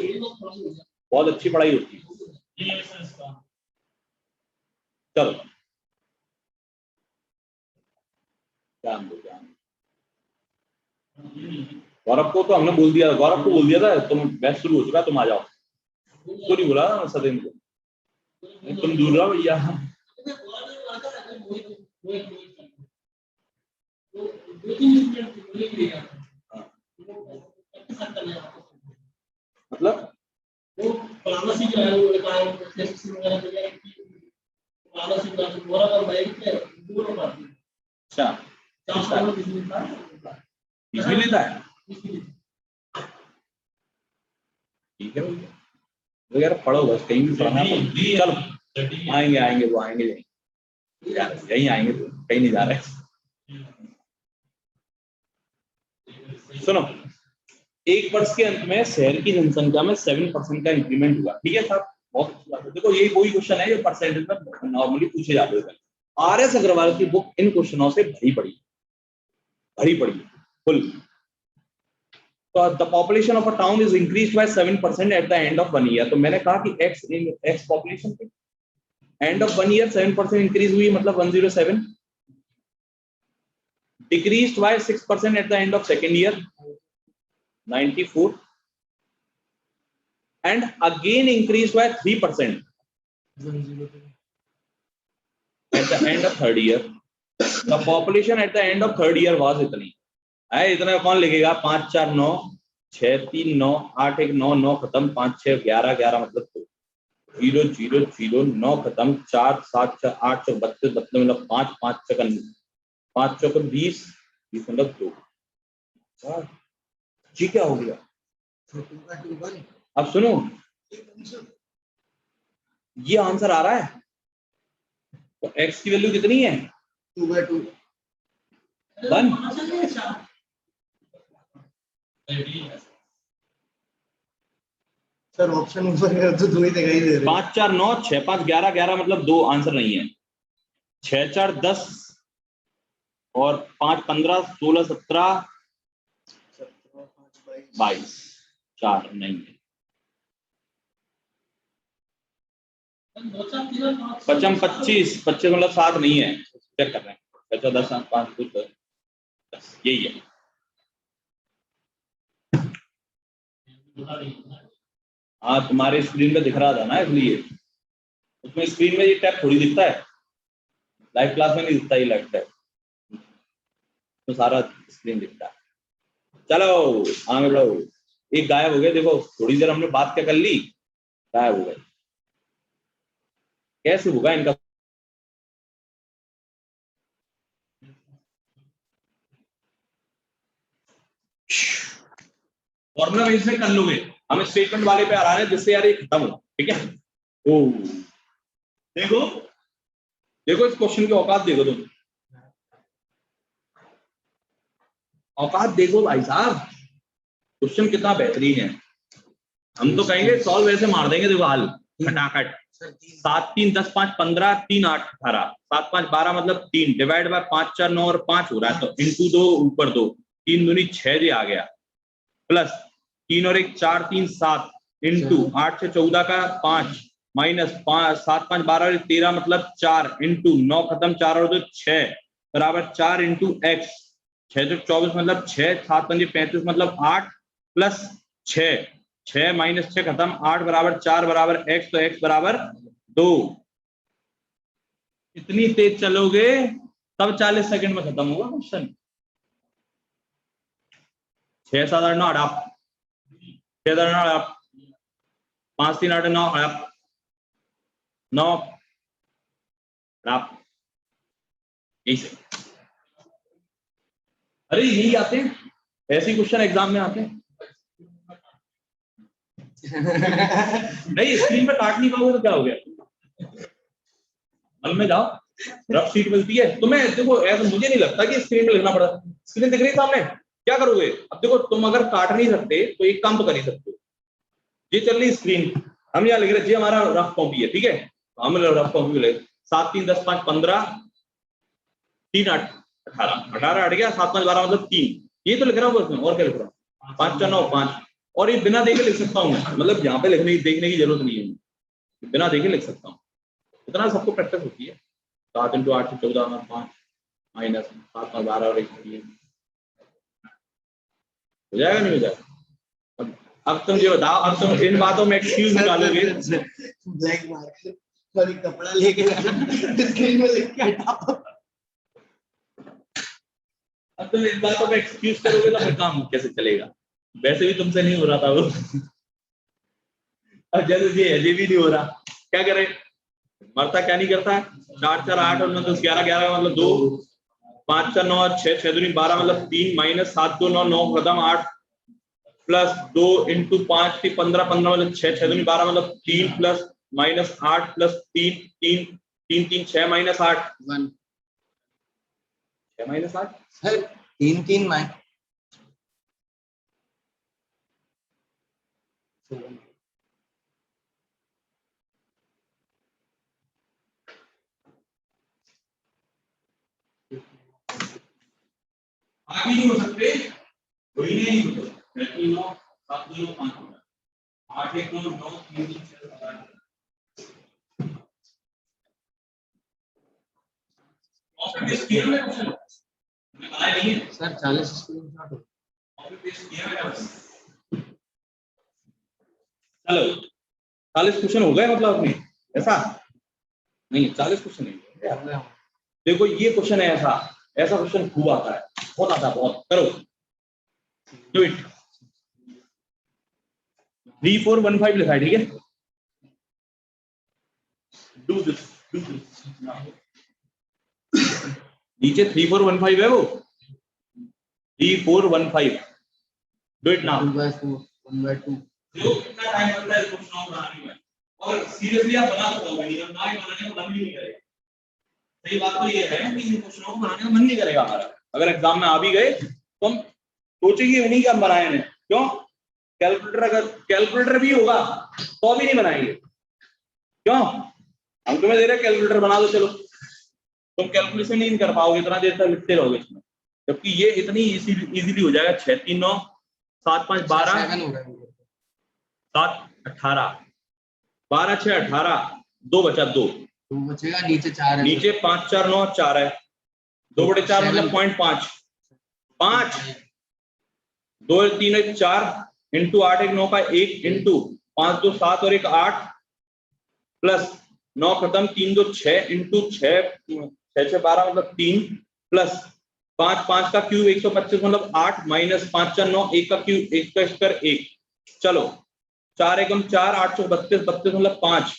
बहुत अच्छी पढ़ाई होती है। चलो ध्यान दो ध्यान। गौरव को तो हमने बोल दिया, गौरव को बोल दिया था तुम बैच शुरू हो चुका, तुम आ जाओ। तो नहीं बोला सदैव को, तुम दूर रहो भैया। मतलब अच्छा इसमें लेता है, ठीक है भैया। तो यार पढ़ो बस, कहीं भी पढ़ना। चलो आएंगे आएंगे वो आएंगे यहीं आएंगे, तो कहीं नहीं जा रहे। सुनो, एक वर्ष के अंत में शहर की जनसंख्या में 7% का इंक्रीमेंट हुआ। ठीक है साहब, बहुत अच्छी बात है। देखो यही वही क्वेश्चन है जो परसेंटेज में नॉर्मली पूछे जाते हैं। RS अग्रवाल की बुक इन क्वेश्चनों से भरी पड़ी फुल। तो the population of a town is increased by 7% at the end of 1 year. तो मैंने कहा कि एक्स पॉपुलेशन के एंड ऑफ 1 ईयर 7% इंक्रीज हुई, मतलब 107। Decreased bye 6% at the end of second year 94, and again increased by 3% at the end of third year. The population at the end of third year was इतनी है। इतना कौन लिखेगा? 5 4 9 6 3 9 8 1 9 9 खत्म, 5 6 11 11 मतलब 0 0 0 9 खत्म, 4 7 6 8 6 32 32 मतलब 5 5 6 5 6 20 20 मतलब 2। जी क्या हो गया? अब सुनो, ये आंसर आ रहा है। तो x की वैल्यू कितनी है? 2/2 1। सर ऑप्शन ऊपर है तो 2 ही दिखाई दे रहे। 5 4 9 6 5 11 11 मतलब 2 आंसर नहीं है। 6 4 10 और 5 15 16 17 22 4 नहीं है। 25 25 मतलब 7 नहीं है। चेक कर रहे हैं। 5 10 5 कुछ 10 यही है। हाँ तुम्हारे स्क्रीन पे दिख रहा था ना, इसलिए। उसमें स्क्रीन में ये टैब थोड़ी दिखता है, लाइव क्लास में नहीं दिखता ये लाइव टैब, तो सारा स्क्रीन दिखता है। चलो आगे बढ़ो। एक गायब हो गया, देखो थोड़ी देर हमने बात क्या कर ली, गायब हो गए। कैसे होगा इनका? फॉर्मूला बेस में कर लोगे, हम स्टेटमेंट वाले पे आ रहा है जिससे यार ये खत्म हो। ठीक है। ओ देखो देखो इस क्वेश्चन की औकात देखो तुम, औकात देखो भाई साहब, क्वेश्चन कितना बेहतरीन है। हम तो कहेंगे सॉल्व ऐसे मार देंगे, देखो हल फटाखट। 7 3 10 5 15 3 8 18 7 5 12 मतलब 3 डिवाइड बाय 5 4 9 और 5 हो रहा है, तो इंटू 2 ऊपर 2 3 दूनी 6 जे आ गया, प्लस 3 और 1 4 3 7 इंटू 8 से 14 का 5 माइनस 7 5 12 और 13 मतलब 4 इंटू 9 खत्म 4 और 2 6 बराबर 4 इंटू एक्स 6 तो 24 मतलब 6 7 5 35 मतलब 8 प्लस 6 6 माइनस 6 खत्म 8 बराबर 4 बराबर x, तो x बराबर 2। इतनी तेज चलोगे तब 40 सेकंड में खत्म होगा क्वेश्चन। 6 7 8 9 हड़प, 6 7 8 9 हड़प, 5 3 8 9 हड़प 9 हड़प। यही अरे यही आते हैं, ऐसे क्वेश्चन एग्जाम में आते हैं। नहीं स्क्रीन पे काट नहीं पाओगे तो क्या हो गया? हल में जाओ, रफ शीट मिलती है तुम्हें। देखो ऐसा मुझे नहीं लगता कि स्क्रीन पे लिखना पड़ा। स्क्रीन दिख रही है सामने, क्या करोगे? अब देखो तुम अगर काट नहीं सकते तो एक काम तो कर ही सकते हो। ये चल रही स्क्रीन, हम यहाँ लिख रहे हैं, ये हमारा रफ कॉपी है। ठीक है, हम रफ कॉपी ले 7 3 10 5 15 3 8 18 18 हट गया, 7 5 12 मतलब 3, ये तो लिख रहा हूँ उसमें, और क्या लिख रहा हूँ, 5 4 9 5, और ये बिना देखे लिख सकता हूँ मैं, मतलब यहाँ पे देखने की जरूरत नहीं है, बिना देखे लिख सकता हूँ, इतना सबको प्रैक्टिस होती है। 7 × 8 = 14 5 माइनस 7 × 12 और 1 हो जाएगा, नहीं हो जाएगा? अब तुम ये बताओ, अब तुम इन बातों में एक्सक्यूज निकालोगे, ब्लैक मार्कर और एक कपड़ा लेके स्क्रीन में लिख के हटाओ। अब तुम इन बातों में एक्सक्यूज करोगे तो फिर काम कैसे चलेगा? वैसे भी तुमसे नहीं हो रहा था वो, अब जैसे ये भी नहीं हो रहा, क्या करे? मरता क्या नहीं करता है? 4 4 8 और 9 10 11 11 मतलब 2, 5 4 9 6 6 दूनी 12 मतलब 3 माइनस 7 2 9 9 खत्म 8 प्लस 2 × 5 = 15 15 मतलब 6 6 दूनी 12 मतलब 3 plus minus 8 plus 3 3 3 3 6 minus 8 1 6 minus 8 sir 3 3 में आगे नहीं हो सकते, कोई नहीं हो सकता, 3 9 7 2 9 5 8 1 9 9 3 3 6 7 कॉपी पेस्ट किया मैंने क्वेश्चन, मैंने बनाया नहीं है सर 40 स्क्रीनशॉट हो। कॉपी पेस्ट किया मैंने बस। चलो 40 क्वेश्चन हो गए मतलब अपने, ऐसा नहीं 40 क्वेश्चन नहीं, देखो ये क्वेश्चन है ऐसा, ऐसा क्वेश्चन खूब आता है, बहुत आता है, बहुत। करो, डू इट। 3 4 1 5 लिखा है, ठीक है, डू दिस नीचे 3 4 1 5 है वो, 3 4 1 5, डू इट नाउ। 1/2 देखो कितना टाइम लगता है क्वेश्चन बनाने में, और सीरियसली आप बना सकते हो, ना ही बनाने का मन भी नहीं करेगा। सही बात तो ये है कि इन क्वेश्चनों को बनाने का मन नहीं करेगा हमारा, अगर एग्जाम में आ भी गए तो हम सोचेंगे नहीं कि हम बनाए हैं, क्यों? कैलकुलेटर, अगर कैलकुलेटर भी होगा तो भी नहीं बनाएंगे, क्यों? हम तुम्हें दे रहे कैलकुलेटर बना दो, चलो तुम कैलकुलेशन नहीं कर पाओगे, इतना देर तक लिखते रहोगे इसमें, जबकि ये इतनी इजीली हो जाएगा। 6 3 9 7 5 12 7 हो रहा है 7 18 12 6 18 2 बचा 2, तो बचेगा नीचे 4 है, नीचे 5 4 9 4 है, 2/4 मतलब 0.5 5 2 3 1 4 इंटू 8 1 9 का 1 इंटू 5 2 7 और 1 8 प्लस 9 खत्म 3 2 6 इंटू 6 6 6 12 मतलब 3 प्लस 5 5 का क्यूब 125 मतलब 8 माइनस 5 4 9 1 का क्यूब 1 का स्क्वायर 1, चलो 4 1 4 8 32 32 मतलब 5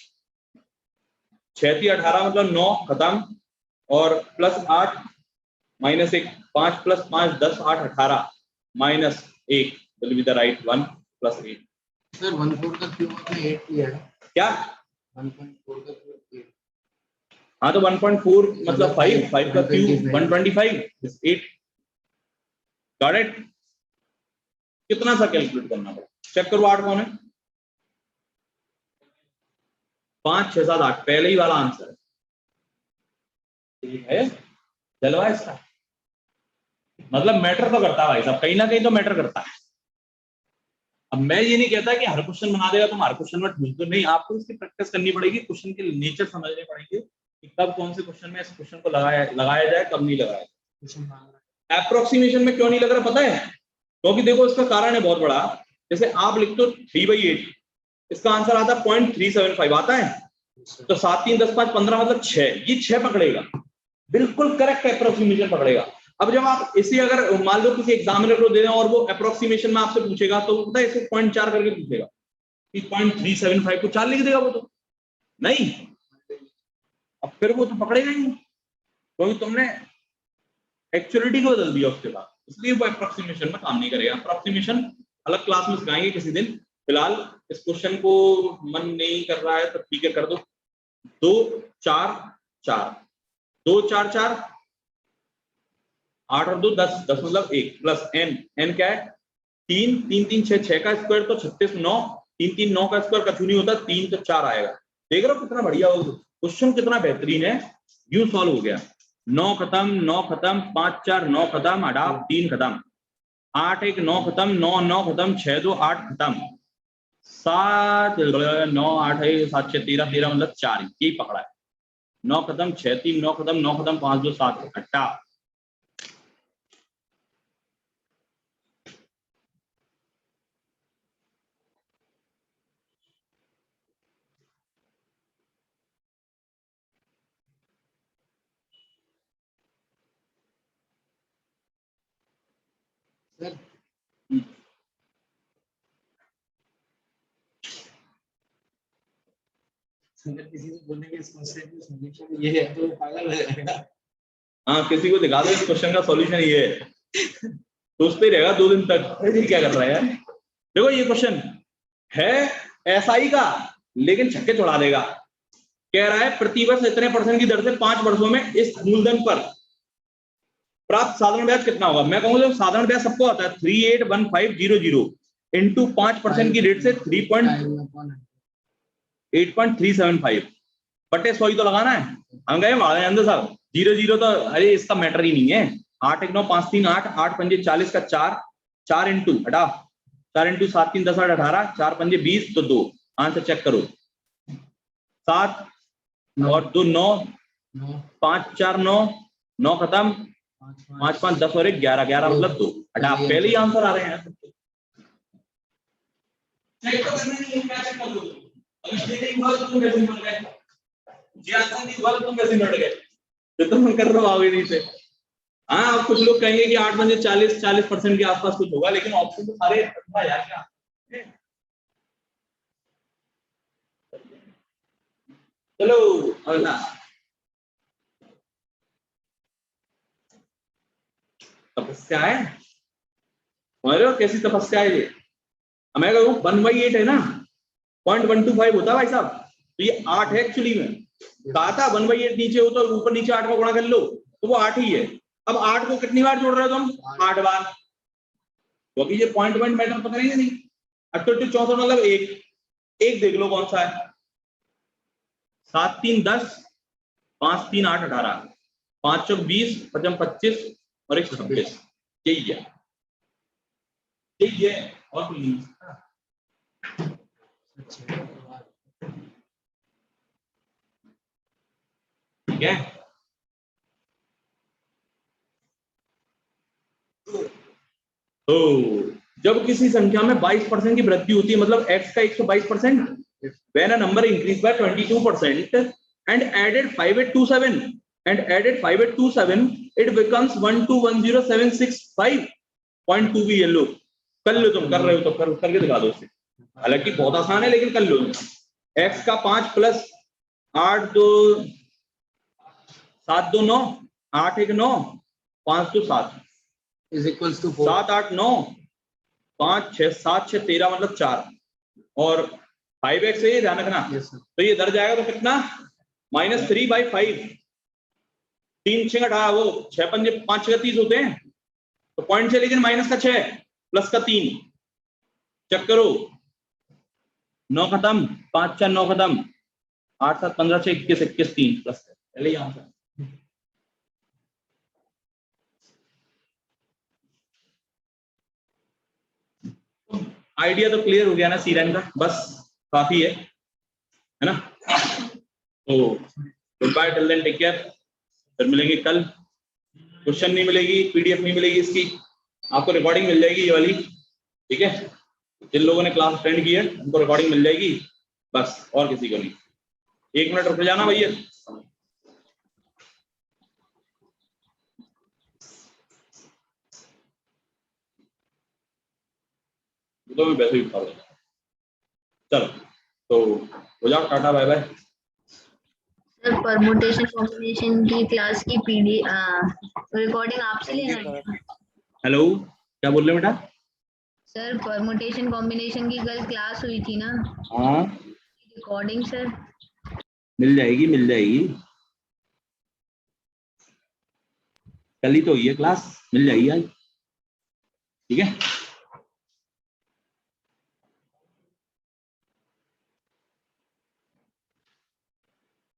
6 3 18 मतलब 9 खत्म, और plus 8 minus 1 5 plus 5 10 8 18 minus 1 will be the right one plus 8। Sir 1/4 का क्यूब आपने 8 किया है, क्या 1/4 का क्यूब 8, हाँ तो 1.4 मतलब 5 5 का क्यूब 125 8, गॉट इट? कितना सा कैलकुलेट करना पड़ा, चेक करो। 8 कौन है? 5 6 7 8, पहले ही वाला आंसर है, जलवा इसका मतलब मैटर तो करता है भाई साहब, कहीं ना कहीं तो मैटर करता है। अब मैं ये नहीं कहता कि हर क्वेश्चन बना देगा तुम हर क्वेश्चन में ढूंढ दो, नहीं, आपको इसकी प्रैक्टिस करनी पड़ेगी, क्वेश्चन के नेचर समझने पड़ेंगे कि कब कौन से क्वेश्चन में इस क्वेश्चन को लगाया जाए, कब नहीं लगाया जाए। अप्रोक्सीमेशन में क्यों नहीं लग रहा पता है? क्योंकि देखो इसका कारण है बहुत बड़ा, जैसे आप लिखते हो 3/8, इसका आंसर आता है 0.375 आता है, तो 7 3 10 5 15 मतलब 6, ये 6 पकड़ेगा, बिल्कुल करेक्ट अप्रोक्सीमेशन पकड़ेगा। अब जब आप इसे अगर मान लो किसी एग्जामिनर को दे दें और वो अप्रोक्सीमेशन में आपसे पूछेगा, तो पता है इसे 0.4 करके पूछेगा कि 0.375 को 4 लिख देगा वो, तो नहीं, अब फिर वो तो पकड़ेगा ही नहीं, क्योंकि तुमने एक्चुअलिटी को बदल दिया उसके बाद, इसलिए वो अप्रोक्सीमेशन में काम नहीं करेगा। अप्रोक्सीमेशन अलग क्लास में सिखाएंगे किसी दिन, फिलहाल इस क्वेश्चन को मन नहीं कर रहा है तो ठीक है कर दो। 2 4 4 2 4 4 8 और 2 10 10 मतलब 1 प्लस n, n क्या है 3 3 3 6 6 का स्क्वायर तो 36 9 3 3 9 का स्क्वायर कछु नहीं होता, 3 तो 4 आएगा। देख रहे हो कितना बढ़िया हो क्वेश्चन, कितना बेहतरीन है, यूं सॉल्व हो गया। 9 खत्म 9 खत्म 5 4 9 खत्म, हटा 3 खत्म, 8 1 9 खत्म, 9 9 खत्म, 6 2 8 खत्म, 7 9 8 1 7 6 13 13 मतलब 4, यही पकड़ा है। 9 खत्म 6 3 9 खत्म, 9 खत्म 5 2 7, हटा। सर अगर किसी से बोलेंगे इस क्वेश्चन की सॉल्यूशन ये है तो वो पागल हो जाएगा। हाँ, किसी को दिखा दो इस क्वेश्चन का सॉल्यूशन ये है, सोचते ही रहेगा 2 दिन तक, अरे क्या कर रहा है यार। देखो ये क्वेश्चन है एसआई का, लेकिन छक्के छुड़ा देगा। कह रहा है प्रतिवर्ष इतने % की दर से 5 वर्षों में इस मूलधन पर प्राप्त साधारण ब्याज कितना होगा। मैं कहूंगा जो साधारण ब्याज सबको आता है 381500 इंटू 5% की रेट से 8.375 बटे 100 ही तो लगाना है। हम गए अंदर साहब 0 तो अरे इसका मैटर ही नहीं है। 8 1 9 5 3 8 8 5 40 का 4 4 इंटू हटा 4 इंटू 7 3 10 8 18 4 5 20 तो 2 आंसर चेक करो 7 और 2 9 5 4 9 9 खत्म 5 5 10 और 1 11 11 मतलब 2 हटा पहले ही आंसर आ रहे हैं। चेक तो करना नहीं है, क्या चेक कर लो अभी नहीं हुआ तो तुम कैसे निकल गए, जी आंसर नहीं हुआ तो तुम कैसे निकल गए, तो तुम कर रहे हो आगे नहीं से। हाँ अब कुछ लोग कहेंगे कि 8 बजे 40% के आसपास कुछ होगा, लेकिन ऑप्शन तो सारे यार क्या। चलो अगला तपस्या है, समझ रहे हो कैसी तपस्या है ये। मैं कहूँ 1/8 है ना 0.125 होता है भाई साहब, तो ये 8 है एक्चुअली में। कहा था 1/8 नीचे हो तो ऊपर नीचे 8 का गुणा कर लो तो वो 8 ही है। अब 8 को कितनी बार जोड़ रहे हो तुम 8 बार, क्योंकि ये पॉइंट मैटर तो करेंगे नहीं। 38 64 मतलब एक देख लो कौन सा है। 7 3 10 5 3 8 18 5 4 20 5 25 और 1 26 यही है, यही है और कुछ नहीं। ठीक है तो जब किसी संख्या में 22% की वृद्धि होती है, मतलब x का 122%, when a number increased by 22% and added 5827 it becomes 1210765.2 भी ये लो कर लो, तुम कर रहे हो तो करके दिखा दो उससे, हालांकि बहुत आसान है लेकिन कर लो। x का 5 प्लस 8 2 7 2 9 8 1 9 5 2 7 is equals to 7 8 9 5 6 7 6 13 मतलब 4 और 5x है ये ध्यान रखना। तो ये इधर जाएगा तो कितना -3/5 3 6 18 वो 6 5 5 6 30 होते हैं तो पॉइंट से, लेकिन माइनस का 6 प्लस का 3 चेक करो 9 खत्म 5 4 9 खत्म 8 7 15 6 21 21 3 प्लस पहले ही आंसर। आइडिया तो क्लियर हो गया ना सीरन का, बस काफी है ना। तो good bye till then, take care, फिर मिलेंगे कल। क्वेश्चन नहीं मिलेगी, पीडीएफ नहीं मिलेगी इसकी, आपको रिकॉर्डिंग मिल जाएगी ये वाली, ठीक है। जिन लोगों ने क्लास अटेंड की है उनको रिकॉर्डिंग मिल जाएगी बस, और किसी को नहीं। 1 मिनट रुक जाना भैया। तो मैं वैसे ही उठा दूंगा। चलो तो हो जाओ, tata bye bye. Sir permutation combination की क्लास की पीडी रिकॉर्डिंग आपसे लेना है। हेलो क्या बोल रहे हो बेटा? सर परमुटेशन कॉम्बिनेशन की कल क्लास हुई थी ना, हाँ रिकॉर्डिंग सर मिल जाएगी कल ही तो हुई है क्लास, मिल जाएगी आज, ठीक है।